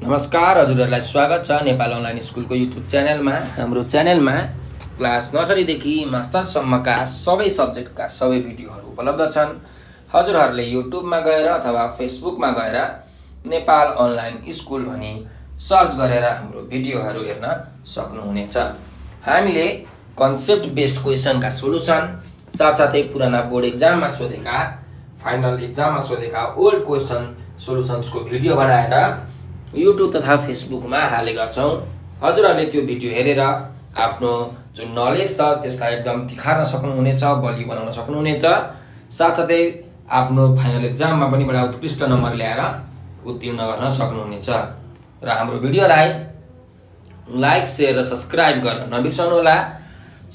नमस्कार हजुरहरूलाई स्वागत छ नेपाल अनलाइन स्कुलको युट्युब च्यानलमा। हाम्रो च्यानलमा क्लास नर्सरीदेखि मास्टरसम्मका सबै सब्जेक्टका सबै भिडियोहरू उपलब्ध छन्। हजुरहरूले युट्युबमा गएर अथवा फेसबुकमा गएर नेपाल अनलाइन स्कुल भनी सर्च गरेर हाम्रो भिडियोहरू हेर्न सक्नुहुनेछ। हामीले कन्सेप्ट बेस्ड क्वेसनका सोलुसन साथसाथै पुराना बोर्ड एक्जाममा सोधेका, फाइनल एक्जाममा सोधेका ओल्ड क्वेसन सोलुसन्सको भिडियो बनाएर युट्युब तथा फेसबुकमा हालेका छौँ। हजुरहरूले त्यो भिडियो हेरेर आफ्नो जुन नलेज छ त्यसलाई एकदम तिखार्न सक्नुहुनेछ, बलियो बनाउन सक्नुहुनेछ। साथसाथै आफ्नो फाइनल एक्जाममा पनि बडा उत्कृष्ट नम्बर ल्याएर उत्तीर्ण गर्न सक्नुहुनेछ। र हाम्रो भिडियोलाई लाइक, सेयर र सब्सक्राइब गर्न नबिर्सनुहोला।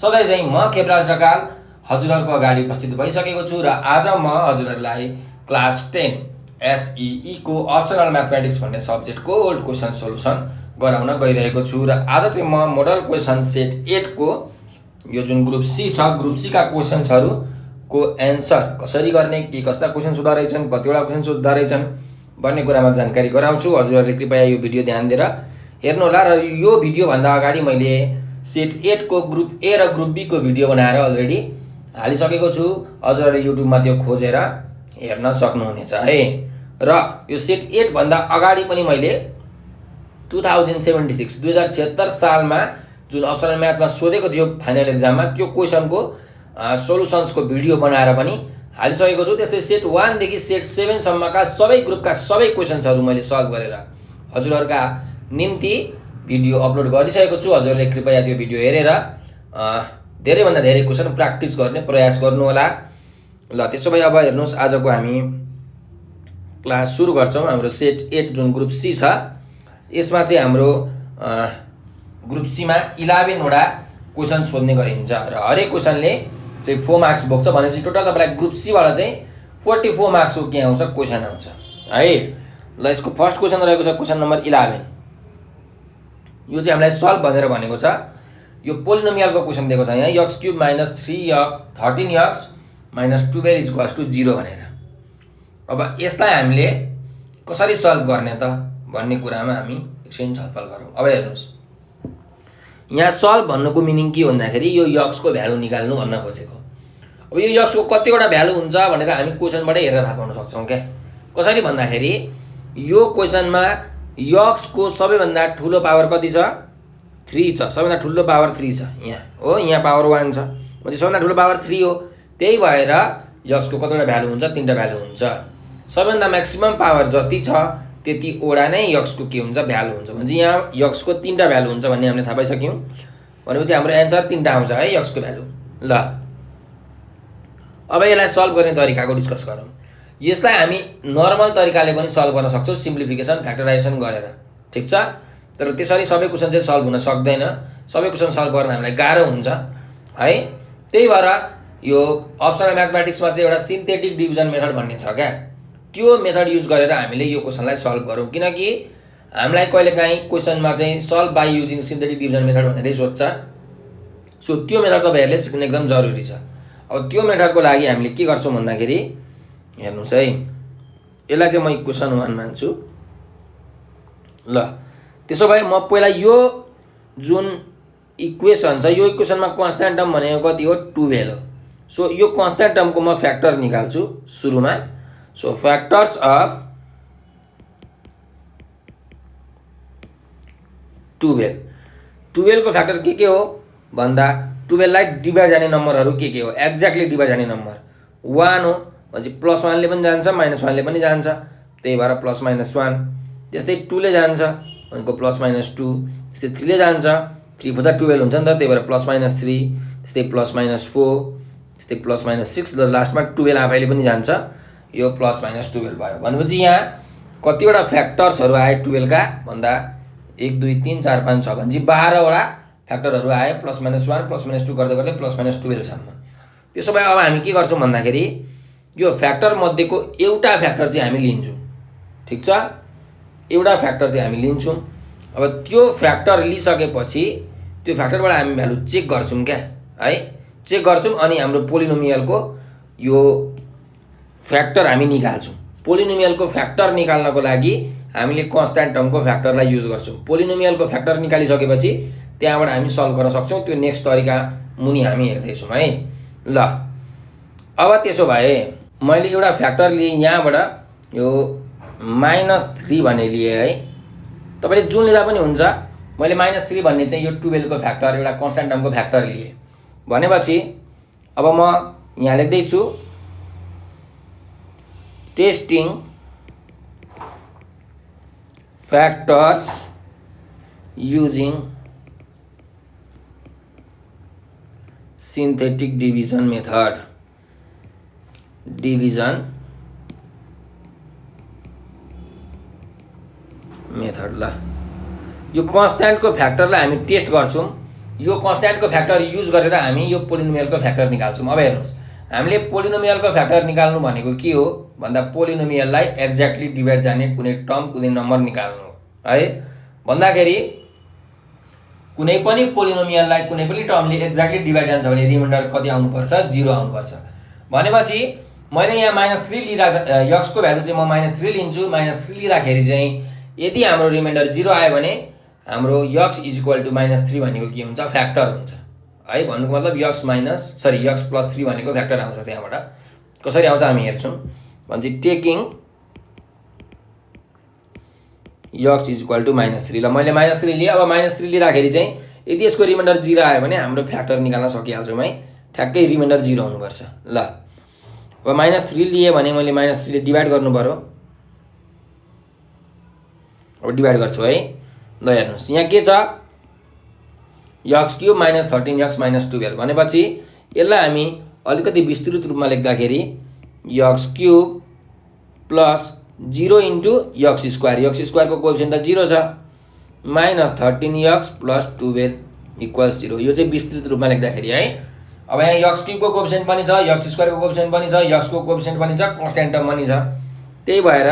सधैँ चाहिँ म केपराज ढकाल हजुरहरूको अगाडि उपस्थित भइसकेको छु र आज म हजुरहरूलाई क्लास 10 SEE को अप्सनल म्याथमेटिक्स भन्ने सब्जेक्टको ओल्ड क्वेसन सोलुसन गराउन गइरहेको छु। र आज चाहिँ म मोडल क्वेसन सेट 8 को यो जुन ग्रुप सी छ, ग्रुप सी का क्वेसन्सहरूको एन्सर कसरी गर्ने, के कस्ता क्वेसन सोध्दा रहेछन्, कतिवटा क्वेसन सोध्दा रहेछन् भन्ने कुरामा जानकारी गराउँछु। हजुरहरूले कृपया यो भिडियो ध्यान दिएर हेर्नुहोला। र यो भिडियोभन्दा अगाडि मैले सेट 8 को ग्रुप ए र ग्रुप बी को भिडियो बनाएर अलरेडी हालिसकेको छु। हजुरहरूले युट्युबमा त्यो खोजेर हेर्न सक्नुहुनेछ है। र यो सेट 8 भन्दा अगाडि पनि मैले 2076 सालमा जुन अप्सनल म्याथमा सोधेको थियो फाइनल एक्जाममा त्यो क्वेसनको सोलुसन्सको भिडियो बनाएर पनि हालिसकेको छु। त्यस्तै सेट 1 देखि सेट 7 सम्मका सबै ग्रुपका सबै क्वेसन्सहरू मैले सल्भ गरेर हजुरहरूका निम्ति भिडियो अपलोड गरिसकेको छु। हजुरले कृपया त्यो भिडियो हेरेर धेरैभन्दा धेरै क्वेसन प्र्याक्टिस गर्ने प्रयास गर्नुहोला। ल त्यसो भए अब हेर्नुहोस्, आजको हामी क्लास सुरु गर्छौँ। हाम्रो सेट 8 जुन ग्रुप सी छ यसमा चाहिँ हाम्रो ग्रुप सीमा 11 वटा क्वेसन सोध्ने गरिन्छ र हरेक क्वेसनले चाहिँ 4 मार्क्स बोक्छ। भनेपछि टोटल तपाईँलाई ग्रुप सीबाट चाहिँ 44 मार्क्सको के आउँछ, क्वेसन आउँछ है। ल यसको फर्स्ट क्वेसन रहेको छ क्वेसन नम्बर 11। यो चाहिँ हामीलाई सल्भ भनेर भनेको छ। यो पोलिनोमियलको क्वेसन दिएको छ यहाँ, x³ - 13x - 12 = 0 भनेर। अब यसलाई हामीले कसरी सल्भ गर्ने त भन्ने कुरामा हामी एकछिन छलफल गरौँ। अब हेर्नुहोस्, यहाँ सल्भ भन्नुको मिनिङ के भन्दाखेरि यो x को भ्यालु निकाल्नु भन्न खोजेको। अब यो x को कतिवटा भ्यालु हुन्छ भनेर हामी क्वेसनबाटै हेरेर थाहा पाउन सक्छौँ क्या। कसरी भन्दाखेरि यो क्वेसनमा x को सबैभन्दा ठुलो पावर कति छ, 3 छ। सबैभन्दा ठुलो पावर 3 छ यहाँ हो, यहाँ पावर 1 छ, मतलब सबैभन्दा ठुलो पावर 3 हो। त्यही भएर x को कतिवटा भ्यालु हुन्छ, 3टा भ्यालु हुन्छ। सबैभन्दा म्याक्सिमम पावर जति छ त्यतिवटा नै x को के हुन्छ, भ्यालु हुन्छ। भने यहाँ x को 3टा भ्यालु हुन्छ भन्ने हामीले थाहा पाइसक्यौँ। भनेपछि हाम्रो एन्सर 3टा आउँछ है x को भ्यालु। ल अब यसलाई सल्भ गर्ने तरिकाको डिस्कस गरौँ। यसलाई हामी नर्मल तरिकाले पनि सल्भ गर्न सक्छौँ, सिम्प्लिफिकेसन फ्याक्टराइजेसन गरेर, ठिक छ। तर त्यसरी सबै क्वेसन चाहिँ सल्भ हुन सक्दैन। सबै क्वेसन सल्भ गर्न हामीलाई गाह्रो हुन्छ है। त्यही भएर यो अप्सनल म्याथमेटिक्समा चाहिँ एउटा सिन्थेटिक डिभिजन मेथड भन्ने छ क्या। त्यो मेथड युज गरेर हामीले यो क्वेसनलाई सल्भ गरौँ, किनकि हामीलाई कहिलेकाहीँ क्वेसनमा चाहिँ solve by using synthetic division method भनेरै सोध्छ। सो त्यो मेथड तपाईँहरूले सिक्नु एकदम जरुरी छ। अब त्यो मेथडको लागि हामीले के गर्छौँ भन्दाखेरि हेर्नुहोस् है, यसलाई चाहिँ म इक्वेसन 1 मान्छु। ल त्यसो भए म पहिला यो जुन इक्वेसन छ यो इक्वेसनमा कन्स्ट्यान्ट टर्म भनेको कति हो, 12 हो। सो यो कन्स्ट्यान्ट टर्मको म फ्याक्टर निकाल्छु सुरुमा। सो फ्याक्टर्स अफ 12 को फ्याक्टर के हो भन्दा 12 लाई डिभाइड जाने नम्बरहरू के हो, एक्ज्याक्टली डिभाइड जाने नम्बर 1 हो। भनेपछि +1 ले पनि जान्छ, -1 ले पनि जान्छ, त्यही भएर +-1। त्यस्तै 2 ले जान्छ भनेको +-2, त्यस्तै 3 ले जान्छ, 3 × 12 हुन्छ नि त, त्यही भएर +-3, त्यस्तै +-4, त्यस्तै +-6 र लास्टमा 12 आफैले पनि जान्छ, यो +-12 भयो। भनेपछि यहाँ कतिवटा फ्याक्टर्सहरू आए 12 का भन्दा 1 2 3 4 5 6 भनेपछि 12 वटा फ्याक्टरहरू आए, +-1 +-2 गर्दै गर्दै +-12 सम्म। त्यसो भए अब हामी के गर्छौँ भन्दाखेरि यो फ्याक्टर मध्येको एउटा फ्याक्टर चाहिँ हामी लिन्छौँ, ठिक छ। एउटा फ्याक्टर चाहिँ हामी लिन्छौँ। अब त्यो फ्याक्टर लिइसकेपछि त्यो फ्याक्टरबाट हामी भ्यालु चेक गर्छौँ क्या है, चेक गर्छौँ अनि हाम्रो पोलिनोमियलको यो फ्याक्टर हामी निकाल्छौँ। पोलिनोमियलको फ्याक्टर निकाल्नको लागि हामीले कन्स्ट्यान्ट टर्मको फ्याक्टरलाई युज गर्छौँ। पोलिनोमियलको फ्याक्टर निकालिसकेपछि त्यहाँबाट हामी सल्भ गर्न सक्छौँ। त्यो नेक्स्ट तरिका मुनि हामी हेर्दैछौँ है। ल अब त्यसो भए मैले एउटा फ्याक्टर लिएँ यहाँबाट, यो -3 भन्ने लिएँ है। तपाईँले जुन लिँदा पनि हुन्छ। मैले -3 भन्ने चाहिँ यो 12 को फ्याक्टर, एउटा कन्स्ट्यान्ट टर्मको फ्याक्टर लिएँ भनेपछि अब म यहाँ लेख्दैछु testing factors using synthetic division method. ल यो कन्स्ट्यान्टको फ्याक्टरलाई हामी टेस्ट गर्छौँ। यो कन्स्ट्यान्टको फ्याक्टर युज गरेर हामी यो पोलिनोमियलको फ्याक्टर निकाल्छौँ। अब हेर्नुहोस्, हामीले पोलिनोमियलको फ्याक्टर निकाल्नु भनेको के हो भन्दा पोलिनोमियललाई एक्ज्याक्टली डिभाइड जाने कुनै टर्म, कुनै नम्बर निकाल्नु है। भन्दाखेरि कुनै पनि पोलिनोमियललाई कुनै पनि टर्मले एक्ज्याक्टली डिभाइड जान्छ भने रिमाइन्डर कति आउनुपर्छ? 0 आउनुपर्छ। भनेपछि मैले यहाँ -3 लिइराख्दा यक्सको भ्यालु चाहिँ म -3 लिन्छु। -3 लिँदाखेरि चाहिँ यदि हाम्रो रिमाइन्डर 0 आयो भने हाम्रो यक्स इक्वल टु -3 भनेको के हुन्छ? फ्याक्टर हुन्छ है। भन्नुको मतलब यक्स प्लस 3 भनेको फ्याक्टर आउँछ। त्यहाँबाट कसरी आउँछ हामी हेर्छौँ। भन्छ टेकिङ यक्स इक्वल टु -3। ल मैले -3 लिएँ। अब -3 लिँदाखेरि चाहिँ यदि यसको रिमाइन्डर 0 आयो भने हाम्रो फ्याक्टर निकाल्न सकिहाल्छौँ है। ठ्याक्कै रिमाइन्डर 0 हुनुपर्छ। ल अब -3 लिएँ भने मैले -3 ले डिभाइड गर्नु पर्यो। अब डिभाइड गर्छु है। ल हेर्नुहोस्, यहाँ के छ? यक्स क्यूब -13 यक्स -12 भनेपछि यसलाई हामी अलिकति विस्तृत रूपमा लेख्दाखेरि x cube plus 0 into x square, x स्क्वायरको कोएफिसिएन्ट त 0 छ, -13 यक्स प्लस 12 इक्वल्स 0। यो चाहिँ विस्तृत रूपमा लेख्दाखेरि है। अब यहाँ यक्स क्यूबको कोएफिसिएन्ट पनि छ, यक्स स्क्वायरको कोएफिसिएन्ट पनि छ, यक्सको कोएफिसिएन्ट पनि छ, कन्स्ट्यान्ट टर्म पनि छ। त्यही भएर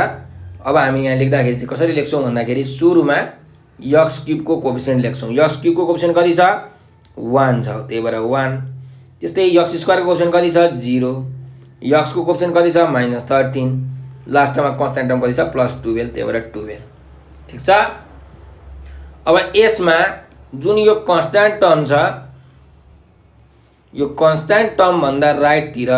अब हामी यहाँ लेख्दाखेरि चाहिँ कसरी लेख्छौँ भन्दाखेरि सुरुमा यक्स क्यूबको कोएफिसिएन्ट लेख्छौँ। यक्स क्यूबको कोएफिसिएन्ट कति छ? 1 छ, त्यही भएर 1। त्यस्तै यक्स स्क्वायरको कोएफिसिएन्ट कति छ? 0। यक्सको कोएफिसिएन्ट कति छ? -13। लास्टमा कन्स्ट्यान्ट टर्म कति छ? +12, त्यही भएर 12। ठिक छ। अब यसमा जुन यो कन्स्ट्यान्ट टर्म छ, यो कन्स्ट्यान्ट टर्म भन्दा राइटतिर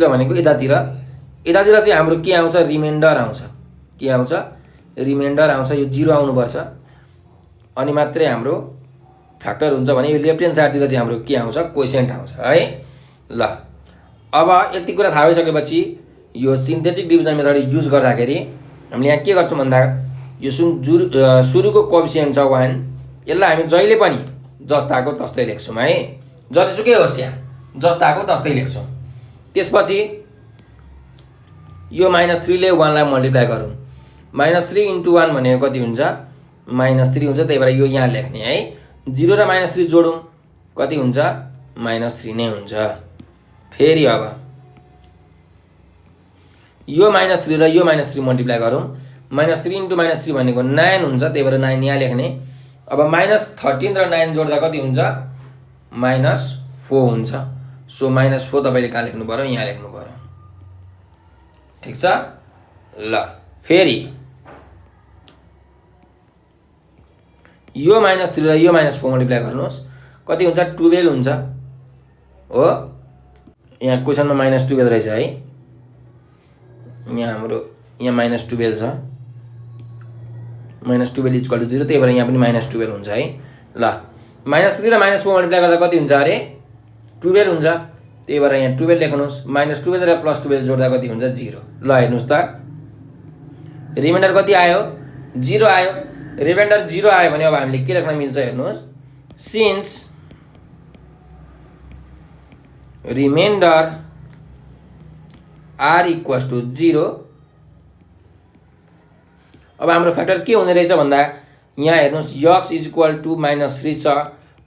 भनेको यतातिर चाहिँ हाम्रो के आउँछ? रिमाइन्डर आउँछ। के आउँछ? रिमाइन्डर आउँछ। यो 0 आउनुपर्छ अनि मात्रै हाम्रो फ्याक्टर हुन्छ भने यो लेफ्ट ह्यान्ड साइडतिर चाहिँ हाम्रो के आउँछ? कोएफिसिएन्ट आउँछ है। ल अब यति कुरा थाहा भइसकेपछि यो सिन्थेटिक डिभिजन मेथड युज गर्दाखेरि हामीले यहाँ के गर्छौँ भन्दा यो सुरुको कोएफिसिएन्ट छ 1, यसलाई हामी जहिले पनि जस्ताको तस्तै लेख्छौँ है। जतिसुकै होस् यहाँ जस्ताको तस्तै लेख्छौँ। त्यसपछि यो -3 ले 1 लाई मल्टिप्लाई गरौँ। -3 इन्टु 1 भनेको कति हुन्छ? -3 हुन्छ। त्यही भएर यो यहाँ लेख्ने है। 0 र -3 जोडौँ कति हुन्छ? -3 नै हुन्छ। फेरि अब यो -3 र यो -3 मल्टिप्लाई गरौँ। -3 इन्टु -3 भनेको 9 हुन्छ, त्यही भएर 9 यहाँ लेख्ने। अब -13 र 9 जोड्दा कति हुन्छ? -4 हुन्छ। सो -4 तपाईँले कहाँ लेख्नु पर्यो? यहाँ लेख्नु पर्यो। ठिक छ। ल फेरि यो -3 र यो -4 मल्टिप्लाई गर्नुहोस् कति हुन्छ? 12 हुन्छ हो। यहाँ क्वेसनमा -12 रहेछ है। यहाँ हाम्रो यहाँ -12 छ। -12 इक्वल टु 0, त्यही भएर यहाँ पनि -12 हुन्छ है। ल -3 र -4 मल्टिप्लाई गर्दा कति हुन्छ अरे? 12 हुन्छ, त्यही भएर यहाँ 12 लेख्नुहोस्। -12 र +12 जोड्दा कति हुन्छ? 0। ल हेर्नुहोस् त रिमाइन्डर कति आयो? 0 आयो। रिमाइन्डर 0 आयो भने अब हामीले के लेख्न मिल्छ हेर्नुहोस्। Since remainder R equals to 0, अब हाम्रो फ्याक्टर के हुने रहेछ भन्दा यहाँ हेर्नुहोस् यक्स इक्वल टु -3 छ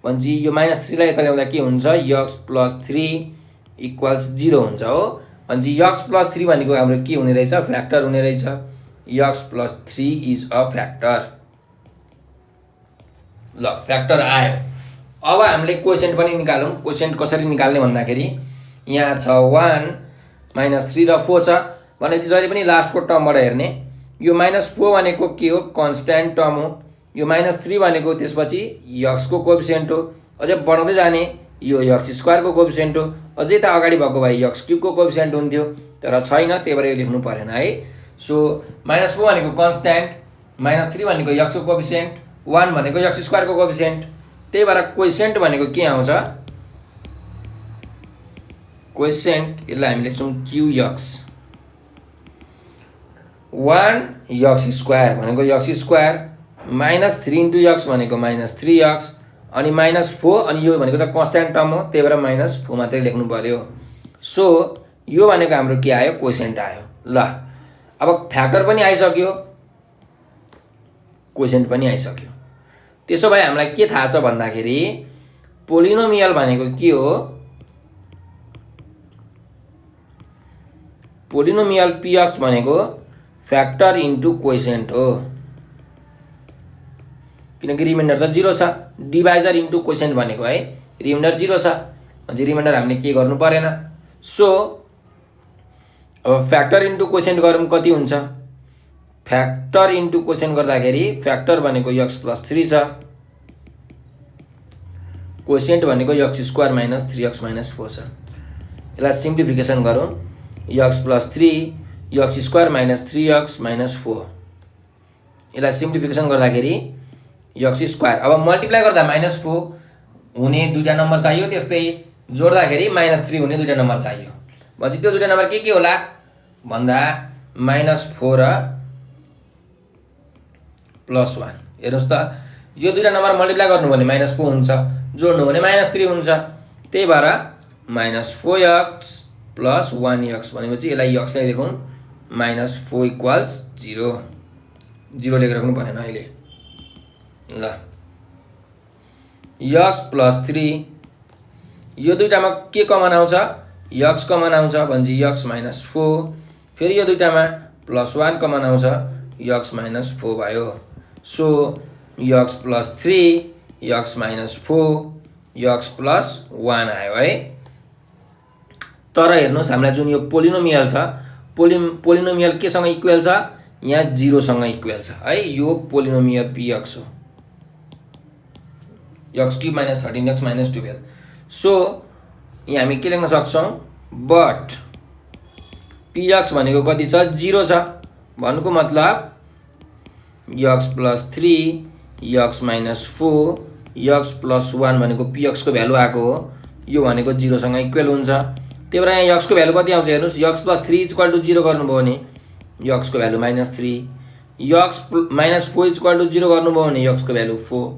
भनेपछि यो -3 लाई यता ल्याउँदा के हुन्छ? यक्स प्लस 3 इक्वल्स 0 हुन्छ हो। भनेपछि यक्स प्लस 3 भनेको हाम्रो के हुने रहेछ? फ्याक्टर हुने रहेछ। X plus 3 is a factor. ल फ्याक्टर आयो। अब हामीले कोएफिसिएन्ट पनि निकालौँ। कोएफिसिएन्ट कसरी निकाल्ने भन्दाखेरि यहाँ छ 1 -3 र 4 छ भनेपछि जहिले पनि लास्टको टर्मबाट हेर्ने। यो -4 भनेको के हो? कन्स्ट्यान्ट टर्म हो। यो -3 भनेको त्यसपछि यक्सको कोएफिसिएन्ट हो। अझै बढाउँदै जाने यो यक्स स्क्वायरको कोएफिसिएन्ट हो। अझै त अगाडि भएको भए यक्स क्युबको कोएफिसिएन्ट हुन्थ्यो, तर छैन, त्यही भएर यो लेख्नु परेन है। सो -4 भनेको कन्स्ट्यान्ट, -3 भनेको यक्सको कोएफिसिएन्ट, 1 भनेको यक्स स्क्वायरको कोएफिसिएन्ट, त्यही भएर कोएफिसिएन्ट भनेको के आउँछ? कोएफिसिएन्ट यसलाई हामी लेख्छौँ क्युयक्स। 1 यक्स स्क्वायर भनेको यक्स स्क्वायर, -3 इन्टु यक्स भनेको -3x, अनि -4, अनि यो भनेको त कन्स्ट्यान्ट टर्म हो, त्यही भएर -4 मात्रै लेख्नु पर्यो। सो यो भनेको हाम्रो के आयो? कोएफिसिएन्ट आयो। ल अब फ्याक्टर पनि आइसक्यो, कोएफिसिएन्ट पनि आइसक्यो। त्यसो भए हामीलाई के थाहा छ भन्दाखेरि पोलिनोमियल भनेको के हो? पोलिनोमियल px भनेको फ्याक्टर इन्टु कोएफिसिएन्ट हो, किनकि रिमाइन्डर त 0 छ। डिभाइजर इन्टु कोएफिसिएन्ट भनेको है रिमाइन्डर 0 छ, अझै रिमाइन्डर हामीले के गर्नु परेन। सो अब फ्याक्टर इन्टु कोएफिसिएन्ट गरौँ कति हुन्छ? फ्याक्टर इन्टु कोएफिसिएन्ट गर्दाखेरि फ्याक्टर भनेको x + 3 छ, कोएफिसिएन्ट भनेको x स्क्वायर - 3x - 4 छ। यसलाई सिम्प्लिफिकेसन गरौँ, x + 3 x स्क्वायर - 3x - 4। यसलाई सिम्प्लिफिकेसन गर्दाखेरि x स्क्वायर, अब मल्टिप्लाई गर्दा -4 हुने दुईटा नम्बर चाहियो, त्यस्तै जोड्दाखेरि -3 हुने दुईटा नम्बर चाहियो। भनेपछि त्यो दुईटा नम्बर के होला भन्दा -4 र +1। हेर्नुहोस् त, यो दुईटा नम्बर मल्टिप्लाई गर्नु भने -4 हुन्छ, जोड्नु भने -3 हुन्छ, त्यही भएर -4x + 1x भनेपछि यसलाई x नै लेखौँ, -4 = 0। 0 लेखेर राख्नु परेन अहिले। ल x + 3, यो दुईटामा के कमन आउँछ? x कमन आउँछ भनेपछि x - 4, फेरि यो दुईटामा +1 कमन आउँछ, x - 4 भयो। सो x + 3 x - 4 x + 1 आयो है। तर हेर्नुहोस् हामीलाई जुन यो पोलिनोमियल छ, पोलिनोमियल केसँग इक्वल छ? यहाँ 0 सँग इक्वल छ है। यो पोलिनोमियल px हो, x³ - 13x - 12। सो यहाँ हामी के लेख्न सक्छौँ? बट px भनेको कति छ? 0 छ। भन्नुको मतलब x + 3 x - 4 x + 1 भनेको px को भ्यालु आएको हो, यो भनेको 0 सँग इक्वल हुन्छ। त्यही भएर यहाँ x को भ्यालु कति आउँछ हेर्नुहोस्, x + 3 = 0 गर्नुभयो भने x को भ्यालु -3, x - 4 = 0 गर्नुभयो भने x को भ्यालु 4,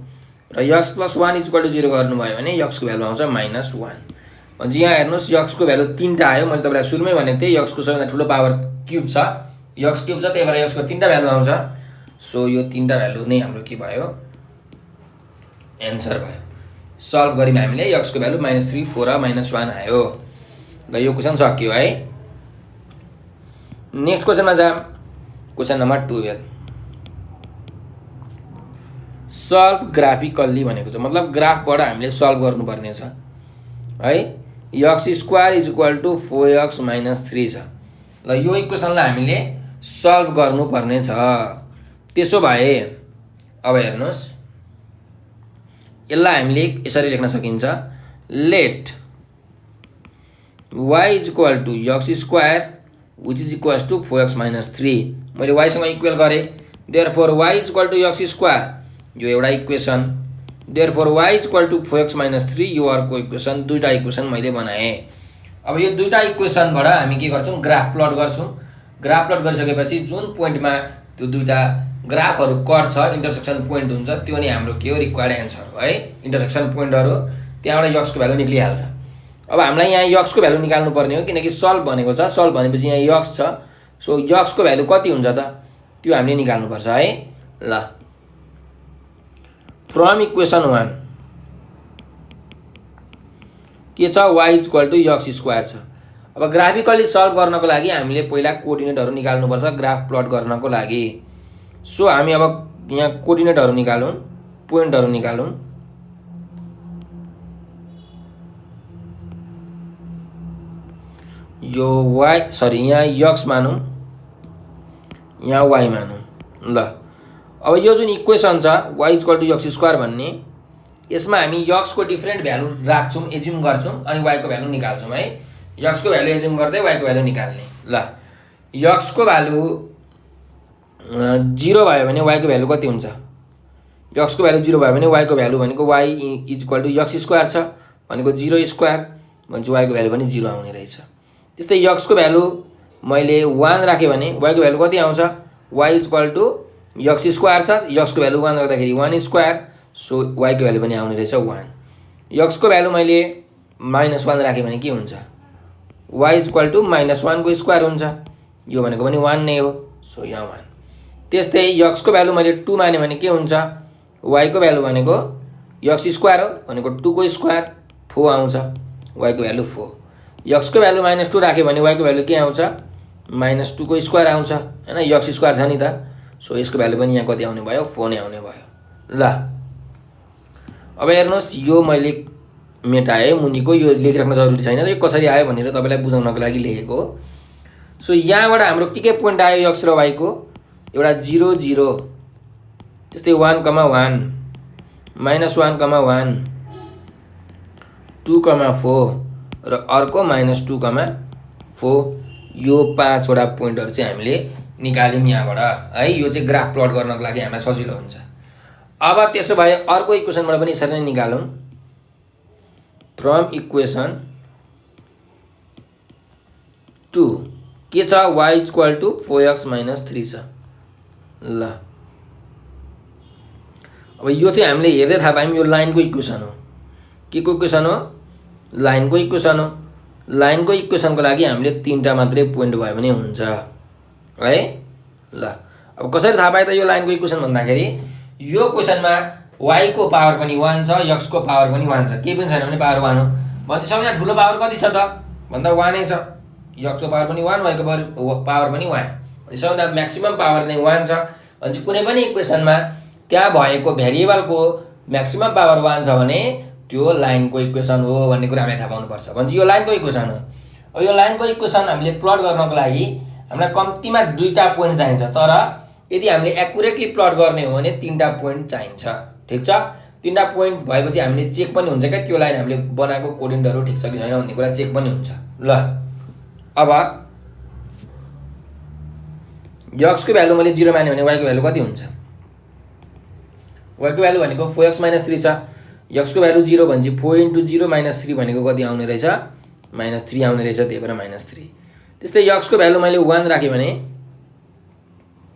र x + 1 = 0 गर्नुभयो भने x को भ्यालु आउँछ -1। भनेपछि यहाँ हेर्नुहोस् x को भ्यालु 3टा आयो। मैले तपाईँलाई सुरुमै भनेको थिएँ x को सबैभन्दा ठुलो पावर क्युब छ, x क्युब छ, त्यही भएर x को 3टा भ्यालु आउँछ। सो यो 3टा भ्यालु नै हाम्रो के भयो? एन्सर भयो। सल्भ गऱ्यौँ हामीले, x को भ्यालु -3, 4 र -1 आयो। ल यो क्वेसन सक्यो है। नेक्स्ट क्वेसनमा जाम, क्वेसन नम्बर 12। सल्भ ग्राफिकल्ली भनेको छ, मतलब ग्राफबाट हामीले सल्भ गर्नुपर्ने छ है। x² = 4x - 3 छ। ल यो इक्वेसनलाई हामीले सल्भ गर्नुपर्ने छ। त्यसो भए अब हेर्नुहोस्, यसलाई हामीले यसरी लेख्न सकिन्छ, late y = x² which is equals to 4x - 3। मैले y सँग इक्वल गरेँ, देयरफोर y = x², यो एउटा इक्वेसन, देयरफोर y = 4x - 3 यो अर्को इक्वेसन। दुईटा इक्वेसन मैले बनाएँ। अब यो दुईटा इक्वेसनबाट हामी के गर्छौँ? ग्राफ प्लट गर्छौँ। ग्राफ प्लट गरिसकेपछि जुन पोइन्टमा त्यो दुईटा ग्राफहरू कट छ, इन्टरसेक्सन पोइन्ट हुन्छ, त्यो नै हाम्रो के हो? रिक्वायर्ड एन्सर हो है। इन्टरसेक्सन पोइन्टहरू, त्यहाँबाट x को भ्यालु निक्लिहाल्छ। अब हामीलाई यहाँ x को भ्यालु निकाल्नु पर्ने हो, किनकि सल्भ भनेको छ। सल्भ भनेपछि यहाँ x छ, सो x को भ्यालु कति हुन्छ त? त्यो हामीले निकाल्नुपर्छ है। ल फ्रम इक्वेसन 1 के छ? y = x² छ। अब ग्राफिकली सल्भ गर्नको लागि हामीले पहिला कोअर्डिनेटहरू निकाल्नुपर्छ ग्राफ प्लट गर्नको लागि। सो हामी अब यहाँ कोअर्डिनेटहरू निकालौँ, पोइन्टहरू निकालौँ। यो वाई सरी यहाँ यक्स मानौँ, यहाँ वाई मानौँ। ल अब यो जुन इक्वेसन छ Y equal to X square भन्ने, यसमा हामी यक्सको डिफ्रेन्ट भ्यालु राख्छौँ, एज्युम गर्छौँ अनि वाईको भ्यालु निकाल्छौँ है। यक्सको भ्यालु एज्युम गर्दै वाईको भ्यालु निकाल्ने। ल यक्सको भ्यालु 0 भयो भने वाईको भ्यालु कति हुन्छ? यक्सको भ्यालु 0 भयो भने वाईको भ्यालु भनेको Y is equal to X square छ भनेको 0 स्क्वायर भनेपछि वाईको भ्यालु पनि 0 आउने रहेछ। त्यस्तै यक्सको भ्यालु मैले 1 राखेँ भने वाईको भ्यालु कति आउँछ? Y is equal to X square छ, यक्सको भ्यालु 1 राख्दाखेरि 1 स्क्वायर, सो वाईको भ्यालु पनि आउने रहेछ 1। यक्सको भ्यालु मैले -1 राखेँ भने के हुन्छ? वाई इज इक्वल टु -1 को स्क्वायर हुन्छ, यो भनेको पनि 1 नै हो, सो यहाँ 1। त्यस्तै यक्सको भ्यालु मैले 2 माने भने के हुन्छ? वाईको भ्यालु भनेको यक्स स्क्वायर हो भनेको 2 को स्क्वायर 4 आउँछ, वाईको भ्यालु 4। यक्सको भ्यालु -2 राख्यो भने वाईको भ्यालु के आउँछ? -2 को स्क्वायर आउँछ हैन, यक्स स्क्वायर छ नि त, सो यसको भ्यालु पनि यहाँ कति आउने भयो? 4 नै आउने भयो। ल अब हेर्नुहोस्, यो मैले मेटाएँ मुनिको, यो लेखिराख्न जरुरी छैन, यो कसरी आयो भनेर तपाईँलाई बुझाउनको लागि लेखेको हो। सो यहाँबाट हाम्रो के पोइन्ट आयो यक्स र वाईको? एउटा 0 0, त्यस्तै 1 1 -1 -1 2 4 र अर्को -2 4, यो 5 वटा पोइन्टहरु चाहिँ हामीले निकाल्यौँ यहाँबाट है। यो चाहिँ ग्राफ प्लट गर्नको लागि हामीलाई सजिलो हुन्छ। अब त्यसो भए अर्को इक्वेसनबाट पनि यसरी नै निकालौँ। फ्रम इक्वेसन 2 के छ? y इक्वल टु 4x - 3 छ। ल अब यो चाहिँ हामीले हेर्दै थाहा पायौँ, यो लाइनको इक्वेसन हो। के को इक्वेसन हो? लाइनको इक्वेसन हो। लाइनको इक्वेसनको लागि हामीले 3टा मात्रै पोइन्ट भयो भने हुन्छ है। ल अब कसरी थाहा पाए त यो लाइनको इक्वेसन भन्दाखेरि, यो क्वेसनमा y को पावर पनि 1 छ, x को पावर पनि 1 छ, केही पनि छैन भने पावर 1 हो। भनेपछि सबैभन्दा ठुलो पावर कति छ त भन्दा 1 नै छ। x को पावर पनि 1, y को पावर पनि 1, सबैभन्दा म्याक्सिमम पावर नै 1 छ। भनेपछि कुनै पनि इक्वेसनमा त्यहाँ भएको भेरिएबलको म्याक्सिमम पावर 1 छ भने त्यो लाइनको इक्वेसन हो भन्ने कुरा हामीले थाहा पाउनुपर्छ। भनेपछि यो लाइनको इक्वेसन हो। अब यो लाइनको इक्वेसन हामीले प्लट गर्नको लागि हामीलाई कम्तीमा 2टा पोइन्ट चाहिन्छ, तर यदि हामीले एक्युरेटली प्लट गर्ने हो भने 3टा पोइन्ट चाहिन्छ। ठिक छ, 3टा पोइन्ट भएपछि हामीले चेक पनि हुन्छ क्या त्यो लाइन हामीले बनाएको कोर्डिनेटहरु ठिक छ कि छैन भन्ने कुरा चेक पनि हुन्छ। ल अब x को भ्यालु मैले 0 माने भने y को भ्यालु कति हुन्छ? y को भ्यालु भनेको 4x - 3 छ। x को भ्यालु 0 भनेपछि 4 × 0 - 3 भनेको कति आउने रहेछ? -3 आउने रहेछ, त्यही भएर -3। त्यस्तै x को भ्यालु मैले 1 राखे भने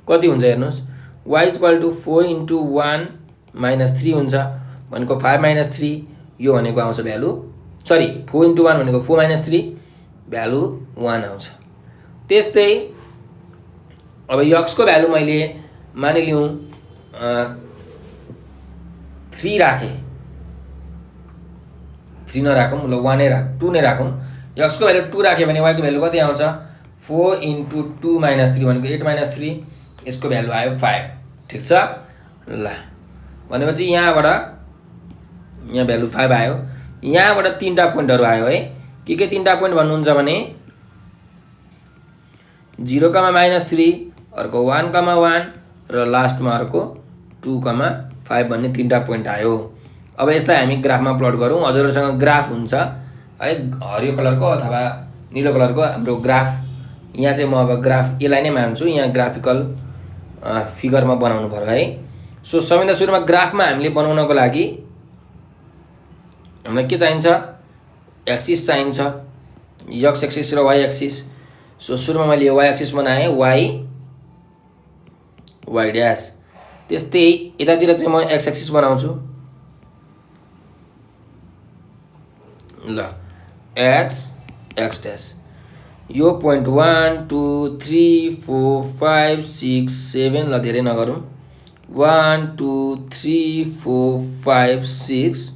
कति हुन्छ हेर्नुस्? y इक्वल टु 4 × 1 - 3 हुन्छ भनेको 5 - 3, यो भनेको आउँछ भ्यालु, सरी 4 × 1 भनेको 4 - 3 भ्यालु 1 आउँछ। त्यस्तै अब x को भ्यालु मैले मानिलिउँ 3 राखेँ, 3 नराखौँ, ल 1 नै राख 2 नै राखौँ। x को भ्यालु 2 राख्यो भने y को भ्यालु कति आउँछ? 4 × 2 - 3 भनेको 8 - 3, यसको भ्यालु आयो 5। ठिक छ। ल भनेपछि यहाँबाट यहाँ भ्यालु 5 आयो। यहाँबाट 3टा पोइन्टहरु आयो है। के 3टा पोइन्ट भन्नुहुन्छ भने 0, -3, अर्को 1, 1 र लास्टमा अर्को 2, 5 भन्ने 3टा पोइन्ट आयो। अब यसलाई हामी ग्राफमा प्लट गरौँ। हजुरहरुसँग ग्राफ हुन्छ है, हरियो कलरको अथवा नीलो कलरको हाम्रो ग्राफ। यहाँ चाहिँ म अब ग्राफ यसलाई नै मान्छु, यहाँ ग्राफिकल फिगरमा बनाउनु पर्यो है। सो सबैभन्दा सुरुमा ग्राफमा हामीले बनाउनको लागि हामीलाई के चाहिन्छ? एक्सिस चाहिन्छ, x एक्सिस र y एक्सिस। सो सुरुमा मैले यो y एक्सिस बनाएँ, y ड्यास। त्यस्तै यतातिर चाहिँ म x एक्सिस बनाउँछु। ल x ड्यास, यो पोइन्ट 1 2 3 4 5 6 7, ल धेरै नगरौँ, 1 2 3 4 5 6,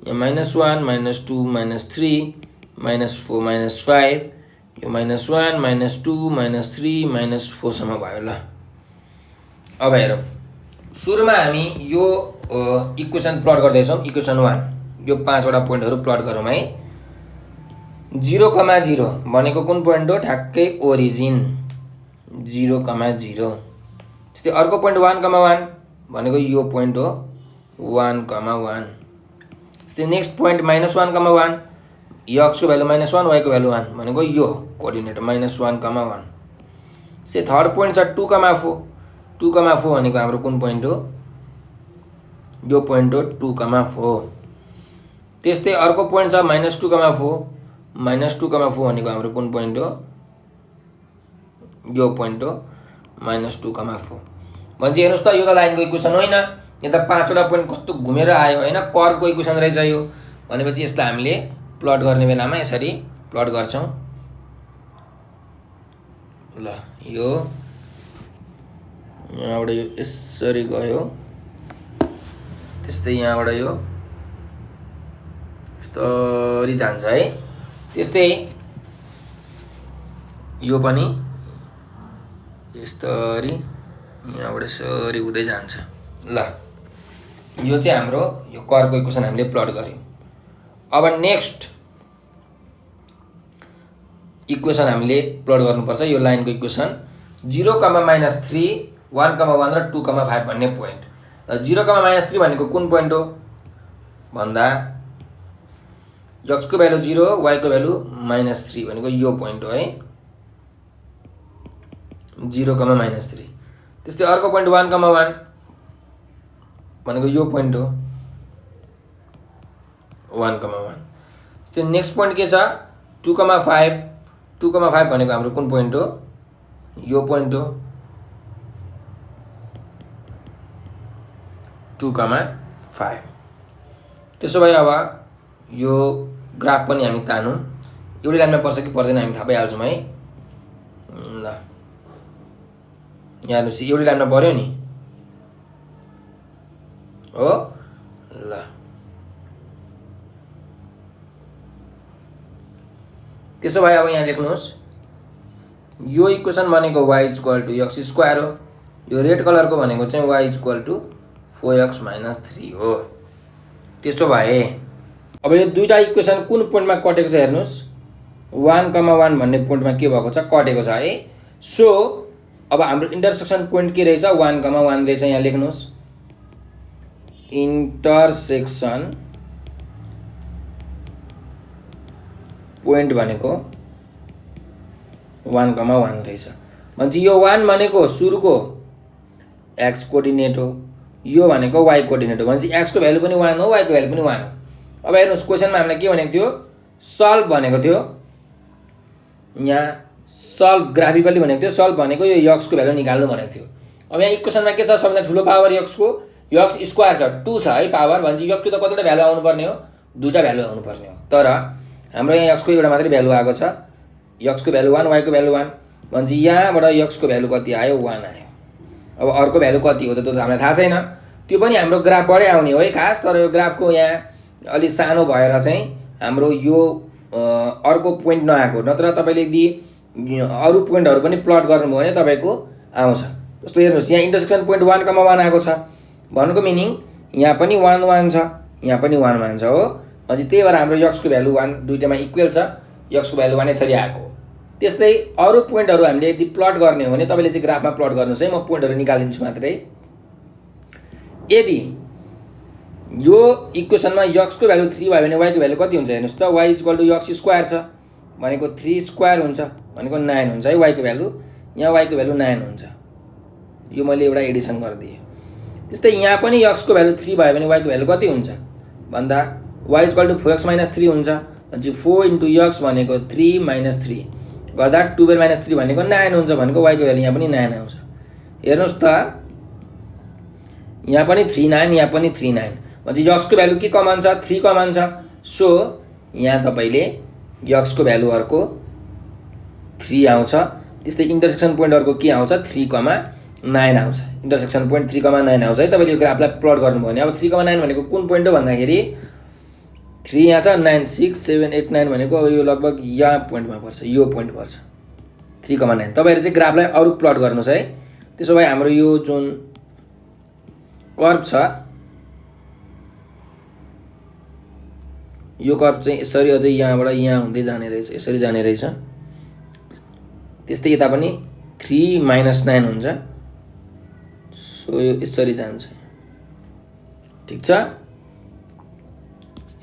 यहाँ -1 -2 -3 -4 -5, यो -1 -2 -3 -4 सम्म भयो। ल अब हेरौँ, सुरुमा हामी यो इक्वेसन प्लट गर्दैछौँ। इक्वेसन 1, यो 5 वटा पोइन्टहरु प्लट गरौँ है। 0,0 भनेको कुन पोइन्ट हो? ठ्याक्कै ओरिजिन 0,0। त्यस्तै अर्को पोइन्ट 1,1 भनेको यो पोइन्ट हो 1,1। त्यस्तै नेक्स्ट पोइन्ट -1,1 x को भ्यालु -1 y को भ्यालु 1 भनेको यो कोअर्डिनेट -1,1। त्यस्तै थर्ड पोइन्ट छ 2,4 2,4 भनेको हाम्रो कुन पोइन्ट हो? यो पोइन्ट हो 2,4। त्यस्तै अर्को पोइन्ट छ -2,4 -2,4 भनेको हाम्रो कुन पोइन्ट हो? यो पोइन्ट हो -2,4। भनेपछि हेर्नुहोस् त यो त लाइनको इक्वेसन होइन, यो त 5वटा पोइन्ट कस्तो घुमेर आयो होइन, कर्वको इक्वेसन रहेछ यो। भनेपछि यसलाई हामीले प्लट गर्ने बेलामा यसरी प्लट गर्छौँ। ल यो यहाँबाट यो यसरी गयो, त्यस्तै यहाँबाट यो यस्तरी जान्छ है। त्यस्तै यो पनि यस्तरी यहाँबाट यसरी हुँदै जान्छ। ल यो चाहिँ हाम्रो यो कर्वको इक्वेसन हामीले प्लट गर्यौँ। अब नेक्स्ट इक्वेसन हामीले प्लट गर्नुपर्छ यो लाइनको इक्वेसन 0,-3 1,1 र 2,5 भन्ने पोइन्ट। र 0,-3 भनेको कुन पोइन्ट हो भन्दा x को भ्यालु 0 y को भ्यालु -3 भनेको यो पोइन्ट हो है 0,-3। त्यस्तै अर्को पोइन्ट 1,1 भनेको यो पोइन्ट हो 1,1। त्यस्तै नेक्स्ट पोइन्ट के छ 2,5 2,5 भनेको हाम्रो कुन पोइन्ट हो? यो पोइन्ट हो 2,5। त्यसो भए अब यो ग्राफ पनि हामी तानौँ। एउटै लाइनमा पर्छ कि पर्दैन हामी थाहा पाइहाल्छौँ है। ल यहाँ हेर्नुहोस् एउटै लाइनमा पर्यो नि हो। ल त्यसो भए अब यहाँ लेख्नुहोस् यो इक्वेसन भनेको y = x² हो। यो रेड कलरको भनेको चाहिँ y = 4x - 3 हो। त्यसो भए अब यो दुईटा इक्वेसन कुन पोइन्टमा कटेको छ हेर्नुहोस् 1,1 भन्ने पोइन्टमा के भएको छ? कटेको छ है। सो अब हाम्रो इन्टरसेक्सन पोइन्ट के रहेछ? 1,1 रहेछ। यहाँ लेख्नुहोस् इन्टरसेक्सन पोइन्ट भनेको 1,1 रहेछ। भनेपछि यो 1 भनेको सुरुको x कोअर्डिनेट हो, यो भनेको y कोअर्डिनेट हो। भनेपछि x को भ्यालु पनि 1 हो, y को भ्यालु पनि 1 हो। अब हेर्नुहोस् क्वेसनमा हामीलाई के भनेको थियो? सल्भ भनेको थियो। यहाँ सल्भ ग्राफिकली भनेको थियो। सल्भ भनेको यो x को भ्यालु निकाल्नु भनेको थियो। अब यहाँ इक्वेसनमा के छ? सबभन्दा ठुलो पावर x को x² छ 2 छ है पावर। भनेपछि x को त कतिवटा भ्यालु आउनुपर्ने हो? दुईटा भ्यालु आउनुपर्ने हो। तर हाम्रो यहाँ x को एउटा मात्रै भ्यालु आएको छ। x को भ्यालु 1 y को भ्यालु 1। भनेपछि यहाँबाट x को भ्यालु कति आयो? 1 आयो। अब अर्को भ्यालु कति हो त त्यो त हामीलाई थाहा छैन। त्यो पनि हाम्रो ग्राफबाटै आउने हो है खास। तर यो ग्राफको यहाँ अलि सानो भएर चाहिँ हाम्रो यो अर्को पोइन्ट नआएको। नत्र तपाईँले यदि अरू पोइन्टहरू पनि प्लट गर्नुभयो भने तपाईँको आउँछ। जस्तो हेर्नुहोस् यहाँ इन्टरसेक्सन पोइन्ट 1,1 आएको छ भन्नुको मिनिङ यहाँ पनि 1,1 छ, यहाँ पनि 1,1 छ हो। अझै त्यही भएर हाम्रो x को भ्यालु 1 दुईटामा इक्वल छ। x को भ्यालु 1 यसरी आएको। त्यस्तै अरू पोइन्टहरू हामीले यदि प्लट गर्ने हो भने तपाईँले चाहिँ ग्राफमा प्लट गर्नुहोस् है। म पोइन्टहरू निकालिदिन्छु मात्रै। यदि यो इक्वेसनमा x को भ्यालु 3 भयो भने y को भ्यालु कति हुन्छ हेर्नुहोस् त? y = x² छ भनेको 3² हुन्छ भनेको 9 हुन्छ है y को भ्यालु। यहाँ y को भ्यालु 9 हुन्छ। यो मैले एउटा एडिसन गरिदिएँ। त्यस्तै यहाँ पनि x को भ्यालु 3 भयो भने y को भ्यालु कति हुन्छ भन्दा y = 4x - 3 हुन्छ। भनेपछि 4 × x भनेको 3 - 3 गर्दा 12 - 3 भनेको 9 हुन्छ भनेको y को भ्यालु यहाँ पनि 9 आउँछ। हेर्नुहोस् त यहाँ पनि 3,9 यहाँ पनि 3,9। भनेपछि x को भ्यालु के कमन छ? 3 कमन छ। सो यहाँ तपाईँले x को भ्यालुहरूको 3 आउँछ। त्यस्तै इन्टरसेक्सन पोइन्टहरूको के आउँछ? 3,9 आउँछ। इन्टरसेक्सन पोइन्ट 3,9 आउँछ है। तपाईँले यो ग्राफलाई प्लट गर्नुभयो भने अब 3,9 भनेको कुन पोइन्ट हो भन्दाखेरि 3 यहाँ छ 9 6 7 8 9 भनेको यो लगभग यहाँ पोइन्टमा पर्छ। यो पोइन्ट पर्छ 3,9। तपाईँहरूले चाहिँ ग्राफलाई अरू प्लट गर्नुहोस् है। त्यसो भए हाम्रो यो जुन कर्भ छ यो कर्भ चाहिँ यसरी अझै यहाँबाट यहाँ हुँदै जाने रहेछ, यसरी जाने रहेछ। त्यस्तै यता पनि 3 - 9 हुन्छ। सो यो यसरी जान्छ, ठिक छ।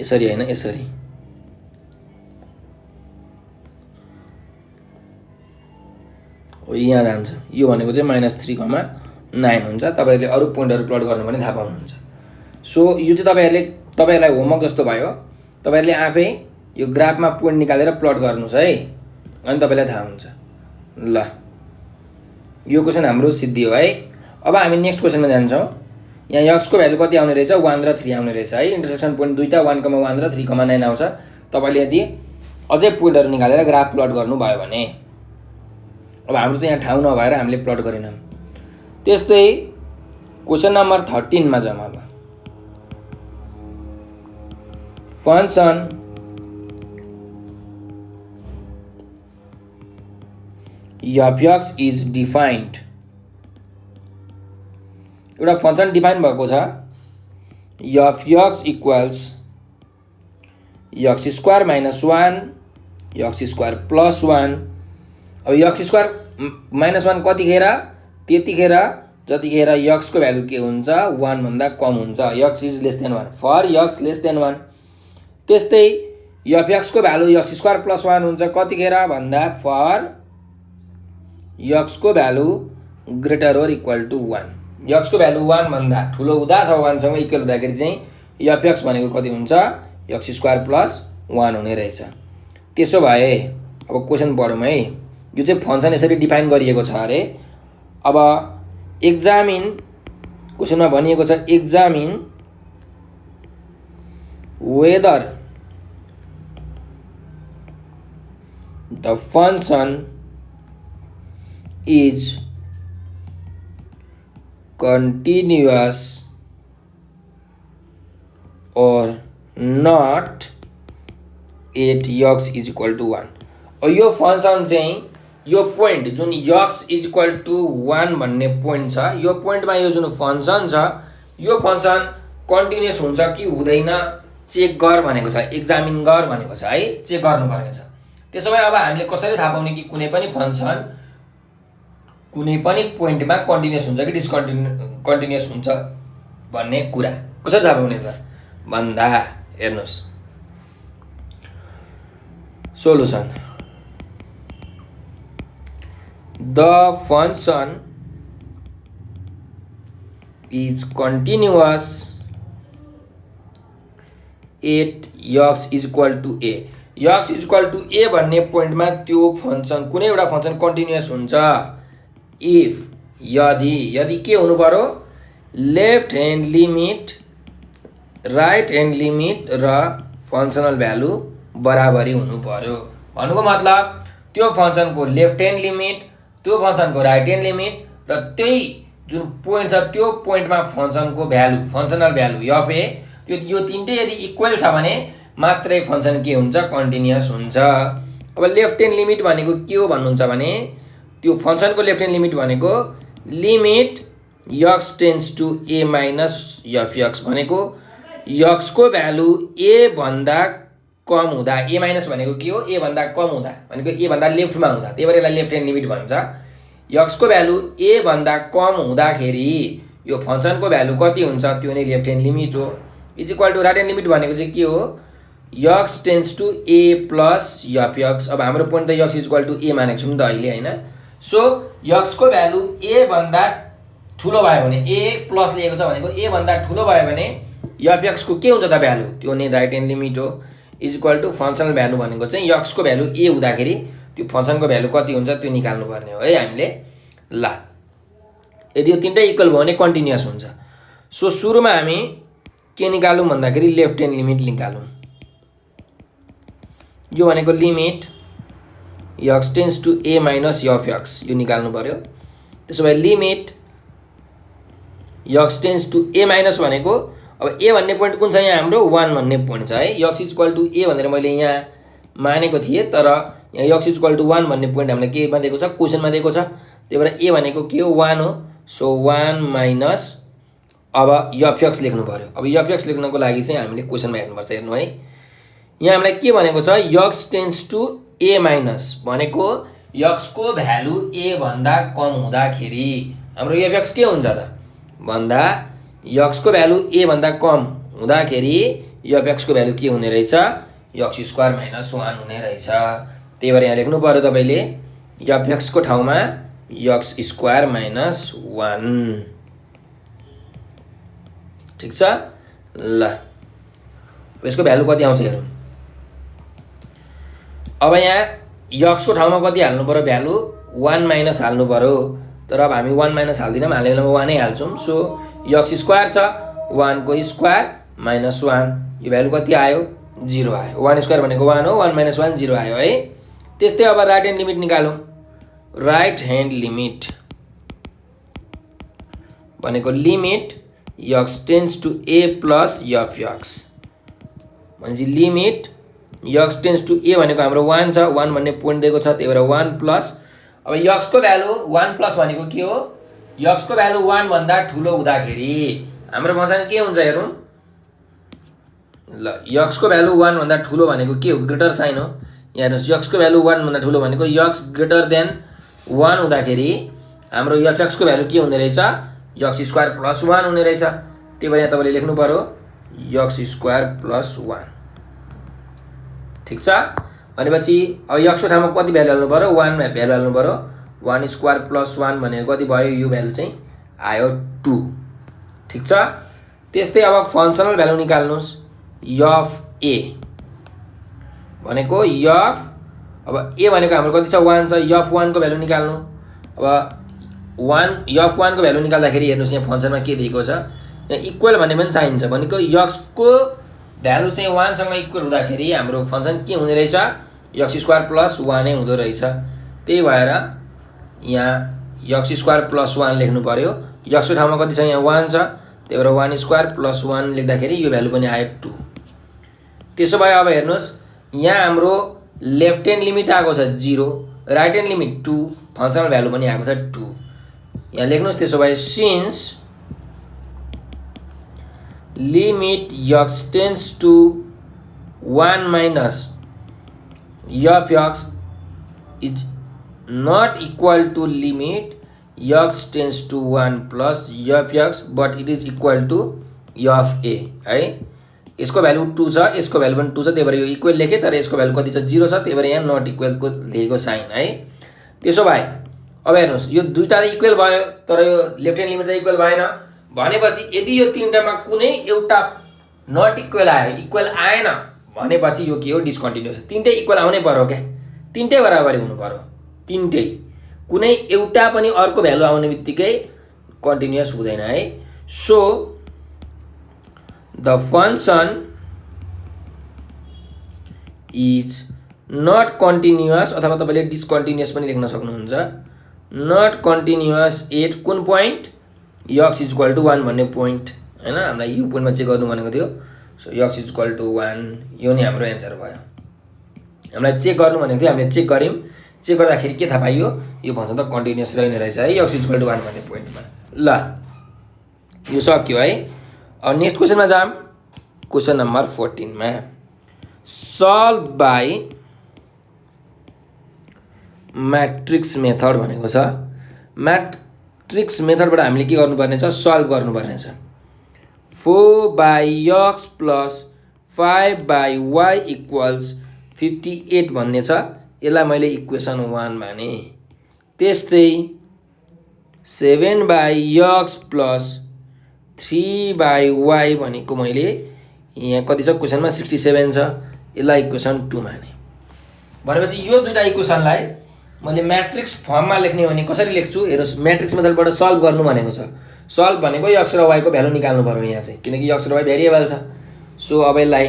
यसरी होइन, यसरी हो, यहाँ जान्छ। यो भनेको चाहिँ -3,9 हुन्छ। तपाईँहरूले अरू पोइन्टहरू प्लट गर्नु पनि थाहा पाउनुहुन्छ। सो यो चाहिँ तपाईँहरूलाई होमवर्क जस्तो भयो। तपाईँहरूले आफै यो ग्राफमा पोइन्ट निकालेर प्लट गर्नुहोस् है, अनि तपाईँलाई थाहा हुन्छ। ल, यो क्वेसन हाम्रो सिद्धियो है। अब हामी नेक्स्ट क्वेसनमा जान्छौँ। यहाँ यक्सको भ्यालु कति आउने रहेछ? 1 र 3 आउने रहेछ है। इन्टरसेक्सन पोइन्ट दुईवटा 1,1 र 3,9 आउँछ। तपाईँले यदि अझै पोइन्टहरू निकालेर ग्राफ प्लट गर्नुभयो भने, अब हाम्रो चाहिँ यहाँ ठाउँ नभएर हामीले प्लट गरेनौँ। त्यस्तै क्वेसन नम्बर 13 मा जाउँ। अब फंक्शन f(x) is defined। एउटा फंक्शन डिफाइन भएको छ, f(x) equals x square minus 1 x square plus 1। अब x square minus 1 कतिखेर? त्यतिखेर जतिखेर x को भ्यालु के हुन्छ? 1 भन्दा कम हुन्छ। x is less than 1 for x less than 1। त्यस्तै f(x) को भ्यालु x square plus 1 हुन्छ कतिखेर भन्दा for x को value greater or equal to 1। x को भ्यालु 1 भन्दा ठुलो हुँदा अथवा 1 सँग इक्वल हुँदाखेरि चाहिँ f(x) भनेको कति हुन्छ? x square plus 1 हुने रहेछ। त्यसो भए अब क्वेसन पढौँ है। यो चाहिँ फंक्शन यसरी डिफाइन गरिएको छ अरे। अब एक्जामिन, क्वेसनमा भनिएको छ examine whether the function is continuous or not at x is equal to 1। और यो फंक्शन चाहिँ यो पोइन्ट जुन x is equal to 1 भन्ने पोइन्ट छ, यो पोइन्टमा यो जुन फंक्शन छ, यो फंक्शन कन्टिन्युअस हुन्छ कि हुँदैन चेक गर भनेको छ, एक्जामिन गर भनेको छ है, चेक गर्नुपर्ने छ। त्यसो भए अब हामीले कसरी थाहा पाउने कि कुनै पनि फंक्शन कुनै पनि पोइन्टमा कन्टिन्युअस हुन्छ कि डिस्कन्टिन्युअस हुन्छ भन्ने कुरा कसरी थाहा पाउने त भन्दा, हेर्नुस् solution. The function is continuous at x is equal to a। x is equal to a भन्ने पोइन्टमा त्यो फंक्शन कुनै एउटा फंक्शन कन्टिन्युअस हुन्छ इफ यदि के हुनु पर्यो? Left hand limit, right hand limit र फंक्शनल भ्यालु बराबरी हुनु पर्यो। भन्नुको मतलब त्यो फंक्शनको लेफ्ट ह्यान्ड लिमिट, त्यो फंक्शनको राइट ह्यान्ड लिमिट र त्यही जुन पोइन्ट छ त्यो पोइन्टमा फंक्शनको value, functional value f a, यो तीनटै यदि इक्वल छ भने मात्रै फंक्शन के हुन्छ? कन्टिन्युअस हुन्छ। अब लेफ्ट ह्यान्ड लिमिट भनेको के हो भन्नुहुन्छ भने, त्यो फंक्शनको लेफ्ट ह्यान्ड लिमिट भनेको limit x tends to a minus f(x) भनेको x को भ्यालु a भन्दा कम हुँदा, a माइनस भनेको के हो? a भन्दा कम हुँदा भनेको a भन्दा लेफ्टमा हुँदा, त्यही भएर यसलाई लेफ्ट ह्यान्ड लिमिट भन्छ। x को भ्यालु a भन्दा कम हुँदाखेरि यो फंक्शनको भ्यालु कति हुन्छ? त्यो नै लेफ्ट ह्यान्ड लिमिट हो। Is equal to right hand limit भनेको चाहिँ के हो? x tends to a plus f(x)। अब हाम्रो पोइन्ट त x is equal to a मानेको छौँ नि त अहिले हैन। सो x को भ्यालु a भन्दा ठुलो भयो भने, a प्लस लिएको छ भनेको a भन्दा ठुलो भयो भने f(x) को के हुन्छ त भ्यालु? त्यो नै राइट ह्यान्ड लिमिट हो। Is equal to functional value भनेको चाहिँ x को भ्यालु a हुँदाखेरि त्यो फंक्शनको भ्यालु कति हुन्छ त्यो निकाल्नु पर्ने हो है हामीले। ल, यदि यो तीनटै इक्वल भयो भने कन्टिन्युअस हुन्छ। सो सुरुमा हामी के निकालौँ भन्दाखेरि लेफ्ट ह्यान्ड लिमिट निकालौँ। यो भनेको limit x tends to a minus f(x) यो निकाल्नु पर्यो। त्यसो भए limit x tends to a minus भनेको, अब a भन्ने पोइन्ट कुन छ यहाँ? हाम्रो 1 भन्ने पोइन्ट छ है। x is equal to a भनेर मैले यहाँ मानेको थिएँ, तर यहाँ x इज इक्वल टु 1 भन्ने पोइन्ट हामीले केमा दिएको छ? क्वेसनमा दिएको छ। त्यही भएर a भनेको के हो? 1 हो। सो 1 माइनस अब f(x) लेख्नु पर्यो। अब f(x) लेख्नको लागि चाहिँ हामीले क्वेसनमा हेर्नुपर्छ। हेर्नु है, यहाँ हामीलाई के भनेको छ X tends to A minus भनेको यक्सको भ्यालु ए भन्दा कम हुँदाखेरि हाम्रो एफएक्स के हुन्छ त भन्दा यक्सको भ्यालु ए भन्दा कम हुँदाखेरि एफएक्सको भ्यालु के हुने रहेछ यक्स स्क्वायर माइनस 1 हुने रहेछ। त्यही भएर यहाँ लेख्नु पर्यो तपाईँले एफएक्सको ठाउँमा यक्स स्क्वायर माइनस 1। ठिक छ ल, यसको भ्यालु कति आउँछ हेरौँ। अब यहाँ यक्सको ठाउँमा कति हाल्नु पर्यो भ्यालु 1 माइनस हाल्नु पर्यो, तर अब हामी 1 माइनस हाल्दिनौँ, हाल्ने बेलामा 1 नै हाल्छौँ। सो यक्स स्क्वायर छ 1 को स्क्वायर माइनस 1, यो भ्यालु कति आयो 0 आयो। 1 स्क्वायर भनेको 1 हो, 1 माइनस 1 0 आयो है। त्यस्तै अब राइट ह्यान्ड लिमिट निकालौँ। राइट ह्यान्ड लिमिट भनेको limit x tends to a plus f x भनेपछि limit x tends to a भनेको हाम्रो 1 छ, 1 भन्ने पोइन्ट दिएको छ, त्यही भएर 1 प्लस। अब यक्सको भ्यालु 1 प्लस भनेको के हो यक्सको भ्यालु 1 भन्दा ठुलो हुँदाखेरि हाम्रो फंक्सन के हुन्छ हेरौँ ल। यक्सको भ्यालु 1 भन्दा ठुलो भनेको के हो ग्रेटर साइन हो। यहाँ हेर्नुहोस् यक्सको भ्यालु 1 भन्दा ठुलो भनेको यक्स ग्रेटर देन 1 हुँदाखेरि हाम्रो एफएक्सको भ्यालु के हुने रहेछ यक्स स्क्वायर प्लस 1 हुने रहेछ। त्यही भएर यहाँ तपाईँले लेख्नु पर्यो यक्स स्क्वायर प्लस 1। ठिक छ, भनेपछि अब यक्सको ठाउँमा कति भ्यालु हाल्नु पर्यो 1 भ्यालु हाल्नु पर्यो। 1 स्क्वायर प्लस 1 भनेको कति भयो यो भ्यालु चाहिँ आयो 2। ठिक छ, त्यस्तै अब फङ्सनल भ्यालु निकाल्नुहोस्। एफ ए भनेको एफ अब ए भनेको हाम्रो कति छ 1 छ, एफ 1 को भ्यालु निकाल्नु। अब 1 एफ 1 को भ्यालु निकाल्दाखेरि हेर्नुहोस् यहाँ फङ्सनमा के दिएको छ, यहाँ इक्वल भन्ने पनि चाहिन्छ भनेको यक्सको भ्यालु चाहिँ 1 सँग इक्वल हुँदाखेरि हाम्रो फङ्सन के हुने रहेछ यक्स स्क्वायर प्लस 1 नै हुँदो रहेछ। त्यही भएर यहाँ यक्स स्क्वायर प्लस 1 लेख्नु पर्यो। यक्सको ठाउँमा कति छ यहाँ 1 छ, त्यही भएर 1 स्क्वायर प्लस 1 लेख्दाखेरि यो भ्यालु पनि आयो 2। त्यसो भए अब हेर्नुहोस् यहाँ हाम्रो लेफ्ट ह्यान्ड लिमिट आएको छ 0, right hand limit 2, functional value पनि आएको छ 2। यहाँ लेख्नुहोस् त्यसो भए since limit x tends to 1 minus FX is not equal to limit x tends to 1 plus FX but it is equal to F A है। यसको भ्यालु 2 छ, यसको भ्यालु पनि 2 छ, त्यही भएर यो इक्वल लेखेँ, तर यसको भ्यालु कति छ 0 छ, त्यही भएर यहाँ नट इक्वलको लेखेको साइन है। त्यसो भए अब हेर्नुहोस् यो दुईटा इक्वल भयो तर यो लेफ्ट ह्यान्ड लिमिट त इक्वल भएन भनेपछि यदि यो तीनटामा कुनै एउटा नट इक्वल आयो इक्वल आएन भनेपछि यो के हो डिस्कन्टिन्युअस। तीनटै इक्वल आउनै पर्यो क्या, तीनटै बराबरी हुनु पर्यो, तीनटै कुनै एउटा पनि अर्को भ्यालु आउने बित्तिकै कन्टिन्युअस हुँदैन है। So the function is not continuous अथवा तपाईँले डिस्कन्टिन्युअस पनि लेख्न सक्नुहुन्छ। नट कन्टिन्युअस एट कुन point X is equal to 1 भन्ने पोइन्ट हैन, हामीलाई यो पोइन्टमा चेक गर्नु भनेको थियो। So X is equal to 1 यो नै हाम्रो एन्सर भयो। हामीलाई चेक गर्नु भनेको थियो, हामीले चेक गऱ्यौँ, चेक गर्दाखेरि के थाहा पाइयो यो फंक्सन त कन्टिन्युअस रहने रहेछ है यक्स इज इक्वल टु 1 भन्ने पोइन्टमा। ल यो सक्यो है। अब नेक्स्ट क्वेसनमा जाम। क्वेसन नम्बर 14 मा सल्भ बाई म्याट्रिक्स मेथड भनेको छ। म्याट्रिक्स मेथडबाट हामीले के गर्नुपर्ने छ सल्भ गर्नुपर्ने छ। 4/x प्लस 5/y इक्वल्स 58 भन्ने छ, यसलाई मैले इक्वेसन 1 माने। त्यस्तै 7/x प्लस 3/y भनेको मैले यहाँ कति छ क्वेसनमा 67 छ, यसलाई इक्वेसन 2 माने। भनेपछि यो दुईटा इक्वेसनलाई मैले म्याट्रिक्स फर्ममा लेख्ने भने कसरी लेख्छु हेर्नुहोस्। म्याट्रिक्स मेथडबाट सल्भ गर्नु भनेको छ। सल्भ भनेको x र y को भ्यालु निकाल्नु पर्यो यहाँ चाहिँ, किनकि x र y भेरिएबल छ। सो अब यसलाई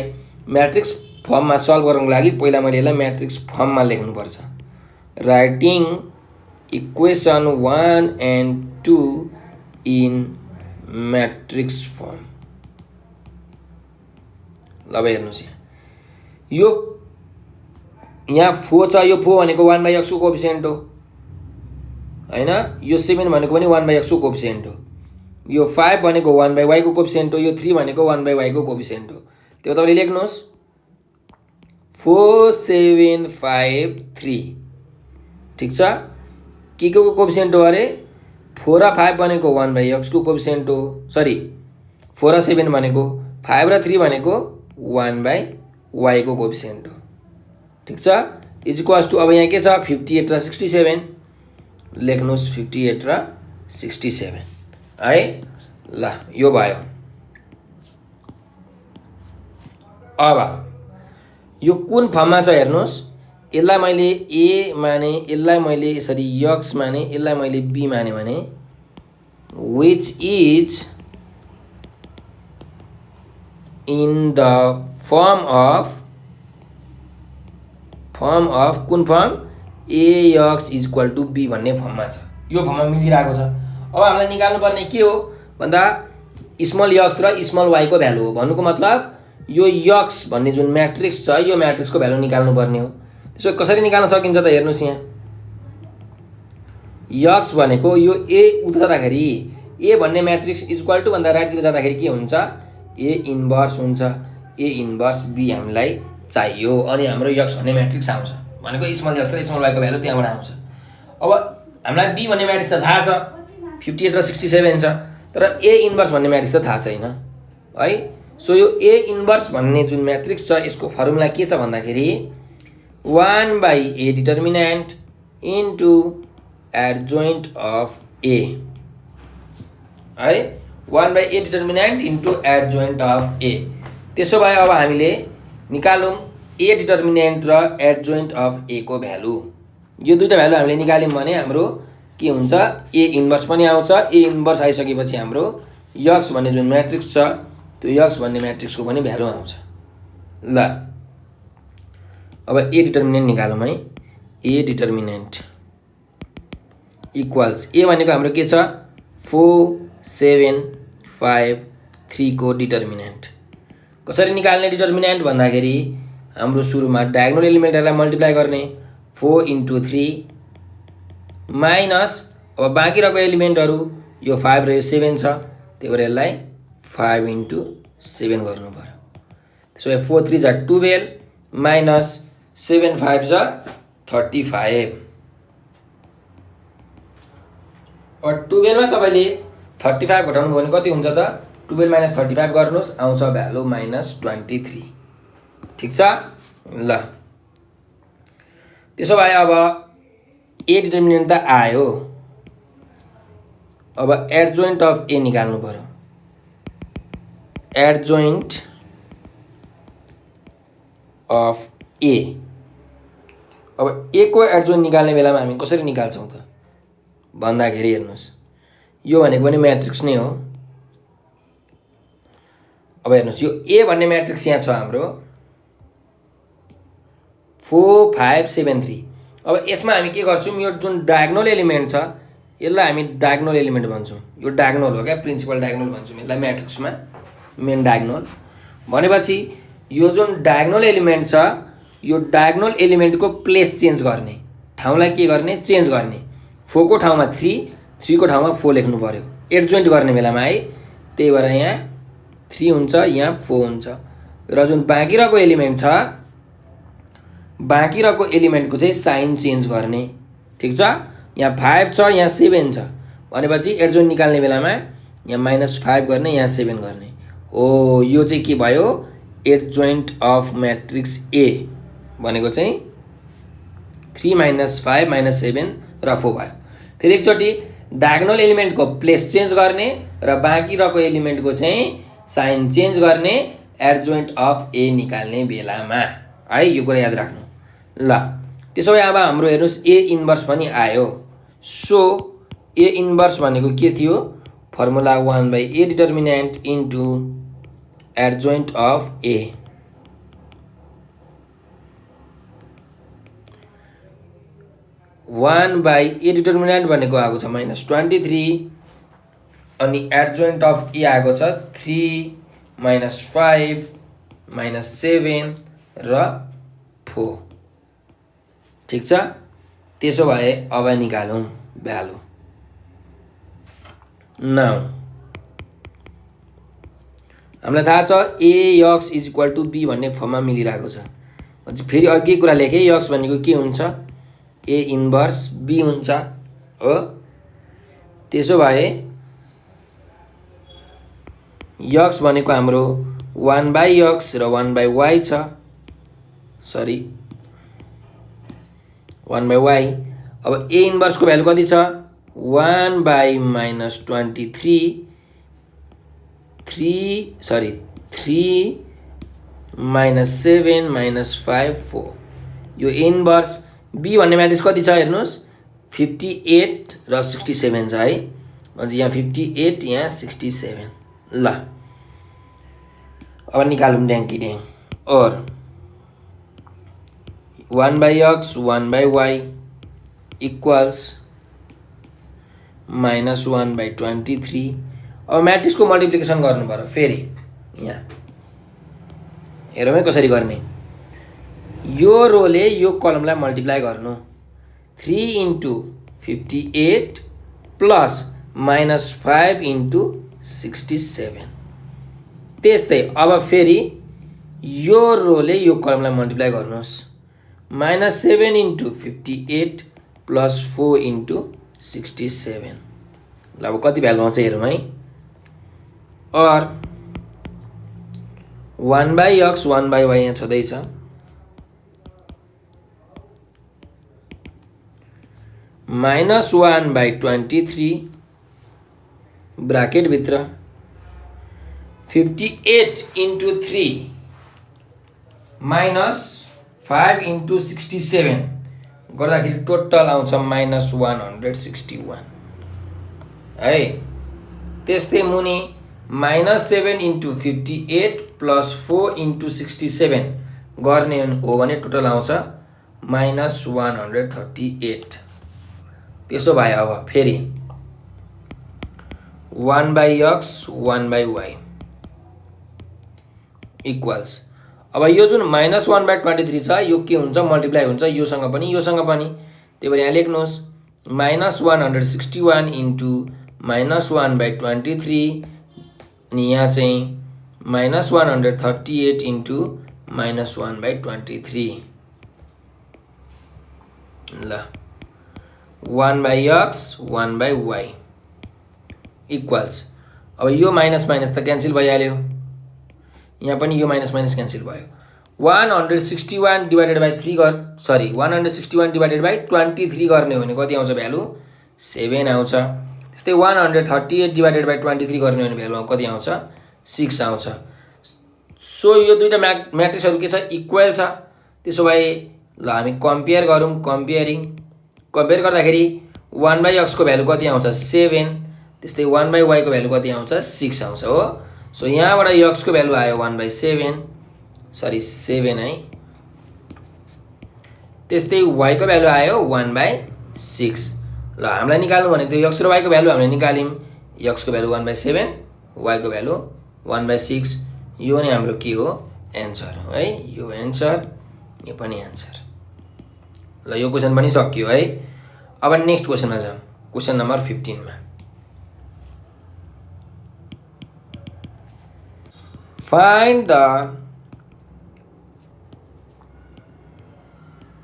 म्याट्रिक्स फर्ममा सल्भ गर्नको लागि पहिला मैले यसलाई म्याट्रिक्स फर्ममा लेख्नुपर्छ। Writing equation 1 and 2 in matrix form. ल अब हेर्नुहोस् यो यहाँ 4 छ, यो 4 भनेको 1/x को कोएफिसिएन्ट हो हैन, यो 7 भनेको पनि 1/x को कोएफिसिएन्ट हो, यो 5 भनेको 1/y को कोएफिसिएन्ट हो, यो 3 भनेको 1/y को कोएफिसिएन्ट हो। त्यो तपाईले लेख्नुहोस् 4753 ठिक छ। के को कोएफिसिएन्ट हो अरे 4 र 5 भनेको 1/x को कोएफिसिएन्ट हो, सरी 4 र 7 भनेको 5 र 3 भनेको 1/y को कोएफिसिएन्ट हो ठिक छ। इज इक्वल्स टु अब यहाँ के छ 58 र 67 लेख्नुस् 58 र 67 है। ल यो भयो। अब यो कुन फर्ममा छ हेर्नुस्, यसलाई मैले a माने, यसलाई मैले यसरी x माने, यसलाई मैले b माने भने which is in the form of कुन form ax is equal to b भन्ने फर्ममा छ। यो फर्ममा मिलिरहेको छ। अब हामीलाई निकाल्नु पर्ने के हो भन्दा स्मल x र स्मल y को भ्यालु हो। भन्नुको मतलब यो x भन्ने जुन म्याट्रिक्स छ यो म्याट्रिक्सको भ्यालु निकाल्नु पर्ने हो। त्यसो कसरी निकाल्न सकिन्छ त हेर्नुस्, यहाँ x भनेको यो a उता जाँदाखेरि a भन्ने म्याट्रिक्स इक्वल टु भन्दा राइटतिर जाँदाखेरि के हुन्छ a इन्भर्स हुन्छ। a इन्भर्स b हामीलाई चाहियो अनि हाम्रो x भन्ने म्याट्रिक्स आउँछ। भनेको स्मल x र स्मल y को भ्यालु त्यहाँबाट आउँछ। अब हामीलाई b भन्ने म्याट्रिक्स त थाहा छ 58 र 67 छ, तर a इन्भर्स भन्ने म्याट्रिक्स त थाहा छैन है। सो यो a इन्भर्स भन्ने जुन म्याट्रिक्स छ यसको फर्मुला के छ भन्दाखेरि 1/a determinant into adjoint of a है। 1/a determinant into adjoint of a। त्यसो भए अब हामीले निकालौँ a डिटर्मिनेन्ट र एडजोइन्ट अफ a को भ्यालु। यो दुईटा भ्यालु हामीले निकाल्यौँ भने हाम्रो के हुन्छ a इन्भर्स पनि आउँछ। a इन्भर्स आइसकेपछि हाम्रो x भन्ने जुन म्याट्रिक्स छ त्यो x भन्ने म्याट्रिक्सको पनि भ्यालु आउँछ। ल अब a डिटर्मिनेन्ट निकालौँ है। a डिटर्मिनेन्ट इक्वल्स a भनेको हाम्रो के छ 4753 को डिटर्मिनेन्ट। कसरी निकाल्ने डिटर्मिनेन्ट भन्दाखेरि हाम्रो सुरुमा डायगोनल एलिमेन्टहरुलाई मल्टिप्लाई गर्ने 4 × 3 माइनस अब बाँकी रहेको एलिमेन्टहरु यो 5 र यो 7 छ, त्यही भएर यसलाई 5 × 7 गर्नु पर्यो। त्यसो भए 4 3 जा 12 माइनस 7 5 जा 35। अब 12 मा तपाईले 35 घटाउनु भयो भने कति हुन्छ त 12 माइनस 35 गर्नुस् आउँछ भ्यालु -23 ठीक छ। ल त्यसो भए अब a डिटर्मिनेन्ट त आयो। अब एडजोइन्ट अफ a निकाल्नु पर्यो। एडजोइन्ट अफ a अब a को एडजोइन्ट निकाल्ने बेलामा हामी कसरी निकाल्छौं त भन्दाखेरि हेर्नुस् यो भनेको पनि म्याट्रिक्स नै हो। अब हेर्नुस् यो a भन्ने म्याट्रिक्स यहाँ छ हाम्रो 4 5 7 3। अब यसमा हामी के गर्छौं यो जुन डायगोनल एलिमेन्ट छ यसलाई हामी डायगोनल एलिमेन्ट भन्छौं। यो डायगोनल हो क्या, प्रिन्सिपल डायगोनल भन्छौं यसलाई म्याट्रिक्समा, मेन डायगोनल भनेपछि यो जुन डायगोनल एलिमेन्ट छ यो डायगोनल एलिमेन्टको प्लेस चेन्ज गर्ने, ठाउँलाई के गर्ने चेन्ज गर्ने। 4 को ठाउँमा 3, 3 को ठाउँमा 4 लेख्नु पर्यो एडजोइन्ट गर्ने बेलामा है। त्यही भएर यहाँ 3 हुन्छ यहाँ 4 हुन्छ र जुन बाँकी रहेको एलिमेन्ट छ बाँकी रहेको एलिमेन्टको चाहिँ साइन चेन्ज गर्ने ठीक छ। यहाँ 5 छ यहाँ 7 छ भनेपछि एडजोइन्ट निकाल्ने बेलामा यहाँ -5 गर्ने यहाँ 7 गर्ने हो। यो चाहिँ के भयो एडजोइन्ट अफ म्याट्रिक्स A भनेको चाहिँ 3 - 5 - 7 र 4 भयो। फेरि एकचोटि डायगोनल एलिमेन्टको प्लेस चेन्ज गर्ने र बाँकी रहेको एलिमेन्टको चाहिँ साइन चेन्ज गर्ने एडजोइन्ट अफ A निकाल्ने बेलामा है। यो कुरा याद राख्नु। ल त्यसो भए अब हाम्रो हेर्नुस् A इन्भर्स पनि आयो। सो A इन्भर्स भनेको के थियो formula 1/a determinant into adjoint of A। One by A determinant भनेको आएको छ -23 अनि एडजोइन्ट अफ ए आएको छ 3 - 5 - 7 र 4 ठीक छ। त्यसो भए अब निकालौं भ्यालु। नाउ हामीलाई थाहा छ ax = b भन्ने फर्ममा मिलिरहेको छ फेरि अघि कुरा लेखेँ यक्स भनेको के हुन्छ ए इन्भर्स बी हुन्छ हो। त्यसो भए यक्स भनेको हाम्रो 1/x र 1/y छ, सरी 1/y। अब ए इन्भर्सको भ्यालु कति छ 1/-23 3 -7 -5 4। यो ए इन्भर्स बी भन्ने म्याट्रिक्स कति छ हेर्नुहोस् 58 र 67 छ है। भन्छ यहाँ 58 यहाँ 67। ल अब निकालौँ ड्याङ्की ड्याङ। और 1/x 1/y इक्वल्स -1/23। अब म्याट्रिक्सको मल्टिप्लिकेसन गर्नु पर्यो फेरि। यहाँ हेरौँ है कसरी गर्ने। यो रोले यो कलमलाई मल्टिप्लाई गर्नु 3 × 58 प्लस -5 × 67। त्यस्तै अब फेरि यो रोले यो कलमलाई मल्टिप्लाई गर्नुहोस् -7 × 58 प्लस 4 × 67। ल अब कति भ्यालु आउँछ हेरौँ है। और 1/x 1/y यहाँ छँदैछ -1/23 ब्राकेटभित्र 58 × 3 -5 × 67 गर्दाखेरि टोटल आउँछ -161 है। त्यस्तै मुनि -7 × 58 प्लस 4 × 67 गर्ने हो भने टोटल आउँछ -138। त्यसो भए अब फेरि 1/x 1/y इक्वल्स। अब यो जुन -1/23 छ यो के हुन्छ मल्टिप्लाई हुन्छ योसँग पनि योसँग पनि। त्यही भएर यहाँ लेख्नुहोस् -161 × -1/23 अनि यहाँ चाहिँ -138 × -1/23। ल 1/x 1/y इक्वल्स। अब यो माइनस माइनस त क्यान्सल भइहाल्यो, यहाँ पनि यो माइनस माइनस क्यान्सल भयो। 161 डिभाइडेड बाई 3 161 डिभाइडेड बाई 23 गर्ने हो भने कति आउँछ भ्यालु 7 आउँछ। त्यस्तै 138 डिभाइडेड बाई 23 गर्ने हो भने भ्यालु कति आउँछ 6 आउँछ। सो यो दुईटा म्याट्रिक्सहरू के छ इक्वल छ। त्यसो भए ल हामी कम्पेयर गरौँ। कम्पेयर गर्दाखेरि 1/x को भ्यालु कति आउँछ 7, त्यस्तै 1/y को भ्यालु कति आउँछ 6 आउँछ हो। सो यहाँबाट x को भ्यालु आयो 7 है। त्यस्तै y को भ्यालु आयो 1/6। ल हामीलाई निकाल्नु भनेको त्यो x र y को भ्यालु हामीले निकाल्यौँ। x को भ्यालु 1/7, y को भ्यालु 1/6। यो नै हाम्रो के हो एन्सर है। यो एन्सर, यो पनि एन्सर। ल यो क्वेसन पनि सकियो है। अब नेक्स्ट क्वेसनमा जाउँ। क्वेसन नम्बर 15 मा find the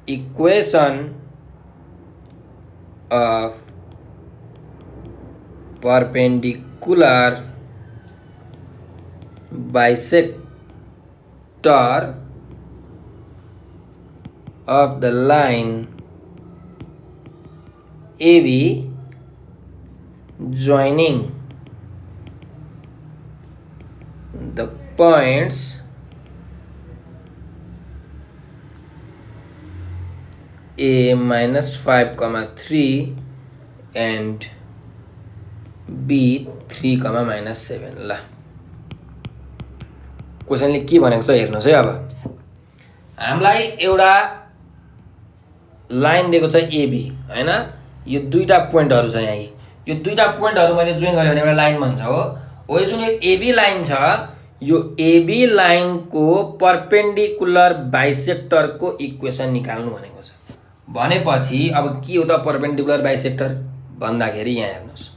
equation of perpendicular bisector of the line AB joining the points A -5, 3 and B 3, -7। ल क्वेसनले के भनेको छ हेर्नुहोस् है। अब हामीलाई एउटा लाइन दिएको छ एबी हैन। यो दुईटा पोइन्टहरु छ यहाँ। यो दुईटा पोइन्टहरु मैले जोइन गरे भने एउटा लाइन बन्छ हो। यो जुन एबी लाइन छ यो एबी लाइन को परपेन्डिकुलर बाइसेक्टर को इक्वेसन निकाल्नु भनेको छ। भनेपछि अब के हो त परपेन्डिकुलर बाइसेक्टर भन्दाखेरि यहाँ हेर्नुस्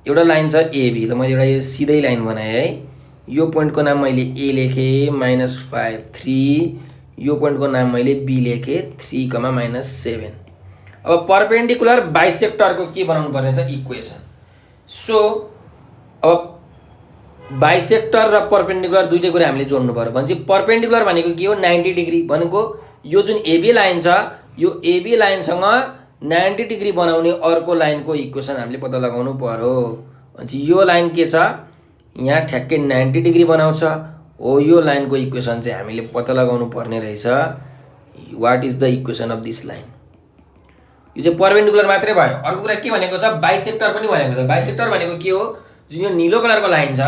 एउटा लाइन छ एबी। त मैले एउटा यो सिधै लाइन बनाए है। यो पोइन्टको नाम मैले ए लेखे -5 3 यो पोइन्टको नाम मैले बी लेखेँ 3, -7। अब परपेन्डिकुलर बाइसेक्टरको के बनाउनु पर्ने छ इक्वेसन। सो अब बाइसेक्टर र परपेन्डिकुलर दुईटै कुरा हामीले जोड्नु पर्यो। भनेपछि परपेन्डिकुलर भनेको के हो 90 डिग्री भनेको यो जुन एबी लाइन छ यो एबी लाइनसँग 90 डिग्री बनाउने अर्को लाइनको इक्वेसन हामीले पत्ता लगाउनु पर्यो। भनेपछि यो लाइन के छ यहाँ ठ्याक्कै 90 डिग्री बनाउँछ हो। यो लाइनको इक्वेसन चाहिँ हामीले पत्ता लगाउनु पर्ने रहेछ। What is the equation of this line. यो चाहिँ परपेन्डिकुलर मात्रै भयो। अर्को कुरा के भनेको छ बाइसेक्टर पनि भनेको छ। बाइसेक्टर भनेको के हो जुन यो निलो कलरको लाइन छ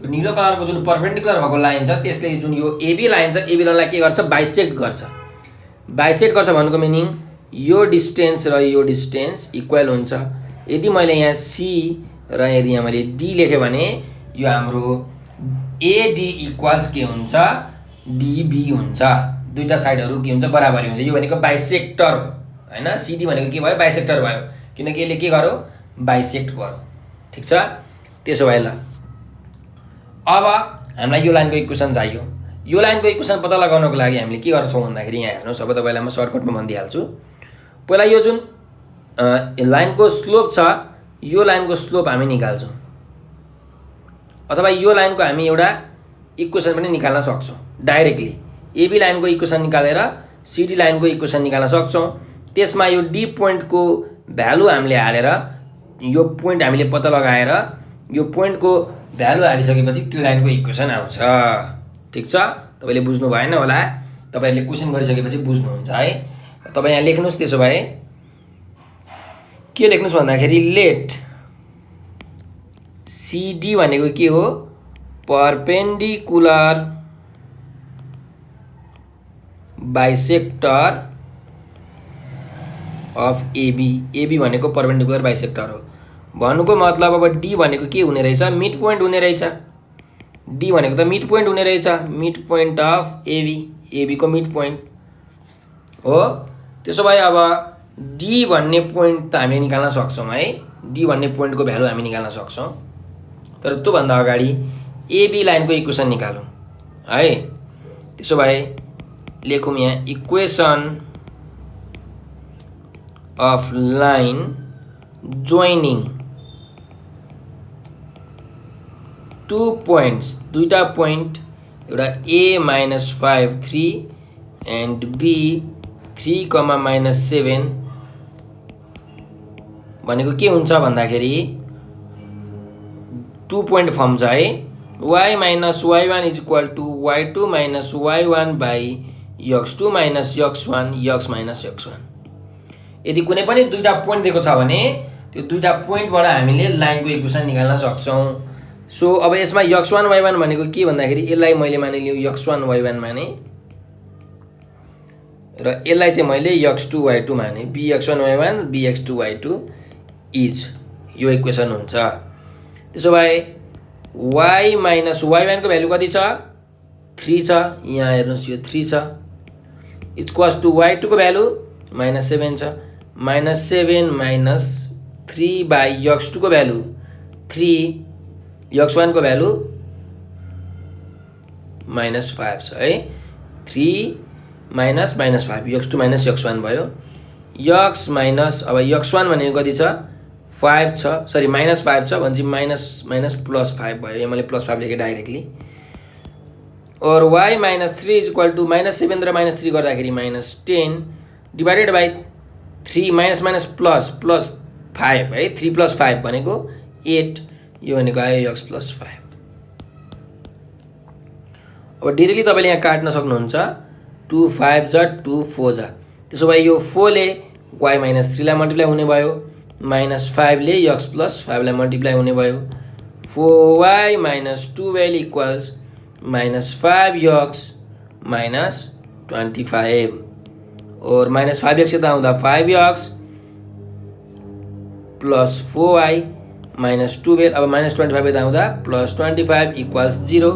यो निलो कलरको जुन परपेन्डिकुलर भएको लाइन छ त्यसले जुन यो एबी लाइन छ एबी लाइनलाई के गर्छ बाइसेक्ट गर्छ। बाइसेक्ट गर्छ भनेको मिनिङ यो डिस्टेन्स र यो डिस्टेन्स इक्वल हुन्छ। यदि मैले यहाँ सी र यदि यहाँ मैले डी लेखेँ भने यो हाम्रो एडी इक्वल्स के हुन्छ डिबी हुन्छ। दुईटा साइडहरू के हुन्छ बराबरी हुन्छ। यो भनेको बाइसेक्टर हो हैन। सिडी भनेको के भयो बाइसेक्टर भयो किनकि यसले के गर्यो बाइसेक्ट गर्यो। ठिक छ त्यसो भए ल अब हामीलाई यो लाइनको इक्वेसन चाहियो। यो लाइनको इक्वेसन पत्ता लगाउनको लागि हामीले के गर्छौँ भन्दाखेरि यहाँ हेर्नुहोस् अब तपाईँलाई म सर्टकटमा भनिदिइहाल्छु। पहिला यो जुन लाइनको स्लोप छ यो लाइनको स्लोप हामी निकाल्छौँ अथवा यो लाइनको हामी एउटा इक्वेसन पनि निकाल्न सक्छौँ डाइरेक्टली। एबी लाइनको इक्वेसन निकालेर सिडी लाइनको इक्वेसन निकाल्न सक्छौँ। त्यसमा यो डी पोइन्टको भ्यालु हामीले हालेर यो पोइन्ट हामीले पत्ता लगाएर यो पोइन्टको भ्यालु हालिसकेपछि त्यो लाइनको इक्वेसन आउँछ। ठिक छ तपाईँले बुझ्नु भएन होला। तपाईँहरूले क्वेसन गरिसकेपछि बुझ्नुहुन्छ है। तपाईँ यहाँ लेख्नुहोस्। त्यसो भए के लेख्नुहोस् भन्दाखेरि लेट सिडी भनेको के हो perpendicular bisector of AB. AB भनेको परपेन्डिकुलर बाइसेक्टर हो भन्नुको मतलब अब डी भनेको के हुने रहेछ मिड पोइन्ट हुने रहेछ। डी भनेको त मिड पोइन्ट हुने रहेछ mid point of AB. AB को मिड पोइन्ट हो। त्यसो भए अब डी भन्ने पोइन्ट त हामीले निकाल्न सक्छौँ है। डी भन्ने पोइन्टको भ्यालु हामी निकाल्न सक्छौँ। तर त्योभन्दा अगाडि एबी लाइनको इक्वेसन निकालौँ है। त्यसो भए लेखौँ यहाँ equation of line joining to points दुईटा पोइन्ट एउटा ए -5 3 एन्ड बी 3, -7 भनेको के हुन्छ भन्दाखेरि 2 पोइन्ट फर्म छ है। y - y1 = y2 - y1 / x2 - x1 x - x1। यदि कुनै पनि दुईटा पोइन्ट दिएको छ भने त्यो दुईटा पोइन्टबाट हामीले लाइनको इक्वेसन निकाल्न सक्छौँ। सो अब यसमा x1 y1 भनेको के भन्दाखेरि यसलाई मैले मानिलियो x1 y1 माने र यसलाई चाहिँ मैले x2 y2 माने। bx1 y1 bx2 y2 is यो इक्वेसन हुन्छ। त्यसो भए y - y1 को भ्यालु कति छ 3 छ। यहाँ हेर्नुहोस् यो 3 छ इक्वल्स टु y2 को भ्यालु -7 छ। -7 - 3 / x2 को भ्यालु 3 x1 को भ्यालु -5 छ है। 3 - -5 x2 - x1 भयो। x माइनस अब x1 भनेको कति छ 5 छ सरी -5 छ भनेपछि माइनस +5 भयो। यहाँ मैले +5 लेखेँ डाइरेक्टली। और y - 3 = -7 र -3 गर्दाखेरि -10 डिवाइडेड बाई 3 -+ है। 3 + 5 भनेको 8 यो भनेको आयो x + 5। अब डाइरेक्टली तपाईँले यहाँ काट्न सक्नुहुन्छ 2 5 जा 2 4 जा। त्यसो भए यो 4 ले y - 3 लाई मल्टिप्लाई हुने भयो -5 ले x + 5 लाई मल्टिप्लाई हुने भयो। 4y - 12 इक्वल्स -5x - 25 और -5x यता आउँदा 5x प्लस 4y - 12 अब -25 यता आउँदा +25 equals 0।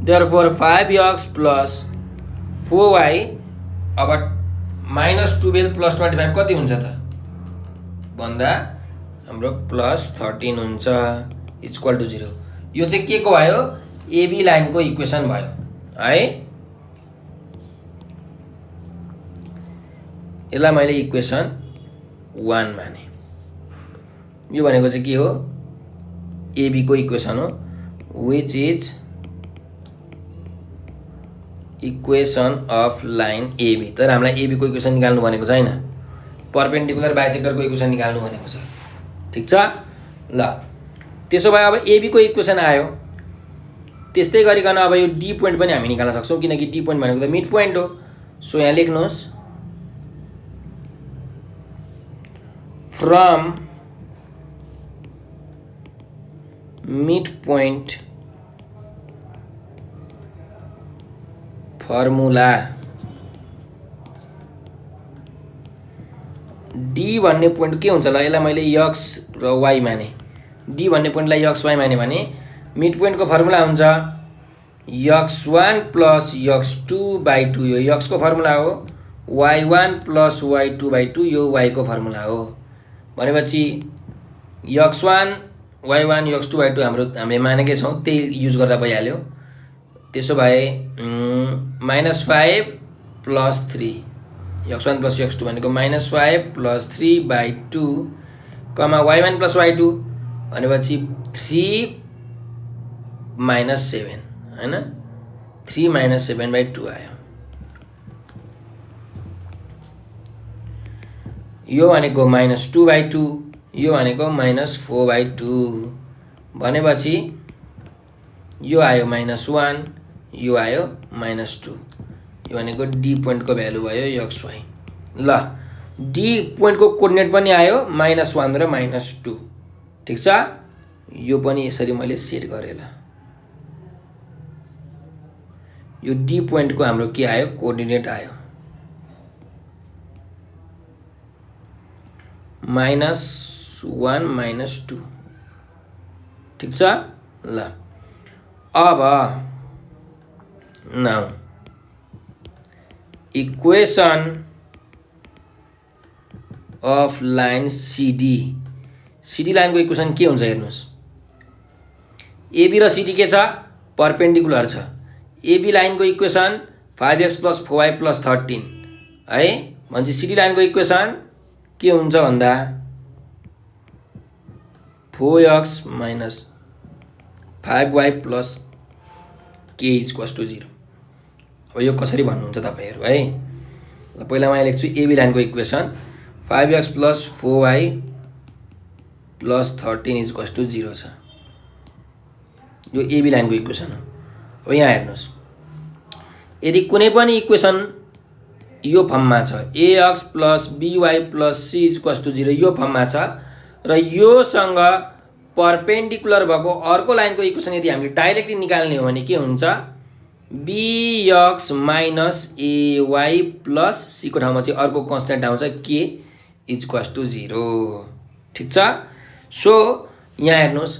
Therefore 5x plus 4y अब -12 प्लस 25 कति हुन्छ त भन्दा हाम्रो +13 हुन्छ इक्वल टु 0। यो चाहिँ के को भयो एबी लाइनको इक्वेसन भयो है। यसलाई मैले इक्वेसन 1 माने। यो भनेको चाहिँ के हो, एबी को इक्वेसन हो, which is equation of line AB. तर हामीलाई एबी को इक्वेसन निकाल्नु भनेको छैन, परपेन्डिकुलर बाइसेक्टरको इक्वेसन निकाल्नु भनेको छ। ठिक छ ल, त्यसो भए अब एबी को इक्वेसन आयो, त्यस्तै गरिकन अब यो डी पोइन्ट पनि हामी निकाल्न सक्छौँ, किनकि डी पोइन्ट भनेको त मिड पोइन्ट हो। सो यहाँ लेख्नुहोस्, from mid point formula D भन्ने पोइन्ट के हुन्छ ल, यसलाई मैले यक्स र वाई माने। डी भन्ने पोइन्टलाई यक्स वाई माने भने मिड पोइन्टको फर्मुला हुन्छ x1 प्लस x2/2। यो x को फर्मुला हो, y1 प्लस y2/2 यो y को फर्मुला हो। भनेपछि x1 y1 x2/2 हामीले मानेकै छौँ, त्यही युज गर्दा भइहाल्यो। त्यसो भए -5 प्लस 3, x1 प्लस x2 भनेको -5 प्लस 3/2 कमा y1 प्लस y2 भनेपछि 3 - 7 हैन, 3 - 7/2 आयो। यो भनेको -2/2, यो भनेको -4/2 भनेपछि यो आयो -1, यो आयो -2। यो भनेको डी पोइन्टको भ्यालु भयो xy। ल, डी पोइन्टको कोर्डिनेट पनि आयो -1 र -2। ठिक छ, यो पनि यसरी मैले सेट गरेँ। ल, यो डी पोइन्टको हाम्रो के आयो, कोर्डिनेट आयो -1 -2। ठिक छ ल, अब now equation of line CD. CD लाइनको इक्वेसन के हुन्छ हेर्नुहोस्, एबी र सिडी के छ, परपेन्डिकुलर छ। एबी लाइनको equation 5x plus 4y plus 13 है, भनेपछि सिडी लाइनको इक्वेसन के हुन्छ भन्दा 4x minus 5y plus k equals to 0। अब यो कसरी भन्नुहुन्छ तपाईँहरू है, पहिला म यहाँ लेख्छु एबी लाइनको equation 5x plus 4y plus 13 equals to 0 छ। यो एबी लाइनको इक्वेसन हो। अब यहाँ हेर्नुहोस्, यदि कुनै पनि इक्वेसन यो फर्ममा छ, ax plus by plus c equals to 0 यो फर्ममा छ, र योसँग परपेन्डिकुलर भएको अर्को लाइनको इक्वेसन यदि हामीले डाइरेक्टली निकाल्ने हो भने के हुन्छ, bx minus ay plus c को ठाउँमा चाहिँ अर्को कन्स्ट्यान्ट आउँछ k इक्वल्स टु 0। ठिक छ, सो यहाँ हेर्नुहोस्,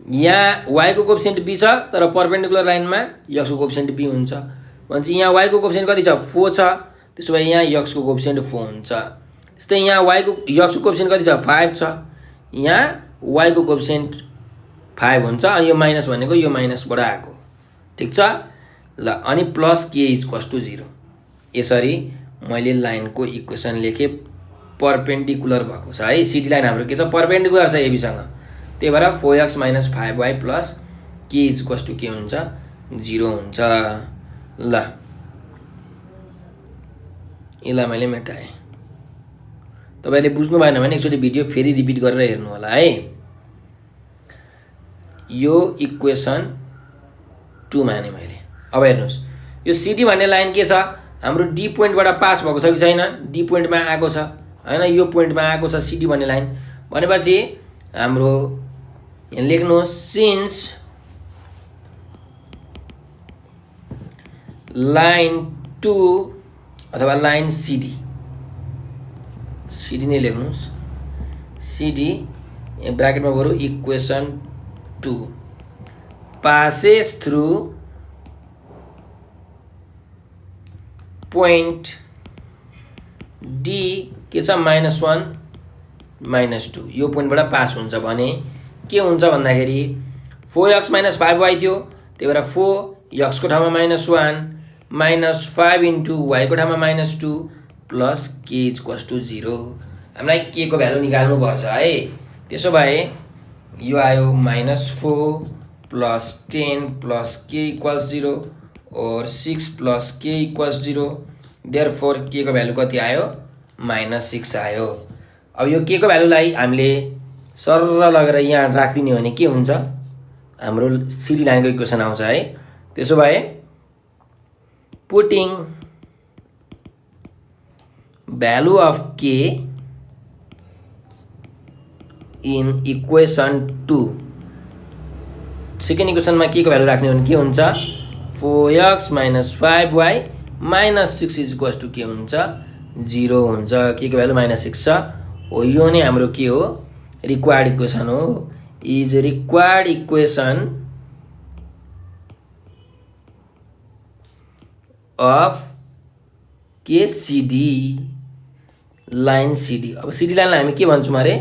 यहाँ y को कोएफिसिएन्ट b छ, तर परपेन्डिकुलर लाइनमा x को कोएफिसिएन्ट b हुन्छ। भनेपछि यहाँ y को कोएफिसिएन्ट कति छ, 4 छ, त्यसो भए यहाँ x को कोएफिसिएन्ट 4 हुन्छ। त्यस्तै यहाँ x को कोएफिसिएन्ट कति छ, 5 छ, यहाँ y को कोएफिसिएन्ट 5 हुन्छ, अनि यो माइनस भनेको यो माइनसबाट आएको। ठिक छ ल, अनि प्लस k इक्वल्स टु 0। यसरी मैले लाइनको इक्वेसन लेखेँ, परपेन्डिकुलर भएको छ है। सिडी लाइन हाम्रो के छ, परपेन्डिकुलर छ एबीसँग, त्यही भएर 4x minus 5y plus k equals to के हुन्छ, 0 हुन्छ। ल, यसलाई मैले मेटाएँ। तपाईँले बुझ्नु भएन भने एकचोटि भिडियो फेरि रिपिट गरेर हेर्नु होला है। यो इक्वेसन 2 माने मैले। अब हेर्नुहोस्, यो सिडी भन्ने लाइन के छ, हाम्रो डी पोइन्टबाट पास भएको छ कि छैन, डी पोइन्टमा आएको छ हैन, यो पोइन्टमा आएको छ सिडी भन्ने लाइन। भनेपछि हाम्रो यहाँ लेख्नुहोस्, सिन्स लाइन 2 अथवा लाइन सिडी, सिडी नै लेख्नुहोस्, सिडी ब्राकेटमा बरु equation 2 passes through point D के छ, -1 -2 यो पोइन्टबाट पास हुन्छ भने के हुन्छ भन्दाखेरि 4x माइनस 5y थियो, त्यही भएर 4 x को ठाउँमा -1 -5 इन्टु y को ठाउँमा -2 प्लस के इक्वल्स टु 0। हामीलाई के को भ्यालु निकाल्नुपर्छ है। त्यसो भए यो आयो -4 प्लस 10 प्लस के इक्वल्स 0 और 6 प्लस के इक्वल्स 0। देयरफोर के को भ्यालु कति आयो -6 आयो। अब यो के को भ्यालुलाई हामीले सरर लगेर यहाँ राखिदिने हो भने के हुन्छ, हाम्रो सिडी लाइनको इक्वेसन आउँछ है। त्यसो भए पुटिङ भ्यालु अफ के इन इक्वेसन 2, सेकेन्ड इक्वेसनमा के को भ्यालु राख्ने हो भने के हुन्छ 4x - 5y - 6 इक्वल्स टु के हुन्छ 0 हुन्छ। के को भ्यालु -6 छ हो। यो नै हाम्रो के हो रिक्वायर्ड इक्वेसन हो। इज रिक्वायर्ड इक्वेसन अफ के सिडी लाइन सिडी। अब सिडी लाइनलाई हामी के भन्छौँ अरे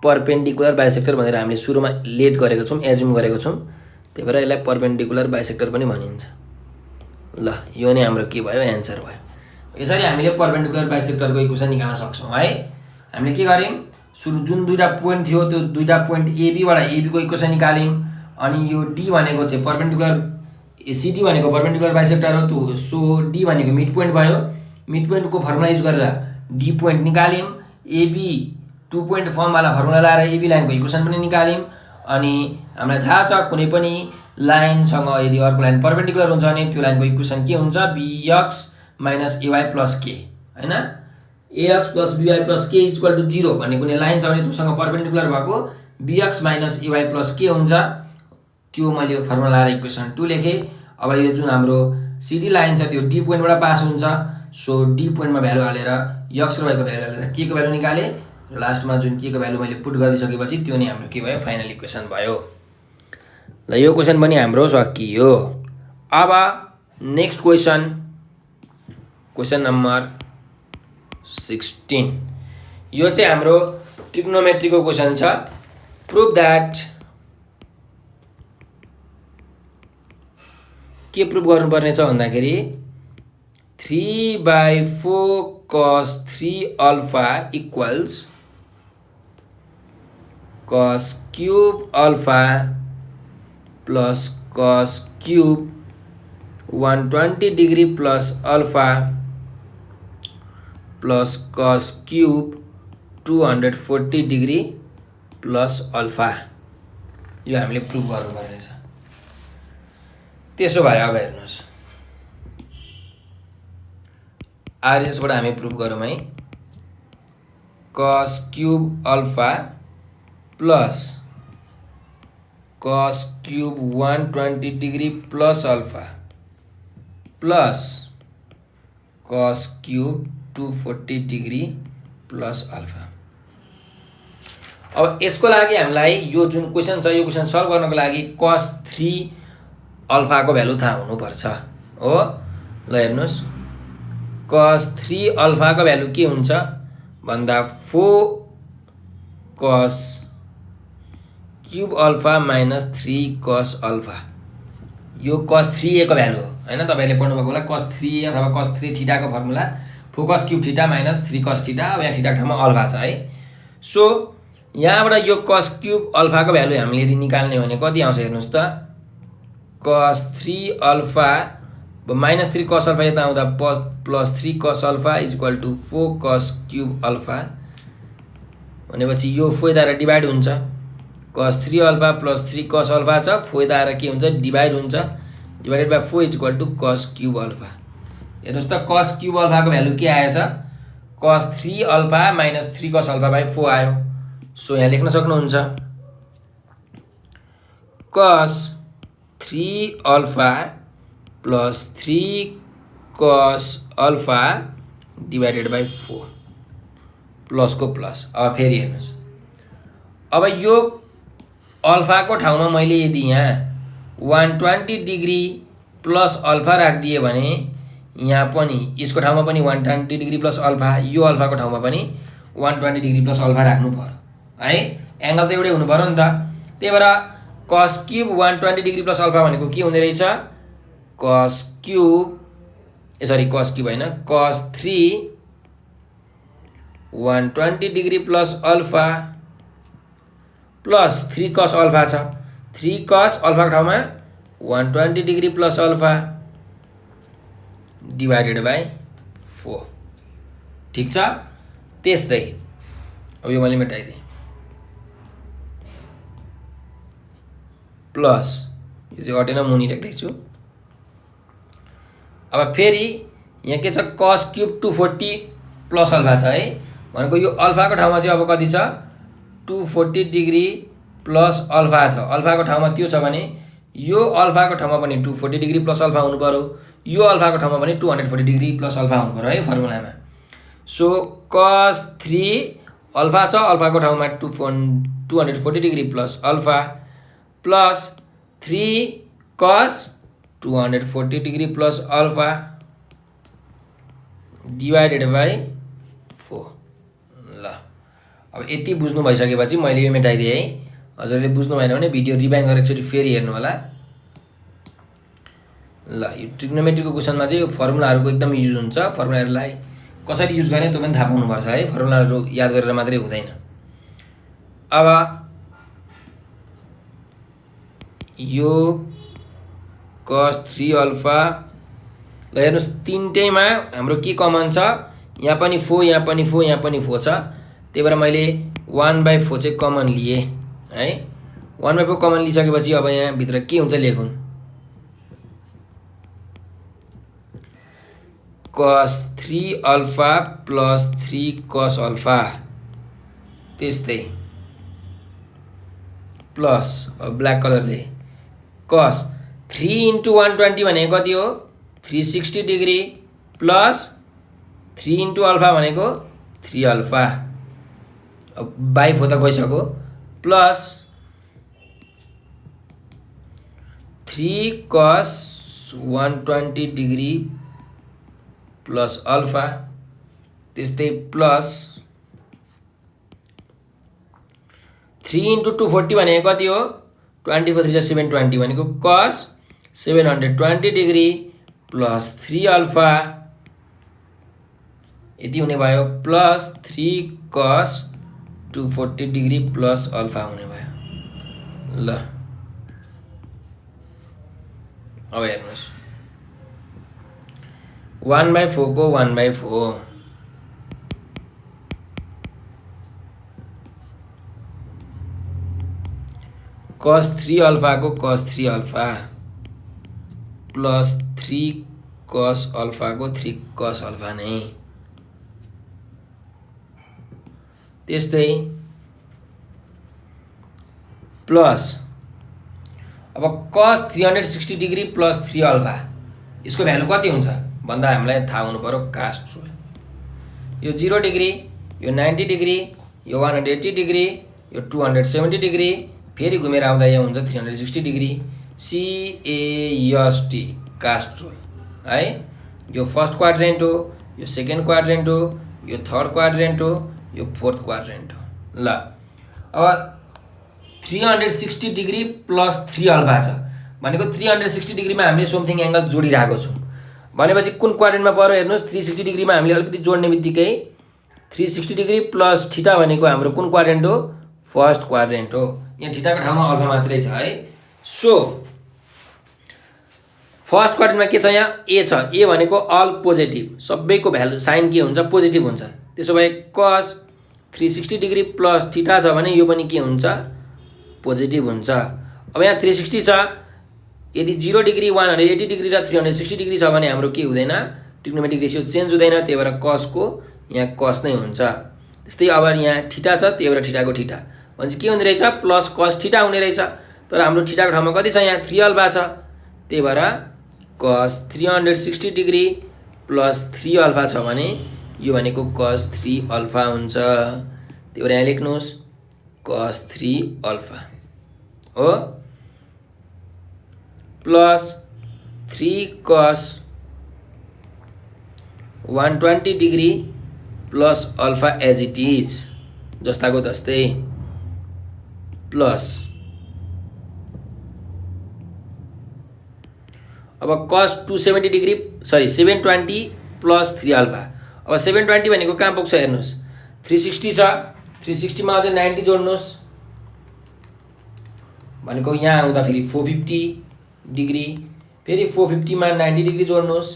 परपेन्डिकुलर बाइसेक्टर भनेर हामीले सुरुमा लेट गरेको छौँ, एज्युम गरेको छौँ, त्यही भएर यसलाई परपेन्डिकुलर बाइसेक्टर पनि भनिन्छ। ल यो नै हाम्रो के भयो एन्सर भयो। यसरी हामीले परपेन्डिकुलर बाइसेक्टरको इक्वेसन निकाल्न सक्छौँ है। हामीले के गर्यौँ सुरु जुन दुईटा पोइन्ट थियो त्यो दुईटा पोइन्ट एबीबाट एबीको इक्वेसन निकाल्यौँ। अनि यो डी भनेको चाहिँ परपेन्डिकुलर सिडी भनेको परपेन्डिकुलर बाइसेक्टर हो त्यो, सो डी भनेको मिड पोइन्ट भयो। मिड पोइन्टको फर्मुला युज गरेर डी पोइन्ट निकाल्यौँ। एबी 2 पोइन्ट फर्मवाला फर्मुला लाएर एबी लाइनको इक्वेसन पनि निकाल्यौँ। अनि हामीलाई थाहा छ कुनै पनि लाइनसँग यदि अर्को लाइन परपेन्डिकुलर हुन्छ भने त्यो लाइनको इक्वेसन के हुन्छ bx - ay + k हैन। ax + by + k = 0 भन्ने कुनै लाइन छ भने त्योसँग परपेन्डिकुलर भएको bx - ay + k हुन्छ। त्यो मैले फर्मुला लाएर इक्वेसन 2 लेखेँ। अब यो जुन हाम्रो सिडी लाइन छ त्यो डी पोइन्टबाट पास हुन्छ। सो डी पोइन्टमा भ्यालु हालेर x र y को भ्यालु हालेर के को भ्यालु निकालेँ र लास्टमा जुन के को भ्यालु मैले पुट गरिसकेपछि त्यो नै हाम्रो के भयो फाइनल इक्वेसन भयो। ल यो क्वेसन पनि हाम्रो सकियो। अब नेक्स्ट क्वेसन, क्वेसन नम्बर 16। यो चाहिँ हाम्रो ट्रिग्नोमेट्रीको क्वेसन छ। प्रुभ दैट के प्रुभ गर्नुपर्ने छ भन्दाखेरि 3/4 cos 3 alpha equals cos cube alpha plus cos cube 120 degree plus alpha plus cos cube 240 degree plus alpha। यो हामीले प्रुभ गर्नुपर्ने छ। त्यसो भए अब हेर्नुहोस् आरएसबाट हामी प्रुभ गरौँ है। cos cube alpha plus cos cube 120 degree plus alpha plus cos cube 240 degree plus alpha। अब यसको लागि हामीलाई यो जुन क्वेसन छ यो क्वेसन सल्भ गर्नको लागि cos 3 अल्फा को भ्यालु थाहा हुनुपर्छ हो। ल हेर्नुहोस् cos 3 अल्फा को भ्यालु के हुन्छ भन्दा 4 cos cube alpha - 3 cos alpha. यो cos 3a को भ्यालु हो हैन। तपाईहरुले पढ्नु भएको होला cos 3a अथवा cos 3 थीटा को formula 4 cos cube theta - 3 cos theta. अब यहाँ थीटा को ठाउँमा अल्फा छ है। सो यहाँबाट यो cos क्यूब अल्फा को भ्यालु हामीले यदि निकाल्ने हो भने कति आउँछ हेर्नुस् त cos 3 अल्फा -3 cos अल्फा यता आउँदा plus 3 cos alpha equal to 4 cos cube alpha भनेपछि यो 4 यता डिभाइड हुन्छ। cos 3 alpha plus 3 cos alpha छ 4 यता के हुन्छ डिभाइड हुन्छ। Divided by 4 equal to cos cube alpha. हेर्नुस् त cos क्यूब अल्फा को भ्यालु के आएछ cos 3 अल्फा - 3 cos अल्फा / 4 आयो। सो यहाँ लेख्न सक्नुहुन्छ cos 3 alpha plus 3 cos alpha divided by 4 plus को प्लस। अब फेरि हेर्नुस् अब यो अल्फा को ठाउँमा मैले यदि यहाँ 120 डिग्री प्लस अल्फा राखिदिए भने यहाँ पनि यसको ठाउँमा पनि 120 डिग्री प्लस अल्फा, यो अल्फा को ठाउँमा पनि 120 डिग्री प्लस अल्फा राख्नु पर्यो है। एंगल त एउटै हुनु पर्यो नि त। त्यही भएर cos cube 120 degree plus alpha भनेको के हुँदै रहेछ cos cube sorry cos cube हैन cos 3 120 degree plus alpha plus 3 cos alpha छ 3 cos अल्फाको ठाउँमा 120 degree plus alpha divided by 4 ठीक छ। त्यस्तै अब यो मैले मेटाइदिएँ प्लस यो चाहिँ अटेन मुनि लेख्दैछु। अब फेरि यहाँ के छ cos क्युब 240 प्लस अल्फा छ है भनेको यो अल्फाको ठाउँमा चाहिँ अब कति छ 240 डिग्री प्लस अल्फा छ। अल्फाको ठाउँमा त्यो छ भने यो अल्फाको ठाउँमा पनि 240 डिग्री प्लस अल्फा हुनु पर्यो, यो अल्फाको ठाउँमा पनि 240 डिग्री प्लस अल्फा हुनु पर्यो है फर्मुलामा। सो cos 3 अल्फा छ अल्फाको ठाउँमा 240 degree plus alpha plus 3 cos 240 degree plus alpha divided by 4। ल अब यति बुझ्नु भइसकेपछि मैले यो मेटाइदिएँ है। हजुरले बुझ्नु भएन भने भिडियो रिवाइन्ड गरेर एकचोटि फेरि हेर्नु होला। ल यो ट्रिग्नोमेट्रीको क्वेसनमा चाहिँ यो फर्मुलाहरूको एकदम युज हुन्छ। फर्मुलाहरूलाई कसरी युज गर्ने त्यो पनि थाहा पाउनुपर्छ है, फर्मुलाहरू याद गरेर मात्रै हुँदैन। अब यो cos 3 अल्फा ल हेर्नुहोस् तिनटैमा हाम्रो के कमन छ, यहाँ पनि 4 यहाँ पनि 4 यहाँ पनि 4 छ, त्यही भएर मैले 1/4 चाहिँ कमन लिएँ है। 1/4 कमन लिइसकेपछि अब यहाँ भित्र के हुन्छ लेखौँ cos 3 alpha plus 3 cos alpha त्यस्तै प्लस अब ब्ल्याक कलरले cos 3 into 120 भनेको कति हो 360 डिग्री प्लस 3 into अल्फा भनेको 3 अल्फा अब बाई 4 त गइसक्यो plus 3 cos 120 degree plus alpha त्यस्तै प्लस 3 into 240 भनेको कति हो 24 3 720 भनेको cos 720 डिग्री प्लस 3 अल्फा यति हुने भयो plus 3 cos 240 degree plus alpha हुने भयो। ल अब हेर्नुहोस् 1/4 को 1/4 cos 3 अल्फा को cos 3 alpha plus 3 cos alpha को 3 cos अल्फा नै त्यस्तै प्लस अब cos 360 डिग्री प्लस 3 अल्फा यसको भ्यालु कति हुन्छ भन्दा हामीलाई थाहा हुनु पर्यो कास्ट रुल। यो 0 डिग्री यो 90 डिग्री यो 180 डिग्री यो 270 डिग्री फेरि घुमेर आउँदा यहाँ हुन्छ 360 डिग्री CAST कास्ट रुल है। यो फर्स्ट क्वाड्रेन्ट हो, यो सेकेन्ड क्वाड्रेन्ट हो, यो थर्ड क्वाड्रेन्ट हो, यो फोर्थ क्वाड्रेन्ट हो। ल अब 360 डिग्री प्लस 3 अल्फा छ भनेको 360 डिग्रीमा हामीले समथिङ एङ्गल जोडिरहेको छौँ भनेपछि कुन क्वाड्रेन्टमा पर्यो हेर्नुहोस् 360 डिग्रीमा हामीले अलिकति जोड्ने बित्तिकै 360 डिग्री प्लस थीटा भनेको हाम्रो कुन क्वाड्रेन्ट हो फर्स्ट क्वाड्रेन्ट हो। यहाँ थीटाको ठाउँमा अल्फा मात्रै छ है। सो फर्स्ट क्वाड्रेन्टमा के छ यहाँ ए छ, ए भनेको अल पोजिटिभ सबैको भ्यालु साइन के हुन्छ पोजिटिभ हुन्छ। त्यसो भए cos 360 डिग्री प्लस थीटा छ भने यो पनि के हुन्छ पोजिटिभ हुन्छ। अब यहाँ 360 छ यदि 0 डिग्री 180 डिग्री र 360 डिग्री छ भने हाम्रो के हुँदैन ट्रिग्नोमेट्रिक रेसियो चेन्ज हुँदैन, त्यही भएर cos को यहाँ cos नै हुन्छ। त्यस्तै अब यहाँ थीटा छ त्यही भएर थीटाको थीटा भनेपछि के हुने रहेछ प्लस cos थीटा हुने रहेछ, तर हाम्रो थीटाको ठाउँमा कति छ यहाँ 3 अल्फा छ त्यही भएर cos 360 डिग्री प्लस 3 अल्फा छ भने यो भनेको cos 3 अल्फा हुन्छ। त्यही भएर यहाँ लेख्नुहोस् cos 3 अल्फा हो plus 3 cos 120 degree plus alpha as it is जस्ताको तस्तै प्लस अब cos 270 डिग्री 720 प्लस 3 अल्फा। अब 720 भनेको कहाँ पुग्छ हेर्नुहोस् 360 छ, 360 मा अझै 90 जोड्नुहोस् भनेको यहाँ आउँदा फेरि 450 डिग्री, फेरि 450 मा 90 डिग्री जोड्नुहोस्,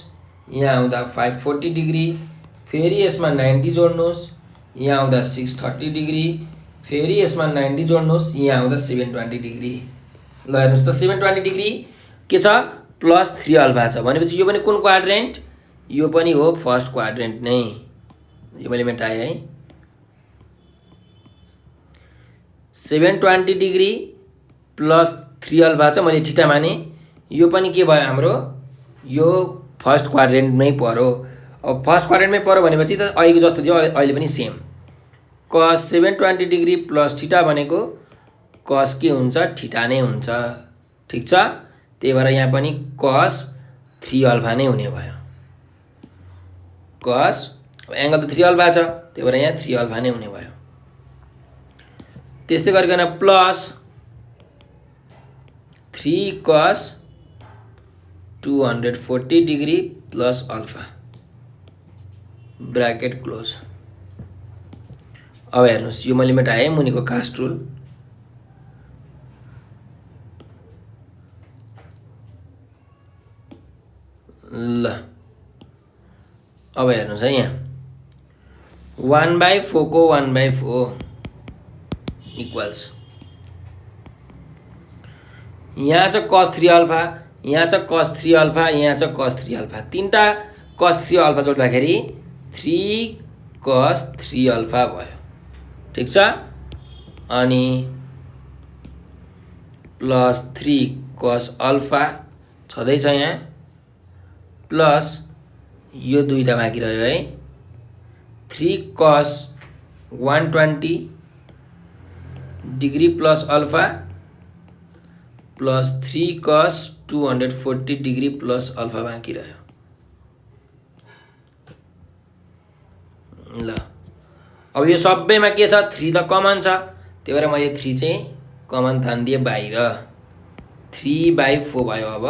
यहाँ आउँदा 540 डिग्री, फेरि यसमा 90 जोड्नुहोस्, यहाँ आउँदा 630 डिग्री, फेरि यसमा 90 जोड्नुहोस्, यहाँ आउँदा 720 डिग्री। ल हेर्नुहोस् त 720 डिग्री के छ +3 अल्फा छ भनेपछि यो पनि कुन क्वाड्रेन्ट, यो पनि हो फर्स्ट क्वाड्रेन्ट नै। यो मैले मेटाएँ है। 720 डिग्री +3 अल्फा छ, मैले थीटा माने, यो पनि के भयो हाम्रो, यो फर्स्ट क्वाड्रेन्टमै पर्यो। अब फर्स्ट क्वाड्रेन्टमै पर्यो भनेपछि त अहिलेको जस्तो थियो अहिले पनि same. cos 720 degree plus theta भनेको cos के हुन्छ, थीटा नै हुन्छ। ठिक छ, त्यही भएर यहाँ पनि cos 3 अल्फा नै हुने भयो। cos एंगल त 3 अल्फा छ, त्यही भएर यहाँ 3 अल्फा नै हुने भयो। त्यस्तै गरिकन plus 3 cos 240 degree plus alpha bracket close. अब हेर्नुहोस् यो मैले मेटाएँ मुनिको कास्ट रुल। ल अब हेर्नुहोस् है, यहाँ 1/4 को 1/4 इक्वल्स यहाँ छ cos 3 अल्फा, यहाँ छ cos 3 अल्फा, यहाँ छ cos 3 अल्फा, तीनटा cos 3 अल्फा जोड्दाखेरि 3 cos 3 अल्फा भयो। ठिक छ, अनि प्लस 3 cos अल्फा छँदैछ यहाँ, प्लस यो दुईटा बाँकी रह्यो है, 3 cos 120 degree plus alpha plus 3 cos 240 degree plus alpha बाँकी रह्यो। ल अब यो सबैमा के छ, 3 त कमन छ, त्यही भएर मैले 3 चाहिँ कमन तानिदिएँ बाहिर, 3/4 भयो। अब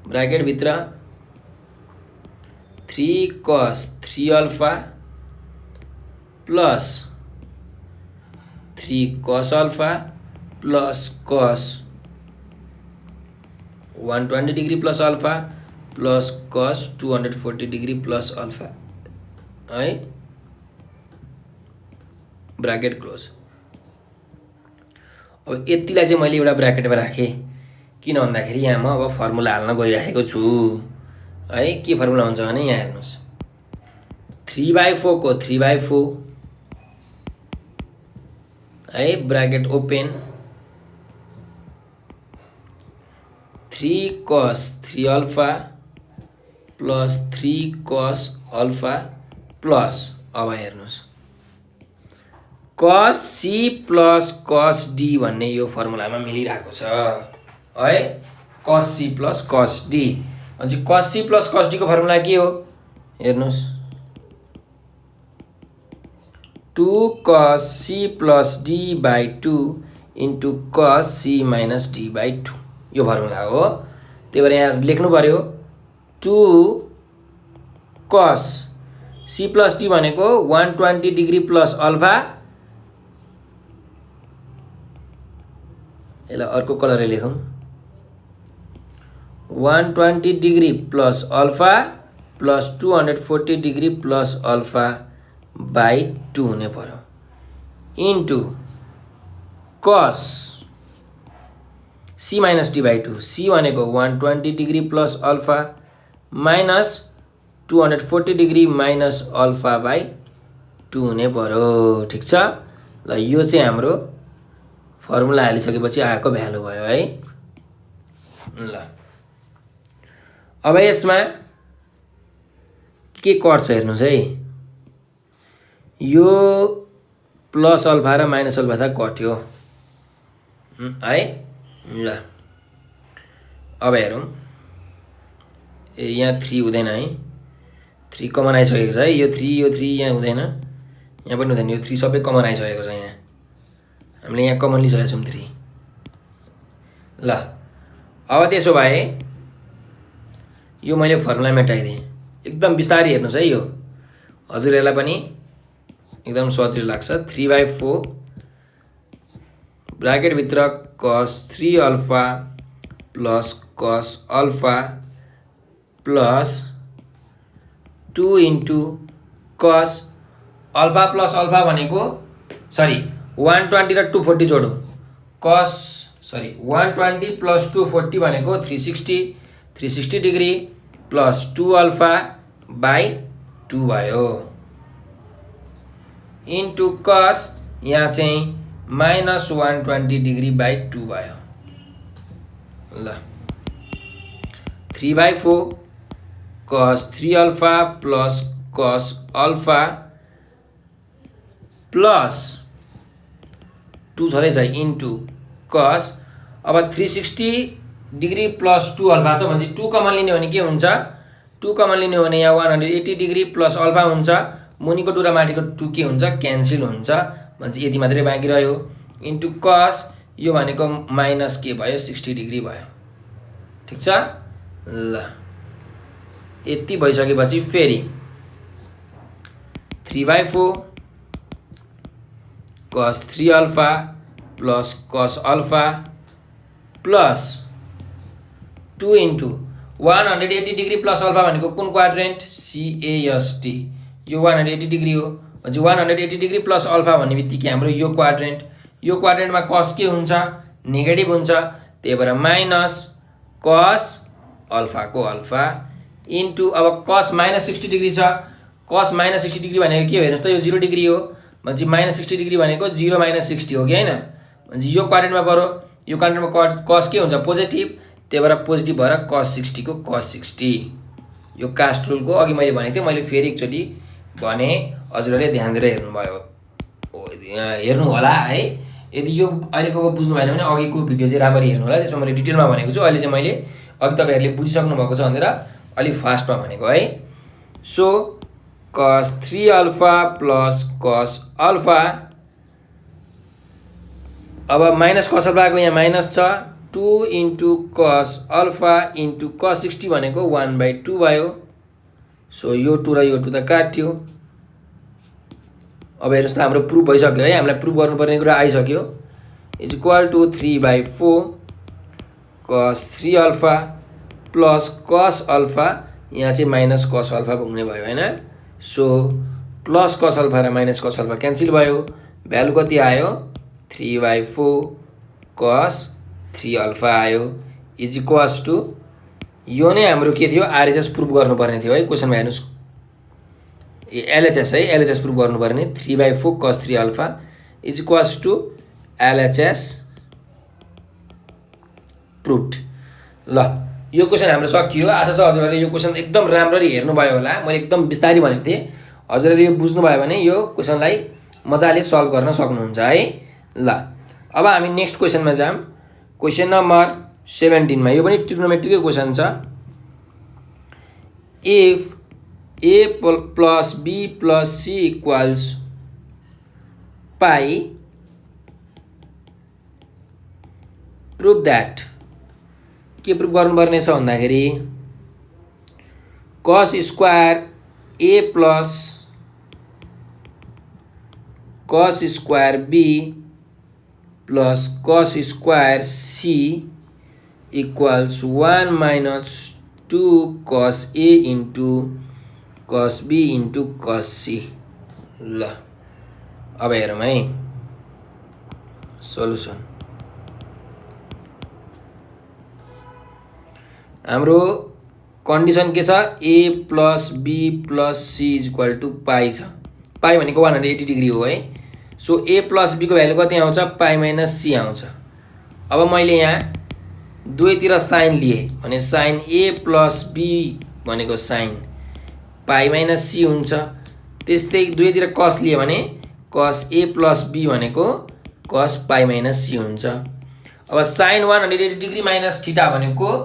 ब्राकेटभित्र 3 cos 3 alpha plus 3 cos alpha plus cos 120 degree plus alpha plus cos 240 degree plus alpha है, ब्राकेट क्लोज। अब यतिलाई चाहिँ मैले एउटा ब्राकेटमा राखेँ, किन भन्दाखेरि यहाँ म अब फर्मुला हाल्न गइरहेको छु है। के फर्मुला हुन्छ भने यहाँ हेर्नुहोस्, 3/4 को 3/4 है, bracket open, 3 cos 3 alpha plus 3 cos alpha plus, अब हेर्नुहोस् cos C plus cos D भन्ने यो फर्मुलामा मिलिरहेको छ है, cos C plus cos D। अनि cos C plus cos D को फर्मुला के हो हेर्नुहोस्, 2 cos C plus D/2 into cos C minus D/2 यो फर्मुला हो। त्यही भएर यहाँ लेख्नु पर्यो 2 cos C प्लस D भनेको 120 डिग्री प्लस अल्फा, यसलाई अर्को कलरले लेखौँ, 120 degree plus alpha plus 240 degree plus alpha by 2 हुने पर्यो, into cos C minus D/2, C भनेको 120 degree plus alpha minus 240 degree minus alpha by 2 हुने पर्यो। ठिक छ, ल यो चाहिँ हाम्रो फर्मुला हालिसकेपछि आएको भ्यालु भयो है। ल अब यसमा के कट्छ हेर्नुहोस् है, यो प्लस अल्फा र माइनस अल्फा त कट्यो है। ल अब हेरौँ, यहाँ 3 हुँदैन है, 3 कमन आइसकेको छ है, यो 3 यहाँ हुँदैन, यहाँ पनि हुँदैन, यो 3 सबै कमन आइसकेको छ। यहाँ हामीले यहाँ कमन लिइसकेको छौँ 3। ल अब त्यसो भए यो मैले फर्मुला मेटाइदिएँ, एकदम बिस्तारै हेर्नुहोस् है, यो हजुरहरूलाई पनि एकदम सजिलो लाग्छ। 3/4 ब्राकेटभित्र cos 3 alpha plus cos alpha plus 2 into cos alpha plus alpha भनेको 120 र 240 जोडौँ। 120 प्लस 240 भनेको 360 डिग्री प्लस 2 अल्फा बाई 2 भयो इन्टु cos यहाँ चाहिँ माइनस 120 डिग्री बाई 2 भयो। ल 3/4 cos 3 alpha plus cos alpha plus 2 छँदैछ इन्टु cos। अब 360 डिग्री प्लस 2 अल्फा छ भने 2 कमन लिने हो भने के हुन्छ? 2 कमन लिने हो भने यहाँ 180 डिग्री प्लस अल्फा हुन्छ। मुनिको 2 र माथिको 2 के हुन्छ? क्यान्सल हुन्छ। भने यति मात्रै बाँकी रह्यो इन्टु cos। यो भनेको माइनस के भयो? 60 डिग्री भयो। ठिक छ? ल यति भइसकेपछि फेरि 3/4 cos 3 alpha plus cos alpha plus 2 into 180 degree plus alpha भनेको कुन क्वाड्रेन्ट? CAST। यो 180 डिग्री हो। 180 डिग्री प्लस अल्फा भन्ने बित्तिकै हाम्रो यो क्वाड्रेन्टमा cos के हुन्छ? नेगेटिभ हुन्छ। त्यही भएर माइनस cos अल्फाको अल्फा इन्टु अब cos माइनस 60 डिग्री छ। cos माइनस 60 डिग्री भनेको के हो हेर्नुहोस् त? यो 0 डिग्री हो। भनेपछि माइनस 60 डिग्री भनेको 0 माइनस 60 हो कि होइन? भनेपछि यो क्वाड्रेन्टमा पऱ्यो। यो क्वाड्रेन्टमा cos के हुन्छ? पोजिटिभ। त्यही भएर पोजिटिभ भएर cos 60 को cos 60। यो कास्ट रुलको अघि मैले भनेको थिएँ, मैले फेरि एकचोटि भने हजुरहरूले ध्यान दिएर हेर्नु होला है। यदि यो अहिलेको बुझ्नु भएन भने अघिको भिडियो चाहिँ राम्ररी हेर्नु होला। त्यसमा मैले डिटेलमा भनेको छु। अहिले चाहिँ मैले अघि तपाईँहरूले बुझिसक्नु भएको छ भनेर अलि फास्टमा भनेको है। So cos 3 alpha plus cos alpha. अब माइनस cos अल्फाको यहाँ माइनस छ। 2 into cos alpha into cos 60 भनेको 1/2 भयो। सो यो 2 र यो 2 त काट्यो। अब हेर्नुहोस् त हाम्रो प्रुफ भइसक्यो है। हामीलाई प्रुफ गर्नुपर्ने कुरा आइसक्यो। Is equal to 3/4 cos 3 alpha plus cos alpha. यहाँ चाहिँ माइनस cos अल्फा पुग्ने भयो होइन? सो प्लस cos अल्फा र माइनस cos अल्फा क्यान्सल भयो। भ्यालु कति आयो? 3/4 cos 3 अल्फा आयो। इज इक्वल्स टु यो नै हाम्रो के थियो? आरएचएस प्रुफ गर्नुपर्ने थियो है। क्वेसनमा हेर्नुहोस् एलएचएस है। एलएचएस प्रुफ गर्नुपर्ने 3/4 cos 3 alpha is equals to LHS proved. ल यो क्वेसन हाम्रो सकियो। आशा छ हजुरहरूले यो क्वेसन एकदम राम्ररी हेर्नुभयो होला। मैले एकदम बिस्तारै भनेको थिएँ। हजुरहरूले यो बुझ्नुभयो भने यो क्वेसनलाई मजाले सल्भ गर्न सक्नुहुन्छ है। ल अब हामी नेक्स्ट क्वेसनमा जाऊँ। क्वेसन नम्बर 17 मा यो पनि ट्रिग्नोमेट्रीकै क्वेसन छ। If a plus b plus c equals pie prove that. के प्रुभ गर्नुपर्ने छ भन्दाखेरि cos square a plus cos square b plus cos square c equals 1 minus 2 cos a into cos b into cos c। ल अब हेरौँ है solution. हाम्रो condition के छ? a plus b plus c is equal to पाई छ। पाई भनेको 180 degree हो है। सो a प्लस b को भ्यालु कति आउँछ? पाई माइनस c आउँछ। अब मैले यहाँ दुवैतिर साइन लिए भने साइन a प्लस b भनेको साइन पाई माइनस c हुन्छ। त्यस्तै दुवैतिर कस लिए भने कस a प्लस b भनेको कस पाई माइनस c हुन्छ। अब साइन 180 डिग्री माइनस थीटा भनेको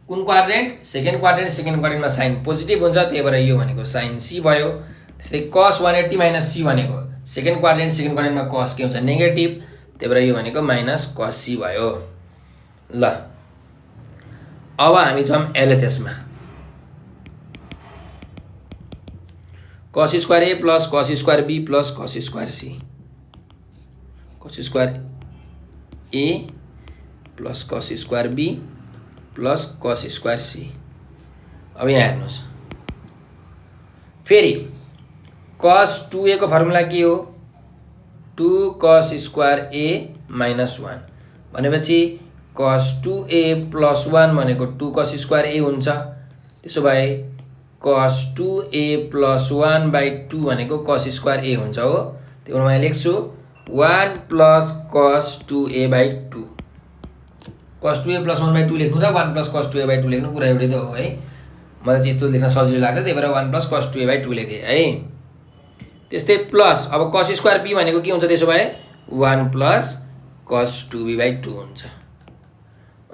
कुन क्वाड्रेन्ट? Second quadrant. सेकेन्ड क्वाड्रेन्टमा साइन पोजिटिभ हुन्छ। त्यही भएर यो भनेको साइन c भयो। त्यस्तै कस 180 माइनस c भनेको सेकेन्ड क्वाड्रेन्टमा कस के हुन्छ? नेगेटिभ। त्यही भएर यो भनेको माइनस कस c भयो। ल अब हामी जाउँ एलएचएसमा। Cos square A plus cos square B plus cos square C, cos square A plus cos square B plus cos square C. अब यहाँ हेर्नुहोस् फेरि कस 2a को फर्मुला के हो 2 कस स्क्वायर ए माइनस 1 भनेपछि कस 2a प्लस 1 भनेको 2 कस स्क्वायर ए हुन्छ। त्यसो भए कस 2a प्लस 1/2 भनेको कस स्क्वायर ए हुन्छ हो। त्यही भएर मैले लेख्छु 1 प्लस कस 2a/2। कस 2a प्लस 1/2 लेख्नु र 1 प्लस कस 2a/2 लेख्नु कुरा एउटै त हो है। मलाई चाहिँ यस्तो लेख्न सजिलो लाग्छ त्यही भएर 1 प्लस कस 2a/2 लेखेँ है। त्यस्तै प्लस अब कस स्क्वायर बी भनेको के हुन्छ त्यसो भए 1 प्लस कस 2b/2 हुन्छ।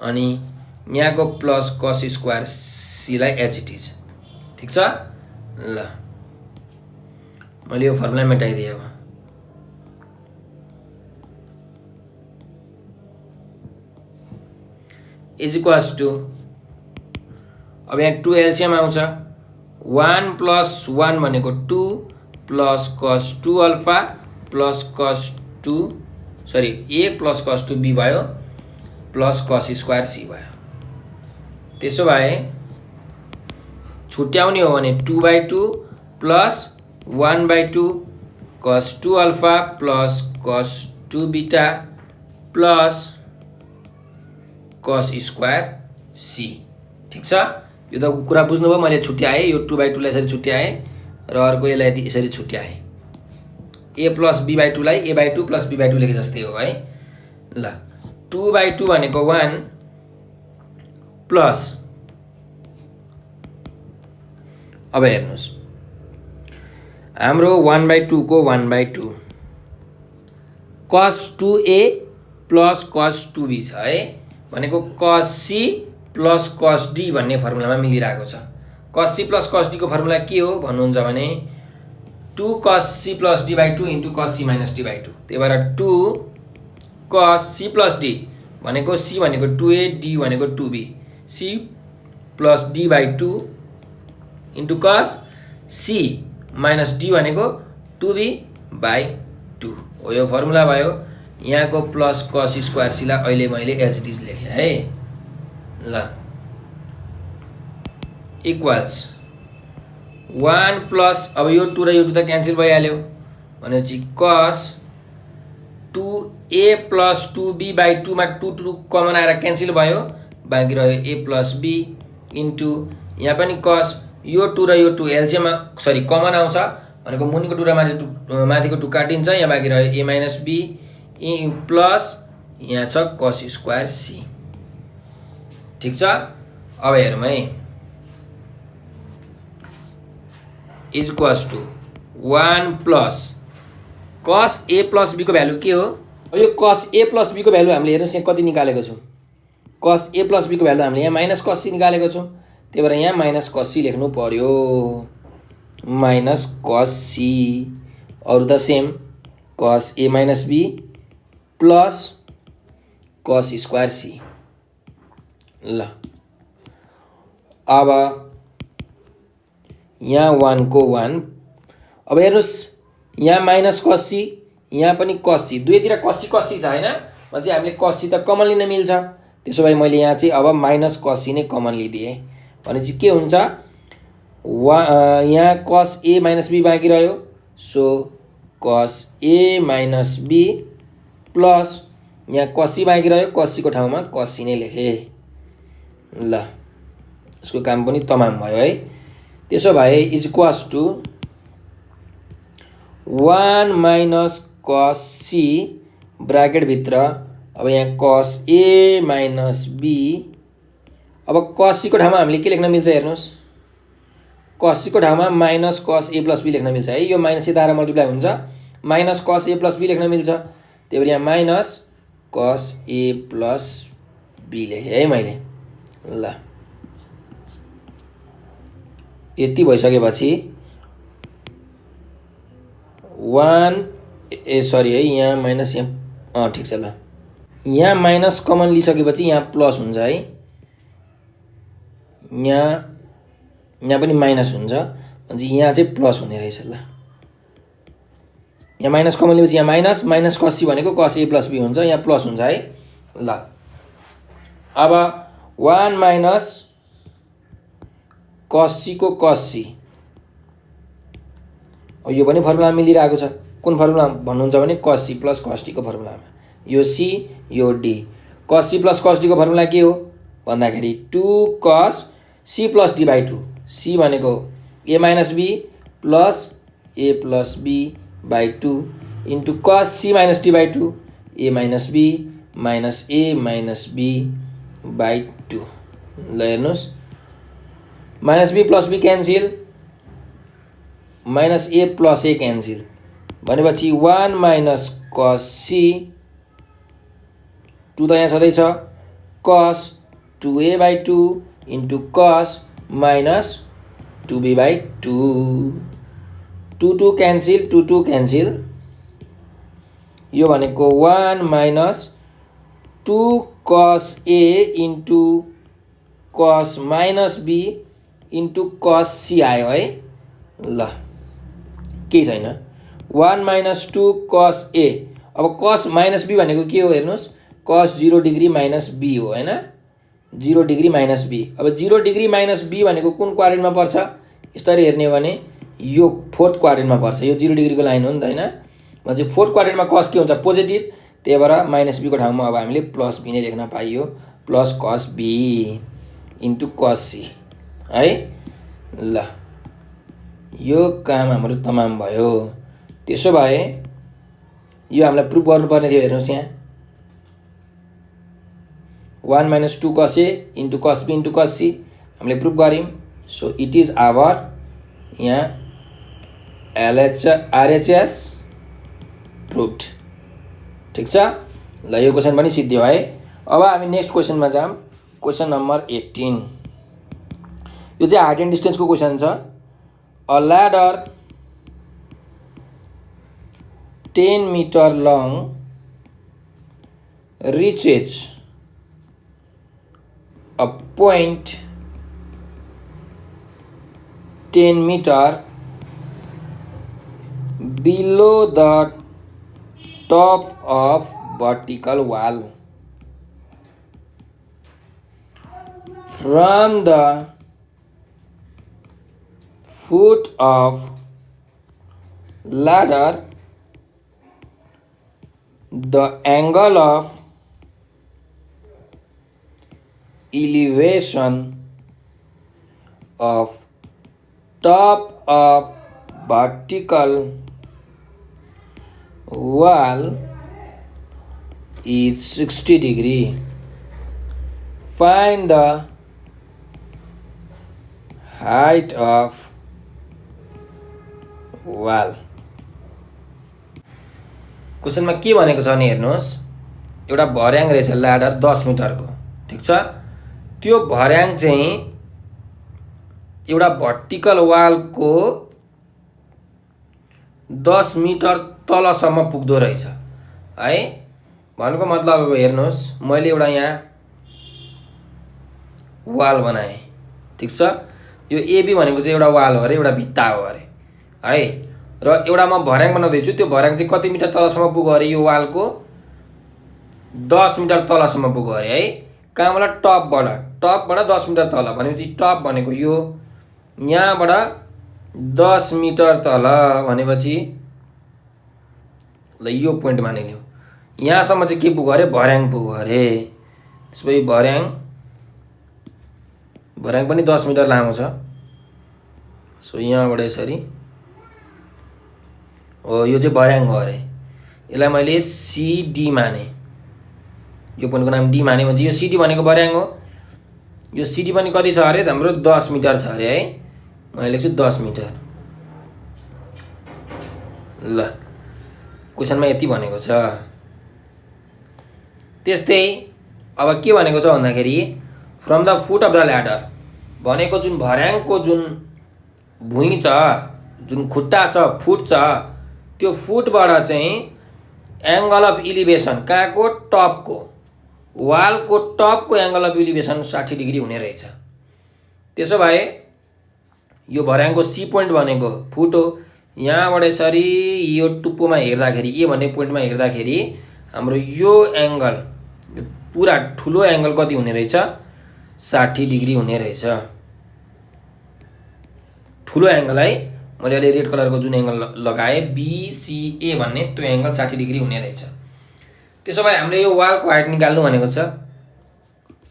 अनि यहाँको प्लस कस स्क्वायर सीलाई एज इट इज। ठिक छ ल मैले यो फर्मुला मेटाइदिएँ। अब इज इक्वल्स टू अब यहाँ 2 एलसीएम आउँछ 1 प्लस 1 भनेको 2 plus cos 2 alpha plus cos 2 sorry A plus cos 2 be भयो प्लस कस स्क्वायर सी भयो। त्यसो भए छुट्याउने हो भने 2/2 प्लस 1/2 कस 2 alpha plus cos 2 beta plus cos square C. ठिक छ यो त कुरा बुझ्नुभयो। मैले छुट्याएँ यो 2/2 लाई यसरी छुट्याएँ र अर्को यसलाई यसरी छुट्याएँ। ए प्लस b/2 लाई a/2 प्लस b/2 लेखे जस्तै हो है। ल 2/2 भनेको 1 प्लस अब हेर्नुहोस् हाम्रो 1/2 को 1/2 cos 2a plus cos 2b छ है भनेको cos c plus cos d भन्ने फर्मुलामा मिलिरहेको छ। cos c plus cos d को फर्मुला के हो भन्नुहुन्छ भने 2 cos c plus d/2 into cos c minus d/2। त्यही भएर 2 cos c प्लस d भनेको c भनेको 2a d भनेको 2b c plus d/2 into cos c minus d भनेको 2b/2 हो। यो फर्मुला भयो। यहाँको प्लस cos स्क्वायर c लाई अहिले मैले एज इट इज लेखेँ है। ल इक्वल्स 1 प्लस अब यो 2 र यो 2 त क्यान्सल भइहाल्यो भनेपछि cos 2a प्लस 2b/2 मा 2 कमन आएर क्यान्सल भयो बाँकी रह्यो a प्लस b इन्टु यहाँ पनि cos यो 2 र यो 2 एलसीएम सरी कमन आउँछ भनेको मुनिको 2 र माथिको 2 काटिन्छ। यहाँ बाँकी रह्यो a माइनस b प्लस यहाँ छ cos स्क्वायर c। ठिक छ अब हेरौँ है is equals to 1 plus cos a plus b को भ्यालु के हो। अब यो cos a प्लस b को भ्यालु हामीले हेर्नुहोस् यहाँ कति निकालेको छौँ। cos a प्लस b को भ्यालु हामीले यहाँ माइनस cos c निकालेको छौँ। त्यही भएर यहाँ माइनस cos c लेख्नु पर्यो माइनस cos c अरु the same cos a minus b plus cos square c। ल अब यहाँ 1 को 1 अब हेर्नुहोस् यहाँ माइनस cos c यहाँ पनि cos c दुवैतिर cos c छ हैन भने चाहिँ हामीले cos c त कमन लिन मिल्छ। त्यसो भए मैले यहाँ चाहिँ अब माइनस cos c नै कमन लिदिए भने चाहिँ के हुन्छ यहाँ cos a माइनस b बाँकी रह्यो so cos a minus b plus यहाँ cos c बाँकी रह्यो cos c को ठाउँमा cos c नै लेखे। ल यसको काम पनि तमाम भयो है। त्यसो भए is equals to 1 minus cos c bracket भित्र अब यहाँ cos a माइनस b अब cos c को ठाउँमा हामीले के लेख्न मिल्छ हेर्नुहोस् cos c को ठाउँमा minus cos a plus b लेख्न मिल्छ है। यो माइनस यता आएर मल्टिप्लाई हुन्छ minus cos a plus b लेख्न मिल्छ। त्यही भएर यहाँ minus cos a plus b लेखेँ है मैले। ल यति भइसकेपछि 1 ए सरी है यहाँ माइनस यहाँ ठिक छ। ल यहाँ माइनस कमन लिइसकेपछि यहाँ प्लस हुन्छ है यहाँ पनि माइनस हुन्छ भनेपछि यहाँ चाहिँ प्लस हुने रहेछ। ल यहाँ माइनस कमन लिएपछि यहाँ माइनस माइनस कस सी भनेको कस ए प्लस बी हुन्छ, यहाँ प्लस हुन्छ है। ल अब 1 माइनस कस सी को कस सी, यो पनि फर्मुलामा मिलिरहेको छ। कुन फर्मुला भन्नुहुन्छ भने कस सी प्लस कस टी को फर्मुलामा, यो सी यो D. Cos C plus cos D को फर्मुला के हो भन्दाखेरि 2 cos C plus D by 2। C भनेको A minus B plus A plus B by 2 into cos C minus D by 2, A minus B minus A minus B by 2। ल हेर्नुहोस्, minus B plus B cancel, minus A plus A cancel भनेपछि 1 minus cos C, 2 त यहाँ छँदैछ, cos 2a by 2 into cos minus 2b by 2, 2 cancel 2 cancel, यो भनेको 1 minus 2 cos A into cos minus B into cos C आयो है। ल केही छैन, 1 माइनस 2 कस ए। अब कस माइनस बी भनेको के हो हेर्नुहोस्, कस 0 डिग्री माइनस बी हो होइन, 0 डिग्री माइनस बी। अब 0 डिग्री माइनस बी भनेको कुन क्वाड्रेन्टमा पर्छ, यसरी हेर्ने हो भने यो 4th क्वाड्रेन्टमा पर्छ, यो 0 डिग्रीको लाइन हो नि त होइन। भनेपछि 4th क्वाड्रेन्टमा कस के हुन्छ पोजिटिभ, त्यही भएर माइनस बी को ठाउँमा अब हामीले प्लस बी नै लेख्न पाइयो, plus cos B into cos C है। ल यो काम हाम्रो तमाम भयो। त्यसो भए यो हामीलाई प्रुफ गर्नुपर्ने थियो। हेर्नुहोस् यहाँ 1 minus 2 cos A into cos B into cos C हामीले प्रुफ गऱ्यौँ। सो इट इज आवर यहाँ RHS प्रुफ्ड। ठिक छ। ल यो क्वेसन पनि सिद्धियो है। अब हामी नेक्स्ट क्वेसनमा जाऊँ, क्वेसन नम्बर 18। यो चाहिँ हाइट एन्ड डिस्टेन्सको क्वेसन छ। A ladder 10 meter long reaches a point 10 meter below the top of vertical wall. From the foot of ladder, the angle of elevation of top of vertical wall is 60 degree. Find the height of wall. क्वेसनमा के भनेको छ नि हेर्नुहोस्, एउटा भर्याङ रहेछ ladder 10 मिटरको। ठिक छ। त्यो भर्याङ चाहिँ एउटा भर्टिकल वालको 10 मिटर तलसम्म पुग्दो रहेछ है। भनेको मतलब अब हेर्नुहोस्, मैले एउटा यहाँ वाल बनाएँ। ठिक छ। यो एबी भनेको चाहिँ एउटा वाल हो अरे, एउटा भित्ता हो अरे है। र एउटा म भर्याङ बनाउँदैछु, त्यो भर्याङ चाहिँ कति मिटर तलसम्म पुग्यो अरे, यो वालको 10 मिटर तलसम्म पुग्यो अरे है। कहाँबाट, टपबाट 10 मिटर तल भनेपछि टप भनेको यो यहाँबाट 10 मिटर तल भनेपछि ल यो पोइन्ट मानिलियो, यहाँसम्म चाहिँ के पुग्यो अरे, भर्याङ पुग्यो अरे। त्यसपछि भर्याङ पनि 10 मिटर लामो छ। सो यहाँबाट यसरी हो, यो चाहिँ भर्याङ हो अरे। यसलाई मैले सिडी माने, यो पोइन्टको नाम डी माने भने यो सिडी भनेको भर्याङ हो। यो सिडी पनि कति छ अरे हाम्रो 10 मिटर छ अरे है। मैले लेख्छु 10 मिटर। ल क्वेसनमा यति भनेको छ। त्यस्तै अब के भनेको छ भन्दाखेरि from the foot of the ladder भनेको जुन भर्याङको जुन भुइँ छ, जुन खुट्टा छ, फुट छ, त्यो फुटबाट चाहिँ एङ्गल अफ इलिभेसन कहाँको, टपको, वालको टपको एङ्गल अफ इलिभेसन 60 डिग्री हुने रहेछ। त्यसो भए यो भर्याङको सी पोइन्ट भनेको फुट हो। यहाँबाट यसरी यो टुप्पोमा हेर्दाखेरि ए भन्ने पोइन्टमा हेर्दाखेरि हाम्रो यो एङ्गल पुरा ठुलो एङ्गल कति हुने रहेछ 60 डिग्री हुने रहेछ। ठुलो एङ्गल है, मैले अहिले रेड कलरको जुन एङ्गल लगाएँ BCA भन्ने त्यो एङ्गल 60 डिग्री हुने रहेछ। त्यसो भए हामीले यो वालको हाइट निकाल्नु भनेको छ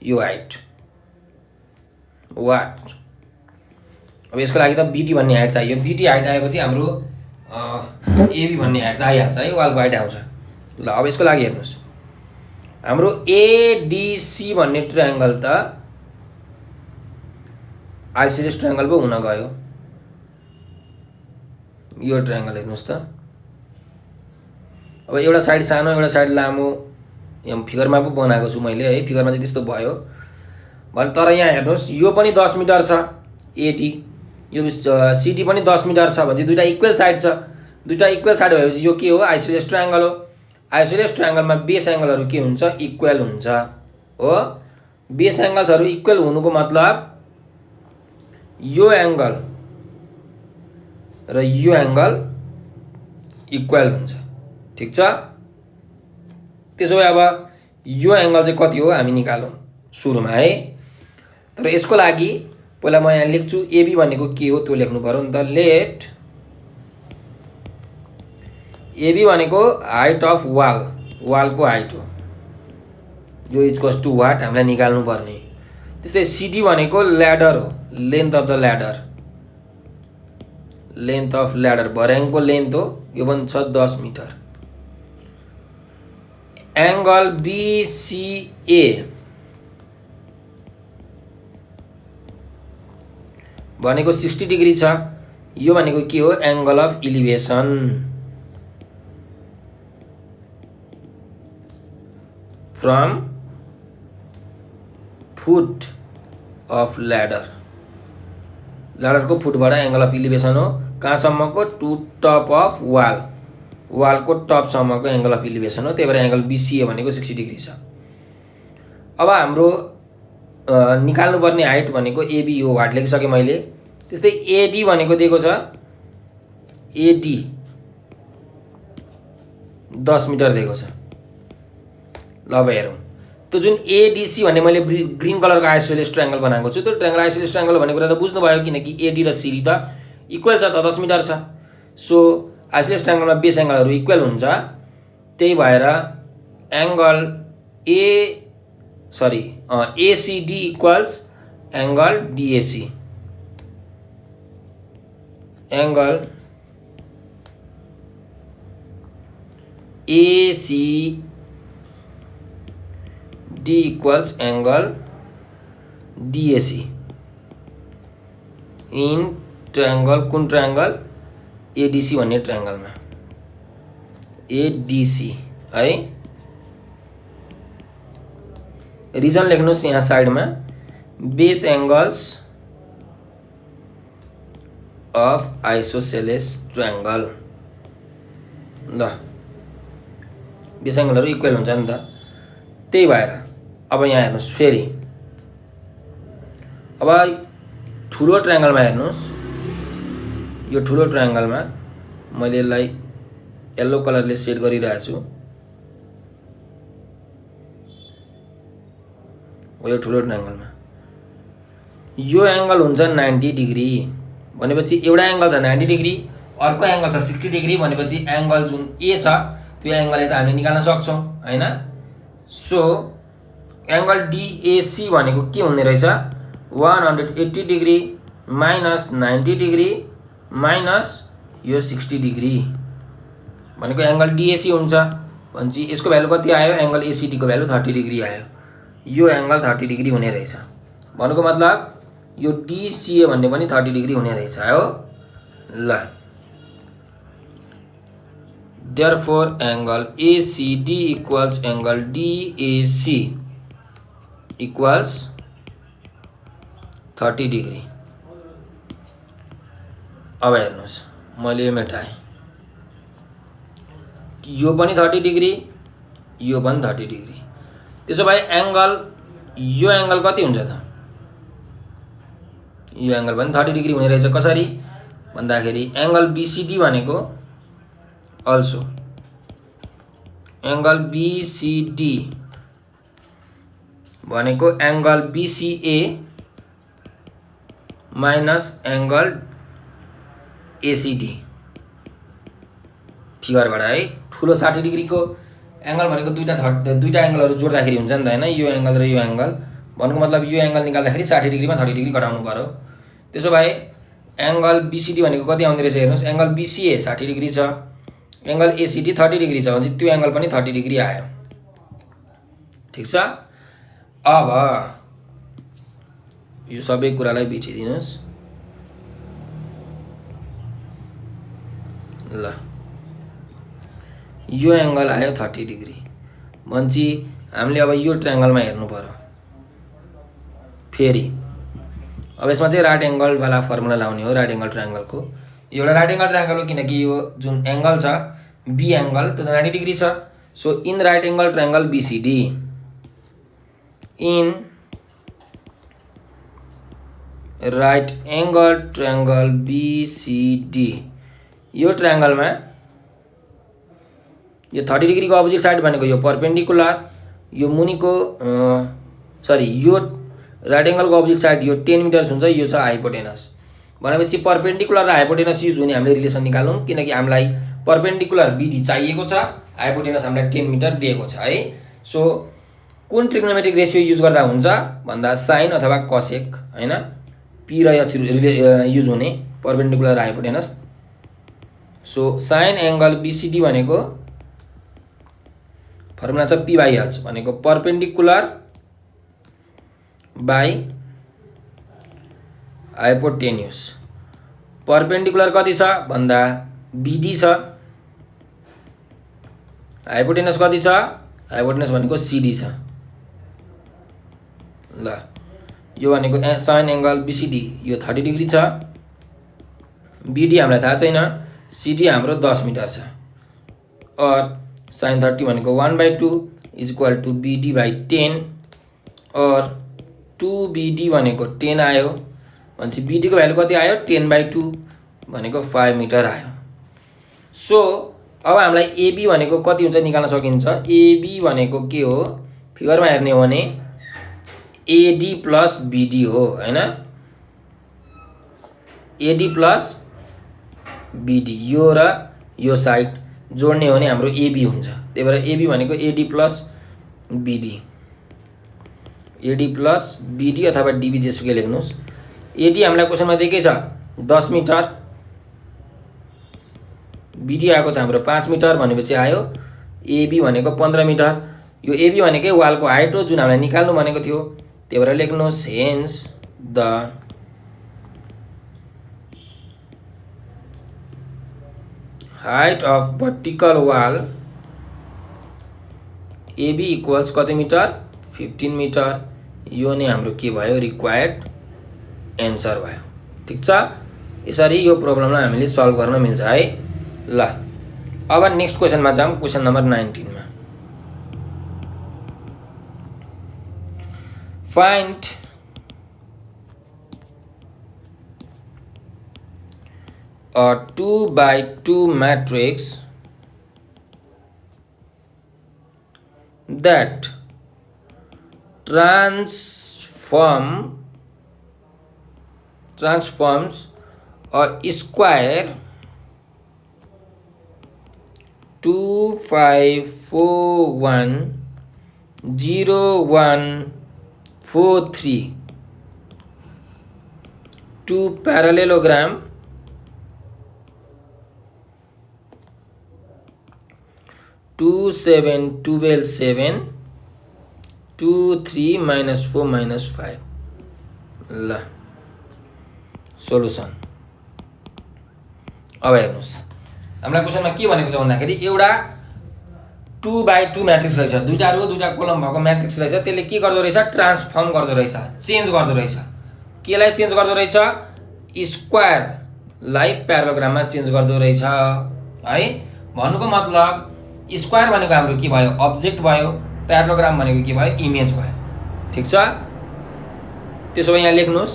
यो हाइट वाट। अब यसको लागि त BT भन्ने हाइट चाहियो। BT हाइट आएपछि हाम्रो AB भन्ने हाइट त आइहाल्छ है, वालको हाइट आउँछ। ल अब यसको लागि हेर्नुहोस्, हाम्रो ADC भन्ने ट्रायङ्गल त आइसोसेलेस ट्रायङ्गल पो हुन गयो। यो ट्रायङ्गल हेर्नुहोस् त, अब एउटा साइड सानो एउटा साइड लामो, यहाँ फिगरमा पो बनाएको छु मैले है, फिगरमा चाहिँ त्यस्तो भयो भने। तर यहाँ हेर्नुहोस् यो पनि 10 मिटर छ AT, यो CD पनि 10 मिटर छ भने चाहिँ दुईटा इक्वल साइड छ। दुईटा इक्वल साइड भएपछि यो के हो आइसोसेलेस ट्रायङ्गल हो। आइसोसेलेस ट्रायङ्गलमा बेस एङ्गलहरू के हुन्छ इक्वल हुन्छ हो। बेस एङ्गल्सहरू इक्वल हुनुको मतलब यो एङ्गल र यो एङ्गल इक्वल हुन्छ, ठिक छ। त्यसो भए अब यो एङ्गल चाहिँ कति हो हामी निकालौँ सुरुमा है। तर यसको लागि पहिला म यहाँ लेख्छु AB भनेको के हो त्यो लेख्नु पर्यो नि त। लेट AB भनेको हाइट अफ वाल, वालको हाइट हो, जो इक्वल्स टु वाट हामीलाई निकाल्नु पर्ने। त्यस्तै CD भनेको ल्याडर हो, length of the ladder, length of ladder भर्याङको लेन्थ हो, यो पनि छ 10 मिटर। एङ्गल BCA भनेको 60 डिग्री छ। यो भनेको के हो angle of elevation. From foot of ladder, ल्याडरको फुटबाट एङ्गल अफ इलिभेसन हो कहाँसम्मको टु टप अफ वाल, वालको टपसम्मको एङ्गल अफ इलिभेसन हो। त्यही भएर एङ्गल BCA भनेको 60 डिग्री छ। अब हाम्रो निकाल्नु पर्ने हाइट भनेको AB हो, वाट लेखिसकेँ मैले। त्यस्तै AD भनेको दिएको छ, AD 10 मिटर दिएको छ। ल अब हेरौँ, त्यो जुन ADC भन्ने मैले ग्रीन कलरको आइसोसेलेस ट्रायङ्गल बनाएको छु, त्यो ट्रायङ्गल आइसोसेलेस ट्रायङ्गल भन्ने कुरा त बुझ्नुभयो, किनकि AD र CD त इक्वल छ त 10 मिटर छ। सो आइसोसेलेस ट्रायङ्गलमा बेस एङ्गलहरू इक्वल हुन्छ। त्यही भएर angle ACD equals angle DAC। Angle ACD equals angle DAC in triangle, कुन ट्रायङ्गल ADC भन्ने ट्रायङ्गलमा, ADC है। रिजन लेख्नुहोस् यहाँ साइडमा, base angles of isosceles triangle. ल बेस एङ्गलहरू इक्वल हुन्छ नि त। त्यही भएर अब यहाँ हेर्नुहोस् फेरि, अब ठुलो ट्रायङ्गलमा हेर्नुहोस्, यो ठुलो ट्रायङ्गलमा मैले यसलाई येल्लो कलरले सेट गरिरहेको छु। यो ठुलो ट्रायङ्गलमा यो एङ्गल हुन्छ 90 डिग्री भनेपछि एउटा एङ्गल छ 90 डिग्री, अर्को एङ्गल छ 60 डिग्री भनेपछि एङ्गल जुन A छ त्यो एङ्गल त हामीले निकाल्न सक्छौँ हैन। सो एङ्गल DAC भनेको के हुने रहेछ 180 डिग्री माइनस 90 डिग्री माइनस यो 60 डिग्री भनेको एङ्गल DAC हुन्छ। भनेपछि यसको भ्यालु कति आयो, एङ्गल ACD को भ्यालु 30 डिग्री आयो। यो एङ्गल 30 डिग्री हुने रहेछ भनेको मतलब यो DCA भन्ने पनि 30 डिग्री हुने रहेछ हो। ल therefore angle ACD equals angle DAC equals 30 degree. अब हेर्नुहोस् मैले यो मेटाएँ, यो पनि 30 डिग्री, यो पनि 30 डिग्री। त्यसो भए एङ्गल, यो एङ्गल कति हुन्छ त, यो एंगल पनि 30 डिग्री हुने रहेछ। कसरी भन्दाखेरि एंगल बीसीडी भनेको अल्सो एंगल बीसीडी भनेको angle BCA minus angle ACD फिगरबाट है। ठुलो 60 डिग्री को एंगल भनेको दुईटा एंगलहरु जोड्दाखेरि हुन्छ नि त हैन। यो एंगल र यो एंगल भन्नुको मतलब यो एंगल निकाल्दाखेरि 60 डिग्री मा 30 डिग्री घटाउनु पर्यो। त्यसो भए एंगल बीसीडी भनेको कति आउँदै रहेछ हेर्नुस्। एंगल बीसीए 60 डिग्री छ, एंगल एसीडी 30 डिग्री छ भने त्यो एंगल पनि 30 डिग्री आयो। ठीक छ। अब यो सबै कुरालाई बिर्सिदिनुस्। ल यो एंगल आयो 30 डिग्री भन्छ। हामीले अब यो ट्रायंगलमा हेर्नु पर्यो फेरि। अब यसमा चाहिँ राइट एंगल वाला फर्मुला लाउने हो, राइट एंगल ट्रायंगल को। एउटा राइट एंगल ट्रायंगल हो किनकि यो जुन एंगल छ बी एंगल त्यो 90 डिग्री छ। So in right angle triangle BCD, in right angle triangle BCD यो ट्रायंगल में यो 30 डिग्री को अपोजिट साइड भनेको यो परपेंडिकुलर, यो मुनि को सरी यो राइट एंगल को अपोजिट साइड यो 10 मिटर हुन्छ। यो छ हाइपोटेनस भनेपछि परपेंडिकुलर र हाइपोटेनस युज हुने हामीले रिलेसन निकालौं किनकि हामीलाई परपेंडिकुलर बीडी चाहिएको छ, हाइपोटेनस हामीलाई 10 मिटर दिएको छ है। सो कुन ट्रिग्नोमेट्रिक रेशियो युज गर्दा हुन्छ भन्दा साइन अथवा कोसेक हैन, पी र एच युज हुने perpendicular hypotenuse. So sine angle BCD भनेको फर्मुला छ पी बाई एच भनेको परपेंडिकुलर बाई हाइपोटेन्युस। परपेंडिकुलर कति छ भन्दा बीडी छ, हाइपोटेनस कति छ, हाइपोटेनस भनेको सीडी छ। ल यो भनेको साइन एंगल बीसीडी यो 30 डिग्री छ, बीडी हामीलाई थाहा छैन, सीडी हाम्रो 10 मिटर छ। और sin 30 भनेको 1/2 is equal to BD by 10 और 2BD भनेको 10 आयो भनेपछि BD को भ्यालु कति आयो 10/2 भनेको 5 मिटर आयो। सो अब हामीलाई AB भनेको कति हुन्छ निकाल्न सकिन्छ। AB भनेको के हो फिगरमा हेर्ने हो भने AD प्लस BD हो हैन, AD प्लस BD यो र यो साइड जोड्ने हो भने हाम्रो AB हुन्छ। त्यही भएर AB भनेको AD plus BD, AD plus BD अथवा DB जेसुकै लेख्नुस्। AD हामीलाई क्वेशनमा दिएकै छ 10 मिटर, BD आएको छ हाम्रो 5 मिटर भनेपछि आयो AB भनेको 15 मिटर। यो AB भनेकै वालको हाइट हो जुन हामीलाई निकाल्नु भनेको थियो। त्यही भएर लेख्नुस् hence the height of vertical wall AB equals कति मिटर 15 मिटर। यो नै हाम्रो के भयो रिक्वायर्ड एन्सर भयो। ठीक छ। यसरी यो प्रब्लमलाई हामीले सल्भ गर्न मिल्छ है। ल अब नेक्स्ट क्वेशनमा जाउँ, क्वेशन नम्बर 19 मा। Find a 2/2 matrix that transforms a square 2 5 4 1 0 1 4 3 to parallelogram 2 7 12 7 2 3 minus 4 minus 5। ल सोलुसन अब हेर्नुस् हामीलाई क्वेशनमा के भनेको छ भन्दाखेरि एउटा 2/2 म्याट्रिक्स रहेछ, दुईटा रो दुईटा कोलम भएको म्याट्रिक्स रहेछ। त्यसले के गर्दो रहेछ ट्रान्सफर्म गर्दो रहेछ, चेन्ज गर्दो रहेछ। केलाई चेन्ज गर्दो रहेछ स्क्वायरलाई प्यारालोग्राममा चेन्ज गर्दो रहेछ है। भन्नुको मतलब स्क्वायर भनेको हाम्रो के भयो अब्जेक्ट भयो, प्यारालोग्राम भनेको के भयो इमेज भयो। ठीक छ। त्यसो भए यहाँ लेख्नुस्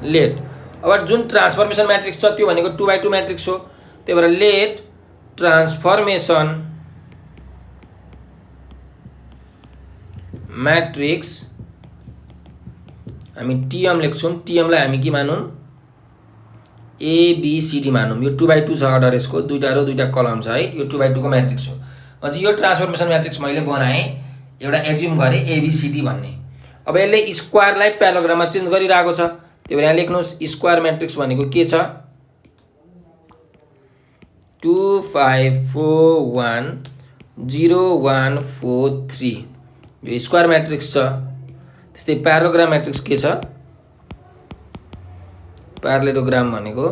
लेट। अब जुन ट्रान्सफर्मेसन म्याट्रिक्स छ त्यो भनेको 2/2 म्याट्रिक्स हो, त्यही भएर लेट ट्रान्सफर्मेसन म्याट्रिक्स हामी टिएम लेख्छौँ। टिएमलाई हामी के मानौँ, एबीसीडी मानौँ। यो 2/2 छ अर्डर, यसको दुईटा रो दुईटा कलम छ है, यो 2/2 को म्याट्रिक्स हो। अझै यो ट्रान्सफर्मेसन म्याट्रिक्स मैले बनाएँ, एउटा एज्युम गरेँ एबीसीडी भन्ने। अब यसले स्क्वायरलाई प्याराग्राममा चेन्ज गरिरहेको छ, त्यही भएर यहाँ लेख्नुहोस् स्क्वायर म्याट्रिक्स भनेको के छ, 2 5 4 1 0 1 4 3 यो स्क्वायर म्याट्रिक्स छ। त्यस्तै प्याराग्राम म्याट्रिक्स के छ, प्यारालेलोग्राम भनेको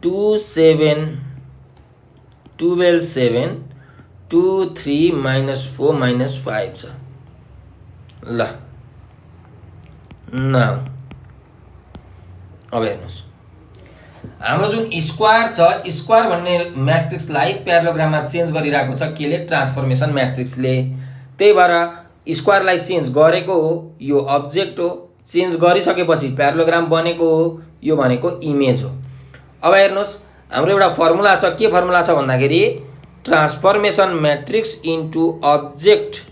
2 7 12 7 2 3 -4 -5 छ। ल न अब हेर्नुहोस् हाम्रो जुन स्क्वायर छ, स्क्वायर भन्ने म्याट्रिक्सलाई प्यारालोग्राममा चेन्ज गरिरहेको छ केले, ट्रान्सफर्मेसन म्याट्रिक्सले। त्यही भएर स्क्वायरलाई चेन्ज गरेको हो, यो अब्जेक्ट हो, चेन्ज गरिसकेपछि प्यारालोग्राम बनेको हो, यो भनेको इमेज हो। अब हेर्नुहोस् हाम्रो एउटा फर्मुला छ, के फर्मुला छ भन्दाखेरि ट्रान्सफर्मेसन म्याट्रिक्स इन्टु अब्जेक्ट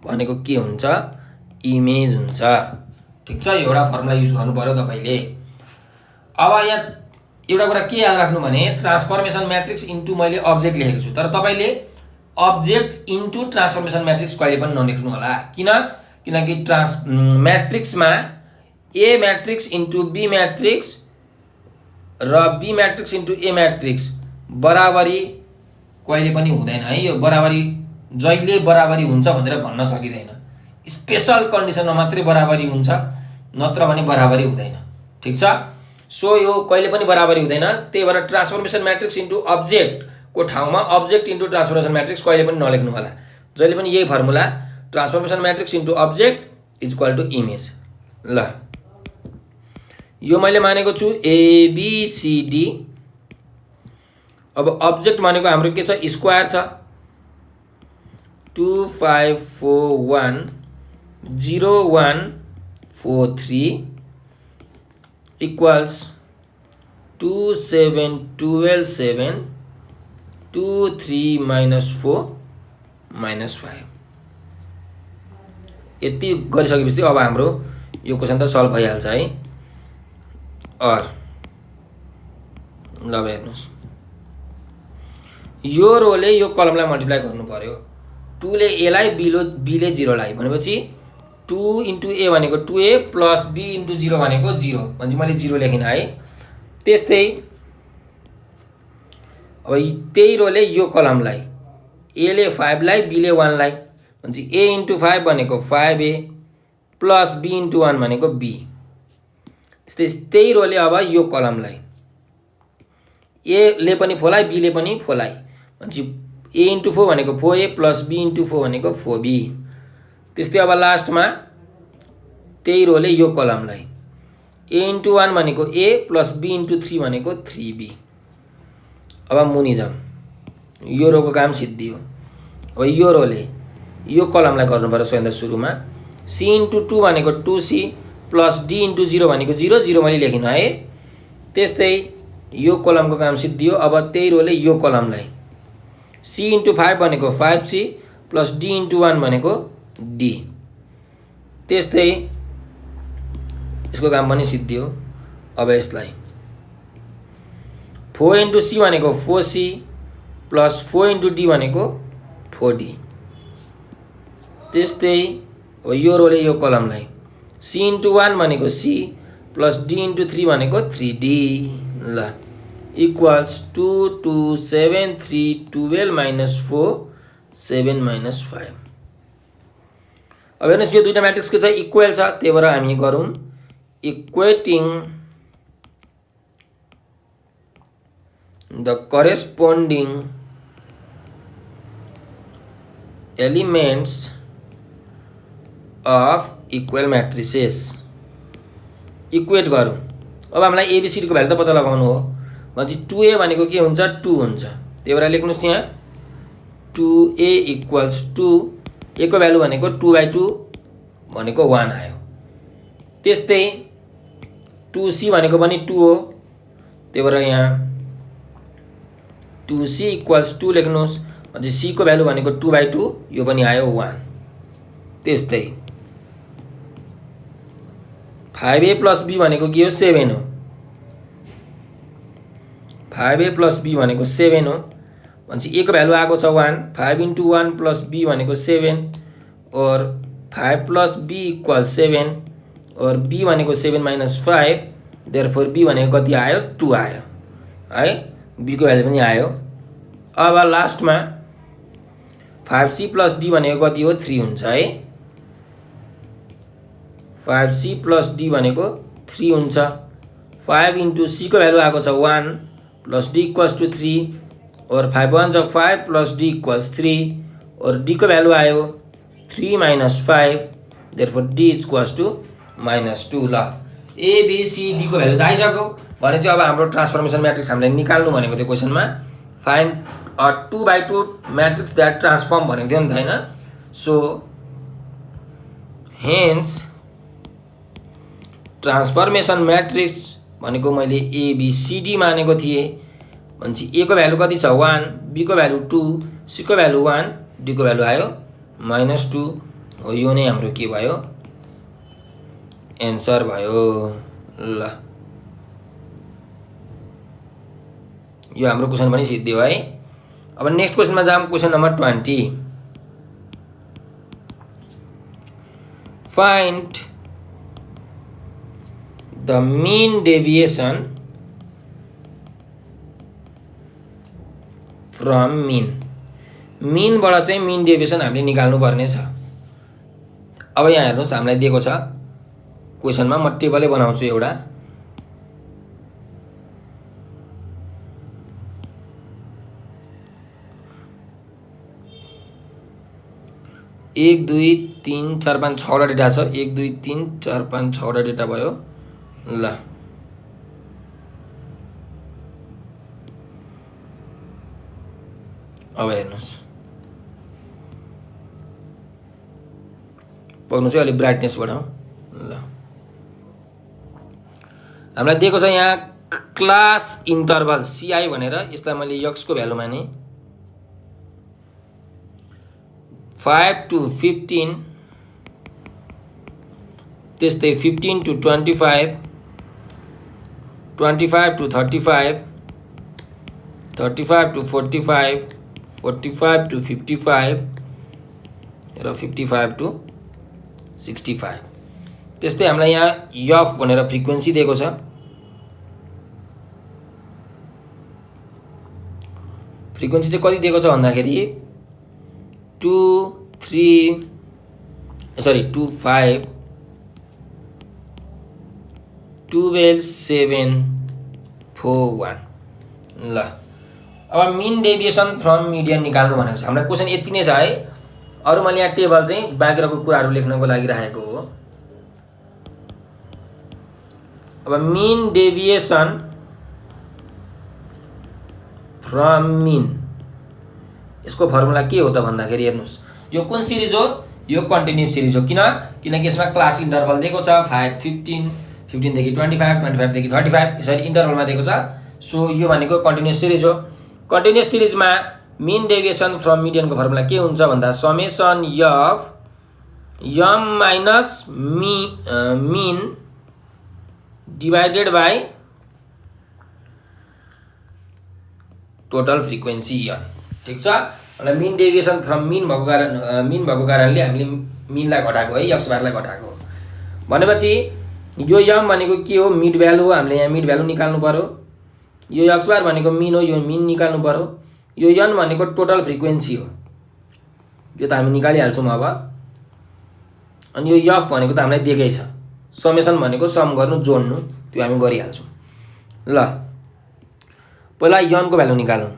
भनेको के हुन्छ, इमेज हुन्छ। ठिक छ, एउटा फर्मुला युज गर्नु पर्यो तपाईले। अब यहाँ एउटा कुरा के याद राख्नु भने ट्रान्सफर्मेसन म्याट्रिक्स इन्टु मैले अब्जेक्ट लेखेको छु, तर तपाईले अब्जेक्ट इन्टु ट्रान्सफर्मेसन म्याट्रिक्स कहिले पनि नलेख्नु होला। किनकि म्याट्रिक्समा A matrix into B matrix र B matrix into A matrix बराबरी कहिले पनि हुँदैन है। यो बराबरी जहिले बराबरी हुन्छ भनेर भन्न सकिँदैन, स्पेशल कन्डिसनमा मात्रै बराबरी हुन्छ, नत्र भने बराबरी हुँदैन। ठिक छ, सो यो कहिले पनि बराबरी हुँदैन। त्यही भएर ट्रान्सफर्मेसन म्याट्रिक्स इन्टु अब्जेक्टको ठाउँमा अब्जेक्ट इन्टु ट्रान्सफर्मेसन म्याट्रिक्स कहिले पनि नलेख्नु होला। जहिले पनि यही formula, transformation matrix into object is equal to image. ल यो मैले मानेको छु एबीसीडी। अब अब्जेक्ट भनेको हाम्रो के छ, स्क्वायर छ, 2 5 4 1 0 1 4 3 इक्वल्स 2 7 12 7 2 3 -4 -5। यति गरिसकेपछि अब हाम्रो यो क्वेसन त सल्भ भइहाल्छ है। ल हेर्नुहोस् यो रोले यो कलमलाई मल्टिप्लाई गर्नु पर्यो, 2 ले ए लाई बी ले 0 लाई भनेपछि 2 इन्टु ए भनेको 2a प्लस बी इन्टु 0 भनेको 0 भनेपछि मैले 0 लेखिन है। त्यस्तै अब त्यही रोले यो कलमलाई ए ले 5 लाई बी ले 1 लाई भनेपछि a इन्टु 5 भनेको 5a प्लस बी इन्टु 1 भनेको b। त्यही रोले अब यो कलमलाई ए ले पनि 4 लाई बी ले पनि 4 लाई भनेपछि a इन्टु 4 भनेको 4a प्लस b इन्टु 4 भनेको 4b। त्यस्तै अब लास्टमा त्यही रोले यो कलमलाई a इन्टु 1 भनेको a प्लस b इन्टु 3 भनेको 3b। अब मुनि जाउँ, यो रोको काम सिद्धियो। अब यो रोले यो कलमलाई गर्नु पर्यो सबैभन्दा सुरुमा, c इन्टु 2 भनेको 2c प्लस d इन्टु 0 भनेको 0 0 मैले लेखिन है। त्यस्तै यो कलमको काम सिद्धियो। अब त्यही रोले यो कलमलाई c इन्टु 5 भनेको 5c प्लस d इन्टु 1 भनेको d। त्यस्तै यसको काम पनि सिद्धियो। अब यसलाई 4 इन्टु c भनेको 4c प्लस 4 इन्टु d भनेको 4d। त्यस्तै अब यो रोले यो कलमलाई c इन्टु 1 भनेको c प्लस d इन्टु 3 भनेको 3d। ल इक्वल्स 2 2 7 3 12 -4 7 -5। अब हेर्नुहोस् यो दुईटा म्याट्रिक्स के छ, इक्वल छ, त्यही भएर हामी गरौँ equating the corresponding elements of equal matrices. Equate गरौँ। अब हामीलाई एबीसीडी को भ्यालु त पत्ता लगाउनु हो भनेपछि 2a भनेको के हुन्छ, 2 हुन्छ। त्यही भएर लेख्नुहोस् यहाँ 2a इक्वल्स 2 A को भ्यालु भनेको 2/2 भनेको 1 आयो। त्यस्तै 2C भनेको पनि 2 हो, त्यही भएर यहाँ 2C = 2 लेख्नुहोस्। अनि C को भ्यालु भनेको 2/2 यो पनि आयो 1। त्यस्तै 5A + B भनेको के हो 7 हो। 5A + B भनेको 7 हो। भनेपछि A को भ्यालु आएको छ 1, 5 × 1 + B भनेको 7 और 5 + B = 7 और B भनेको 7 - 5, देयरफोर B भनेको कति आयो 2 आयो है। B को भ्यालु पनि आयो। अब लास्टमा 5C + D भनेको कति हो 3 हुन्छ है। 5C + D भनेको 3 हुन्छ। 5 × C को भ्यालु आएको छ 1 + D = 3 और 5 × 1 = 5 + D = 3 और D को भ्यालु आयो 3 - 5, देयरफोर D = -2। ल A B C D को भ्यालु त आइसक्यो भने चाहिँ अब हाम्रो ट्रान्सफर्मेसन म्याट्रिक्स हामीले निकाल्नु भनेको थियो क्वेसनमा। Find a 2/2 matrix that transform भनेको थियो नि त हैन। सो हेन्स ट्रान्सफर्मेसन म्याट्रिक्स भनेको मैले ABCD मानेको थिएँ। भनेपछि A को भ्यालु कति छ 1, B को भ्यालु 2, C को भ्यालु 1, D को भ्यालु आयो -2 हो। यो नै हाम्रो के भयो एन्सर भयो। ल यो हाम्रो क्वेसन पनि सिद्धियो है। अब नेक्स्ट क्वेसनमा जाम। Question number 20, find the mean deviation from mean. मीनबाट चाहिँ मीन डेभिएसन हामीले निकाल्नु पर्ने छ। अब यहाँ हेर्नुहोस् हामीलाई दिएको छ क्वेसनमा, म टेबलै बनाउँछु एउटा। एक दुई तीन चार पाँच छवटा डेटा छ। 1 2 3 4 5 6वटा डेटा भयो। ल अब हेर्नुहोस्, पढ्नु चाहिँ अलिक ब्राइटनेस बढाउँ। ल हामीलाई दिएको छ यहाँ क्लास इन्टरभल CI भनेर, यसलाई मैले x को भ्यालु माने। 5 to 15, त्यस्तै 15 to 25, 25 to 35, 35 to 45, 45 to 55 र 55 to 65। त्यस्तै हामीलाई यहाँ f भनेर फ्रिक्वेन्सी दिएको छ। फ्रिक्वेन्सी चाहिँ कति दिएको छ भन्दाखेरि 2 5 12 7 4 1। ल अब मीन डेभिएसन फ्रम मिडियन निकाल्नु भनेको छ। हाम्रो क्वेसन यति नै छ है। अरु मैले यहाँ टेबल चाहिँ बाहिरको कुराहरू लेख्नको लागि राखेको हो। अब मीन डेभिएसन फ्रम मीन, यसको फर्मुला के हो त भन्दाखेरि हेर्नुस्, यो कुन सिरिज हो, यो कन्टिन्युअस सिरिज हो। किनकि यसमा क्लास इन्टरभल दिएको छ 5 15, 15 देखि 25, 25 देखि 35 यसरी इन्टरभलमा दिएको छ। सो यो भनेको कन्टिन्युअस सिरिज हो। कन्टिन्युअस सिरिजमा मीन डेभिएसन फ्रम मिडियन को फर्मुला के हुन्छ भन्दा summation f m minus mean divided by total frequency n। ठीक छ। अनि मीन डेभिएसन फ्रम मीन भएको कारणले हामीले मीनलाई घटाएको है, x बारलाई घटाएको। भनेपछि यो m भनेको के हो, मिड भ्यालु हो। हामीले यहाँ मिड भ्यालु निकाल्नु पर्यो। यो x बार भनेको मीन हो, यो मीन निकाल्नु पर्यो। यो n भनेको टोटल फ्रिक्वेन्सी हो, यो त हामी निकालिहाल्छौँ अब। अनि यो f भनेको त हामीलाई दिएकै छ। समेसन भनेको सम गर्नु जोड्नु, त्यो हामी गरिहाल्छौँ। ल पहिला n को भ्यालु निकालौँ।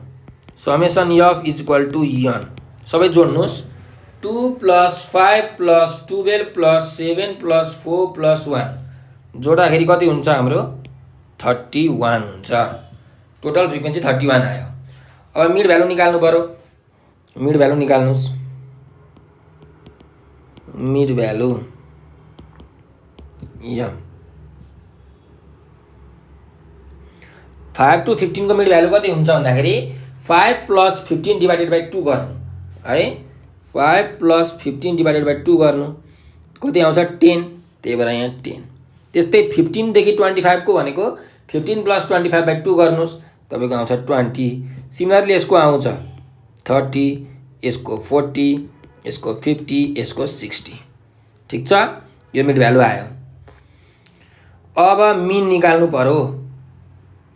समेसन f = n, सबै जोड्नुस्। 2 + 5 + 12 + 7 + 4 + 1 जोड्दाखेरि कति हुन्छ हाम्रो 31 हुन्छ। टोटल फ्रिक्वेन्सी 31 आयो। अब मिड भ्यालु निकाल्नु पर्यो। मिड भ्यालु निकाल्नुस्। मिड भ्यालु यम 5 to 15 को मिड भ्यालु कति हुन्छ भन्दाखेरि 5 + 15 डिभाइडेड बाइ 2 गर्नु है 5 + 15 डिभाइडेड बाइ 2 गर्नु कति आउँछ 10 त्यही भएर यहाँ 10 त्यस्तै 15 देखि 25 को भनेको 15 + 25 बाइ 2 गर्नुस् तपाईको आउँछ 20 सिमिलरली यसको आउँछ 30 यसको 40 यसको 50 यसको 60 ठीक छ यो मिड भ्यालु आयो अब मिन निकाल्नु पर्यो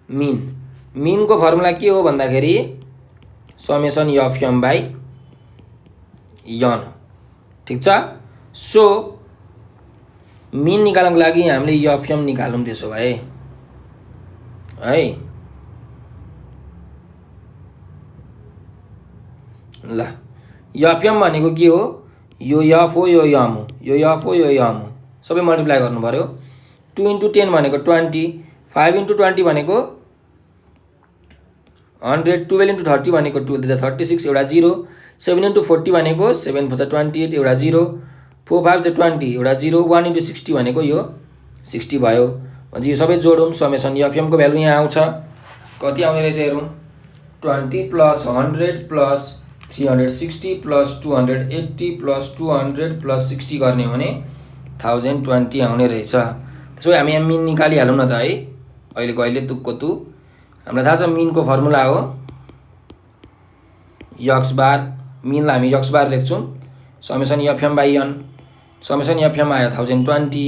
मिन को फर्मुला के हो भन्दाखेरि समेसन एफएम बाइ यन ठीक छ सो मिन निकाल्नको लागि हामीले एफएम निकालौं त्यसो भए है ल एफएम भनेको के हो यो एफ हो यो एम हो यो एफ हो यो एम हो सबै मल्टिप्लाई गर्नु पर्यो 2 * 10 भनेको 20 5 * 20 भनेको 100 12 * 30 भनेको 12 36 एउटा 0 7 * 40 भनेको 7 * 28 एउटा 0 4 5 20 एउटा 0 1 * 60 भनेको यो 60 भयो भने यो सबै जोडौं समेसन एफएम को भ्यालु यहाँ आउँछ कति आउने रहेछ हेरौं 20 + 100 + 360 + 280 + 200 + 60 गर्ने हो भने 1020 आउने रहेछ त्यसो हामी यहाँ मिन निकालिहालौं न त है अहिलेको अहिले तुकको तु हामीलाई थाहा छ मिन को फर्मुला हो x बार मिनलाई हामी x बार लेख्छौं summation FM by n summation FM आयो 1020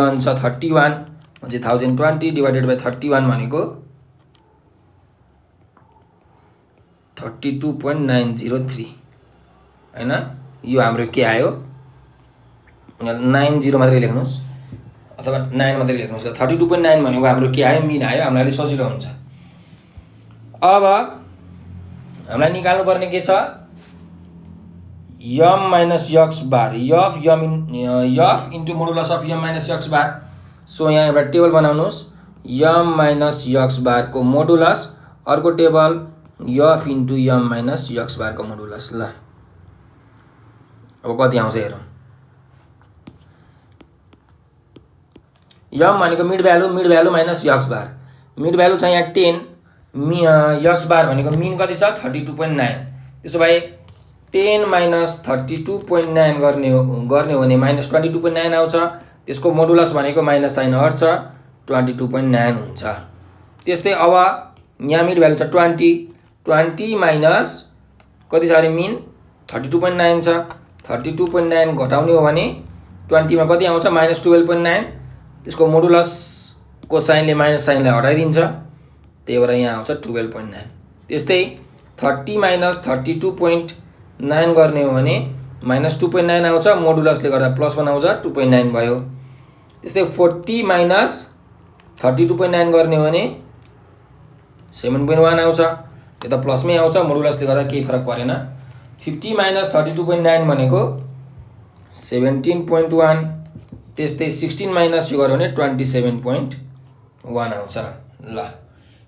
n छ 31 म्हणजे 1020 डिवाइडेड बाइ 31 भनेको 32.903 हैन यो हाम्रो के आयो 90 मात्रै लेख्नुस् अथवा 9 मात्रै लेख्नुस् 32.9 भनेको हाम्रो के आयो मिन आयो हामीलाई सजिलो हुन्छ अब हामीलाई निकाल्नु पर्ने के छ m minus x bar f into modulus of m minus x bar so यहाँ एउटा टेबल बनाउनुस् m minus x bar को मोडुलस अर्को table f into m minus x bar को मोडुलस ल अब कति आउँछ हेरौं m भनेको mid value minus x bar mid value छ यहाँ 10 x बार भनेको मिन कति छ 32.9 त्यसो भए 10 - 32.9 गर्ने हो भने -22.9 आउँछ त्यसको मोडुलस भनेको माइनस साइन हट्छ 22.9 हुन्छ त्यस्तै अब यहाँ मिड भ्यालु छ 20 माइनस कति छ अरे मिन 32.9 छ 32.9 घटाउने हो भने 20 मा कति आउँछ -12.9 त्यसको मोडुलस को साइनले माइनस साइनलाई हटाइदिन्छ त्यही भएर यहाँ आउँछ 12.9 त्यस्तै 30 - 32.9 गर्ने हो भने -2.9 आउँछ मोडुलसले गर्दा प्लस बनाउँछ 2.9 भयो त्यस्तै 40 - 32.9 गर्ने हो भने 7.1 आउँछ यो त प्लसमै आउँछ मोडुलसले गर्दा केही फरक परेन 50 - 32.9 भनेको 17.1 त्यस्तै 16 माइनस यो गर्यो भने 27.1 आउँछ ल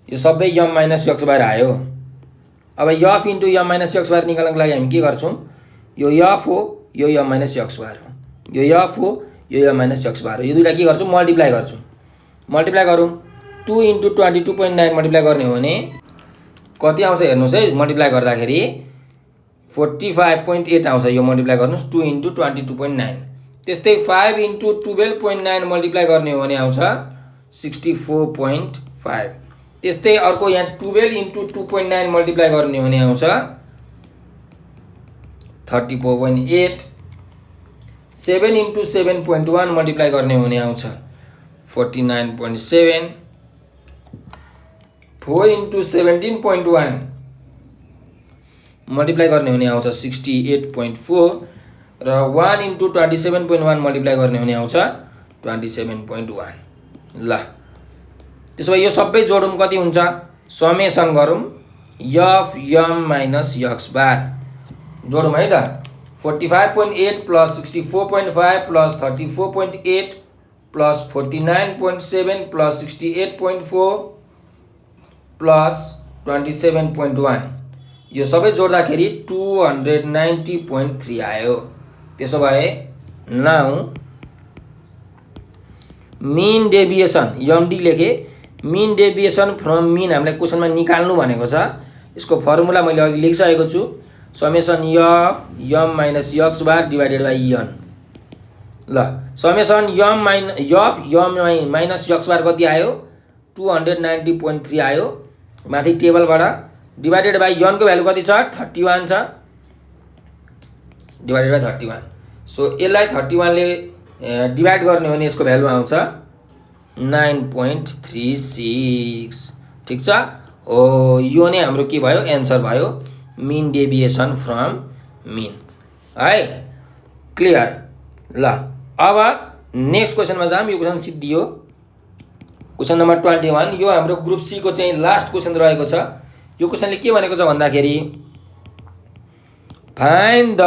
यो सबै m माइनस x बार आयो अब f into m minus x बार निकाल्नको लागि हामी के गर्छौं यो f हो यो m माइनस x बार हो यो f हो यो m माइनस x बार हो यो दुईटा के गर्छौं मल्टिप्लाई गर्छौं मल्टिप्लाई गरौँ 2 इन्टु 22.9 मल्टिप्लाई गर्ने हो भने कति आउँछ हेर्नुस् है मल्टिप्लाई गर्दाखेरि 45.8 आउँछ यो मल्टिप्लाई गर्नुस् 2 इन्टु 22.9 त्यस्तै 5 इन्टु 12.9 मल्टिप्लाई गर्ने हो भने आउँछ 64.5 त्यस्तै अर्को यहाँ 12 इन्टु 2.9 मल्टिप्लाई गर्ने हो भने आउँछ 34.8 7 इन्टु 7.1 मल्टिप्लाई गर्ने हो भने आउँछ 49.7 4 इन्टु 17.1 मल्टिप्लाई गर्ने हो भने आउँछ 68.4 र 1 इन्टु 27.1 मल्टिप्लाई गर्ने हो भने आउँछ 27.1 ल त्यसो भए यो सबै जोडौं कति हुन्छ समेसन गरौँ f m माइनस x बार जोडौं है त 45.8 plus 64.5 plus 34.8 plus 49.7 plus 68.4 plus 27.1 यो सबै जोड्दाखेरि 290.3 आयो त्यसो भए नाउ मीन डेभिएसन एमडी लेखे मीन डेभिएसन फ्रम मीन हामीलाई क्वेसनमा निकाल्नु भनेको छ। यसको फर्मुला मैले अघि लेखिसकेको छु summation F M minus X bar divided by N. ल summation M minus X bar कति आयो 290.3 आयो माथि टेबलबाट डिभाइडेड बाई एन को भ्यालु कति छ 31 छ डिभाइडेड बाई 31। सो यसलाई 31 ले डिभाइड गर्ने हो भने यसको भ्यालु आउँछ 9.36 ठिक छ हो। यो नै हाम्रो के भयो एन्सर भयो मीन डेभिएसन फ्रम मीन है क्लियर। ल अब नेक्स्ट क्वेसनमा जाम। यो क्वेसन सिद्धियो क्वेसन नम्बर 21 यो हाम्रो ग्रुप सी को चाहिँ लास्ट क्वेसन रहेको छ। यो क्वेसनले के भनेको छ भन्दाखेरि find the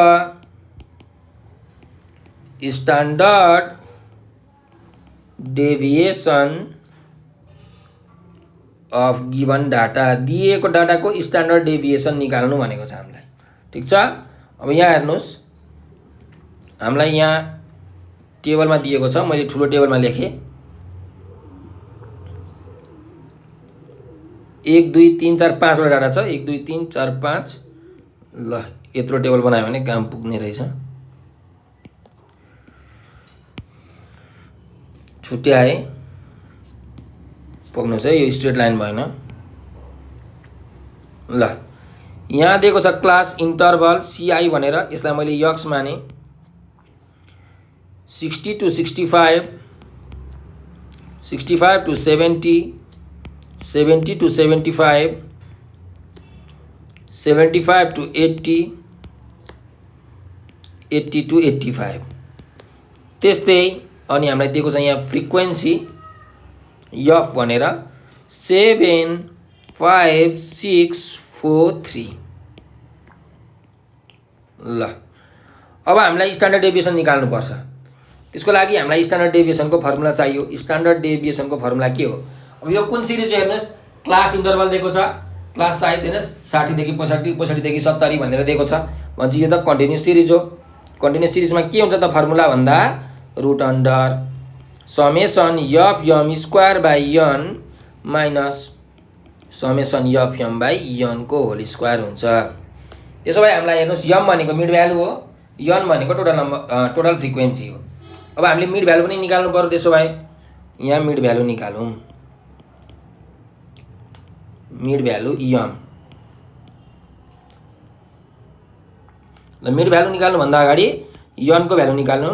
standard deviation of given data दिएको डाटाको स्ट्यान्डर्ड डेभिएसन निकाल्नु भनेको छ हामीलाई ठिक छ। अब यहाँ हेर्नुस् हामीलाई यहाँ टेबलमा दिएको छ मैले ठुलो टेबलमा लेखेँ 1 2 3 4 5 वटा डाटा छ 1 2 3 4 5 ल यत्रो टेबल बनायो भने काम पुग्ने रहेछ। छुट्याए पुग्नुहोस् है यो स्ट्रेट लाइन भएन। ल यहाँ दिएको छ क्लास इन्टरभल सीआई भनेर यसलाई मैले यक्स माने 60 to 65 65 to 70 70 to 75 75 to 80 80 to 85 त्यस्तै अनि हामीलाई दिएको छ यहाँ फ्रिक्वेन्सी एफ भनेर 75643 ल अब हामीलाई स्ट्यान्डर्ड डेभिएसन निकाल्नु पर्छ। त्यसको लागि हामीलाई स्ट्यान्डर्ड डेभिएसनको फर्मुला चाहियो। स्ट्यान्डर्ड डेभिएसनको फर्मुला के हो? अब यो कुन सिरिज हेर्नुस् क्लास इन्टरभल दिएको छ क्लास साइज हैन 60 देखि 65 65 देखि 70 भनेर दिएको छ भन्छ यो त कन्टिन्युअस सिरिज हो। कन्टिन्युअस सिरिजमा के हुन्छ त फर्मुला भन्दा root under summation F M square by N minus summation F M by N को होल स्क्वायर हुन्छ। त्यसो भए हामीलाई हेर्नुस् एम भनेको मिड भ्यालु हो एन भनेको टोटल फ्रिक्वेन्सी हो। अब हामीले मिड भ्यालु पनि निकाल्नु पर्यो। त्यसो भए यहाँ मिड भ्यालु निकालौँ मिड भ्यालु एम। ल मिड भ्यालु निकाल्नु भन्दा अगाडि एन को भ्यालु निकाल्नु।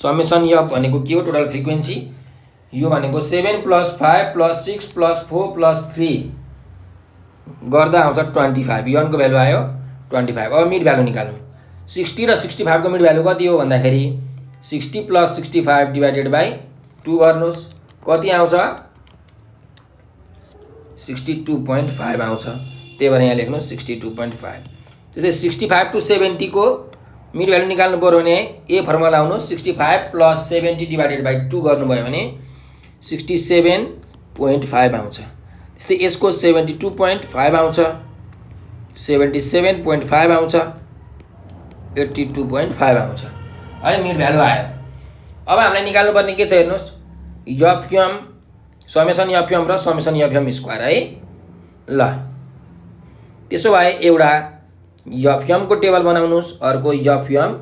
समेसन एफ भनेको के हो टोटल फ्रिक्वेन्सी यो भनेको 7 + 5 + 6 + 4 + 3 गर्दा आउँछ 25 एन को भ्यालु आयो 25। अब मिड भ्यालु निकालौँ 60 र 65 को मिड भ्यालु कति हो भन्दाखेरि 60 + 65 डिभाइडेड बाई 2 गर्नुस् कति आउँछ 62.5 आउँछ। त्यही भएर यहाँ लेख्नु 62.5। त्यसै 65 to 70 को मिड भ्यालु निकाल्नु पर्यो भने ए फर्मुला लाउनु 65 + 70 डिभाइडेड बाई 2 गर्नुभयो भने 67.5 आउँछ। त्यस्तै यसको 72.5 आउँछ 77.5 आउँछ 82.5 आउँछ है मिड भ्यालु आयो। अब हामीलाई निकाल्नु पर्ने के छ हेर्नुस् एफएम समेसन एफएम र समेसन एफएम स्क्वायर है। ल त्यसो भए एउटा एफएम को टेबल बनाउनुस् अर्को एफएम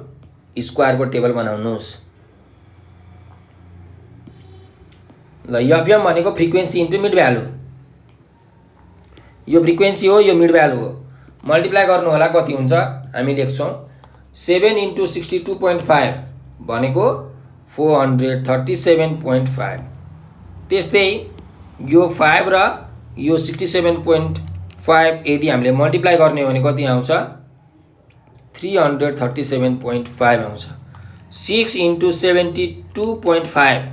स्क्वायर को टेबल बनाउनुस्। ल एफएम भनेको फ्रिक्वेन्सी इन्टु मिड भ्यालु यो फ्रिक्वेन्सी हो यो मिड भ्यालु हो मल्टिप्लाई गर्नु होला कति हुन्छ हामी लेख्छौं 7 × 62.5 भनेको 437.5। त्यस्तै यो 5 र यो 67.5 यदि हामीले मल्टिप्लाई गर्ने हो भने कति आउँछ 337.5 आउँछ। 6 × 72.5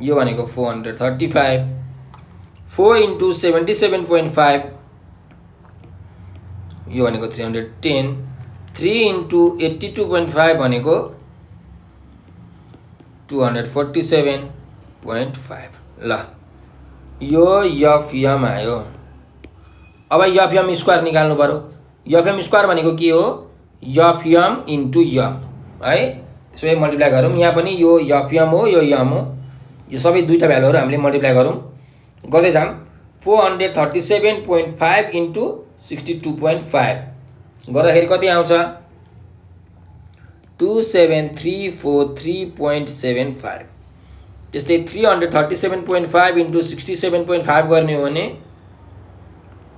यो भनेको 435 4 × 77.5 यो भनेको 310 3 × 82.5 भनेको 247.5। ल यो एफएम आयो। अब एफएम स्क्वायर निकाल्नु पर्यो। एफएम स्क्वायर भनेको के हो यफ यम इन्टु यम है। त्यसो भए मल्टिप्लाई गरौँ, यहाँ पनि यो यफ यम हो यो यम हो, यो सबै दुईटा भ्यालुहरू हामीले मल्टिप्लाई गरौँ, गर्दै जाम। 437.5 इन्टु 62.5 गर्दाखेरि कति आउँछ 27343.75। त्यस्तै 337.5 इन्टु 67.5 गर्ने हो भने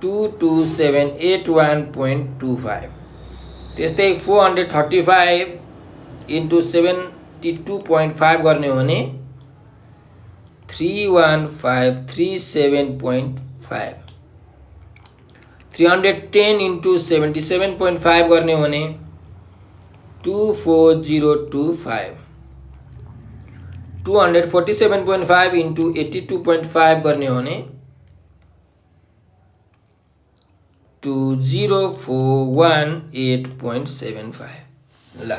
22781.25। त्यस्तै 435 इन्टु 72.5 गर्ने हो भने 31537.5। 310 इन्टु 77.5 गर्ने हो भने 24025। 247.5 इन्टु 82.5 गर्ने हो भने 2041.875। ल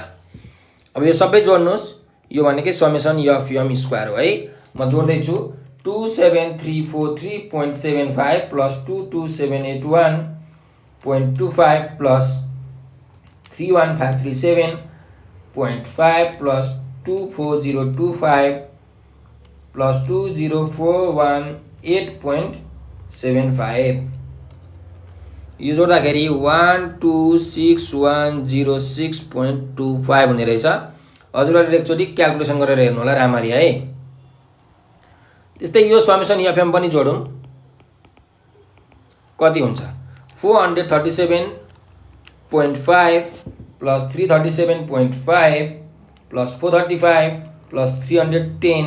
अब यो सबै जोड्नुहोस्, यो भनेकै समेसन यफ यम स्क्वायर हो है। म जोड्दैछु 27343.75 प्लस 22781.25 प्लस 31537.5 प्लस 24025 प्लस 2041.875। यो जोड्दाखेरि 126,106.25 हुने रहेछ। हजुरहरूले एकचोटि क्यालकुलेसन गरेर हेर्नु होला राम्ररी है। त्यस्तै यो समेसन एफएम पनि जोडौँ, कति हुन्छ 437.5 प्लस 337.5 प्लस 435 प्लस 310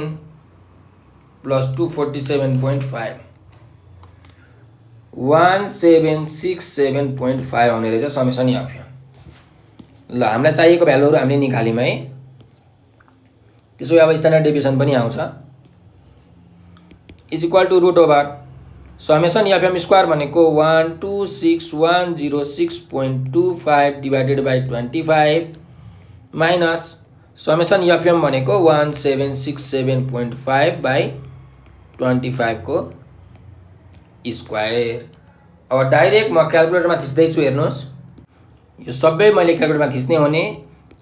प्लस 247.5 1767.5 आउने रहेछ समेसन एफएम। ल हामीलाई चाहिएको भ्यालुहरू हामीले निकाल्यौँ है। त्यसो अब स्ट्यान्डर्ड डेभिएसन पनि आउँछ is equal to root over summation FM square भनेको 126,106.25 divided by 25 minus summation FM भनेको 1767.5 बाई 25 को स्क्वायर। अब डाइरेक्ट म क्यालकुलेटरमा थिच्दैछु, हेर्नुहोस् यो सबै मैले क्यालकुलेटरमा थिच्ने हो भने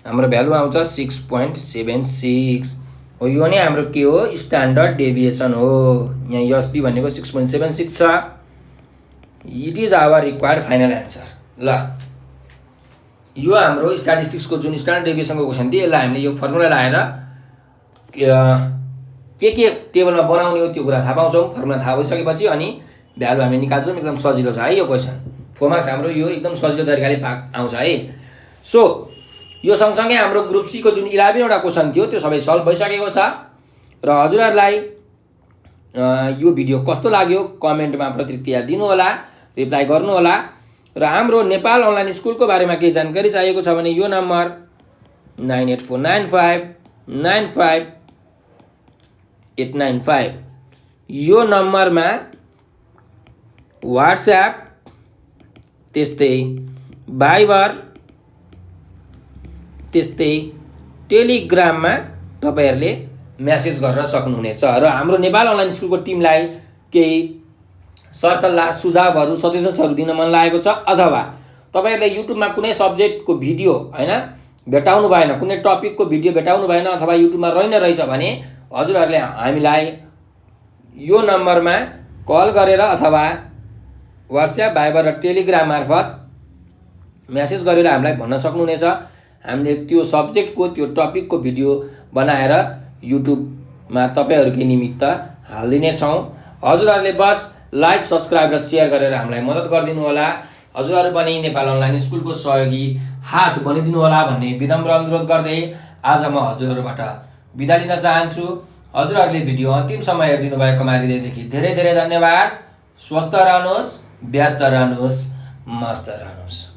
हाम्रो भ्यालु आउँछ 6.76 हो। यो नै हाम्रो के हो स्ट्यान्डर्ड डेभिएसन हो। यहाँ एसपी भनेको 6.76 छ। It is our required final answer. ल यो हाम्रो स्ट्याटिस्टिक्सको जुन स्ट्यान्डर्ड डेभिएसनको क्वेसन थियो, यसलाई हामीले यो फर्मुला लगाएर के टेबलमा बनाउने हो त्यो कुरा थाहा पाउँछौँ। फर्मुला थाहा भइसकेपछि अनि भ्यालु हामीले निकाल्छौँ। एकदम सजिलो छ है यो क्वेसन। 4 मार्क्स हाम्रो यो एकदम सजिलो तरिकाले आउँछ है। सो यो सँगसँगै हाम्रो ग्रुप सी को जुन 11वटा क्वेसन थियो त्यो सबै सल्भ भइसकेको छ। र हजुरहरूलाई यो भिडियो कस्तो लाग्यो कमेन्टमा प्रतिक्रिया दिनु होला, रिप्लाई गर्नु होला। र हाम्रो नेपाल अनलाइन स्कुलको बारेमा केही जानकारी चाहिएको छ भने यो नम्बर 9849595895 यो नम्बरमा व्हाट्सएप त्यस्तै भाइबर त्यस्तै टेलिग्राममा तपाईहरुले मेसेज गर्न सक्नुहुनेछ। र हाम्रो नेपाल अनलाइन स्कुलको टिमलाई केही सरसल्लाह सुझावहरू सजेसन्सहरू दिन मन लागेको छ अथवा तपाईहरुले युट्युबमा कुनै सब्जेक्टको भिडियो हैन भेटाउनु भएन, कुनै टपिकको भिडियो भेटाउनु भएन अथवा युट्युबमा रहेछ भने हजुरहरुले हामीलाई यो नम्बरमा कल गरेर अथवा व्हाट्सएप भाइबर र टेलिग्राम मार्फत मेसेज गरेर हामीलाई भन्न सक्नुहुनेछ। हामीले त्यो सब्जेक्टको त्यो टपिकको भिडियो बनाएर युट्युबमा तपाईहरुकै निमित्त हाल्दिने छौं। हजुरहरुले बस लाइक सब्स्क्राइब र शेयर गरेर हामीलाई मद्दत गरिदिनु होला। हजुरहरु पनि नेपाल अनलाइन स्कुलको सहयोगी हात बनिदिनु होला भन्ने विनम्र अनुरोध गर्दै आज म हजुरहरुबाट बिदा लिन चाहन्छु। हजुरहरुले भिडियो अन्तिमसम्म हेरिदिनु भएकोमा हृदयदेखि धेरै धेरै धन्यवाद। स्वस्थ रहनुहोस्, व्यस्त रहनुहोस्, मस्त रहनुहोस्।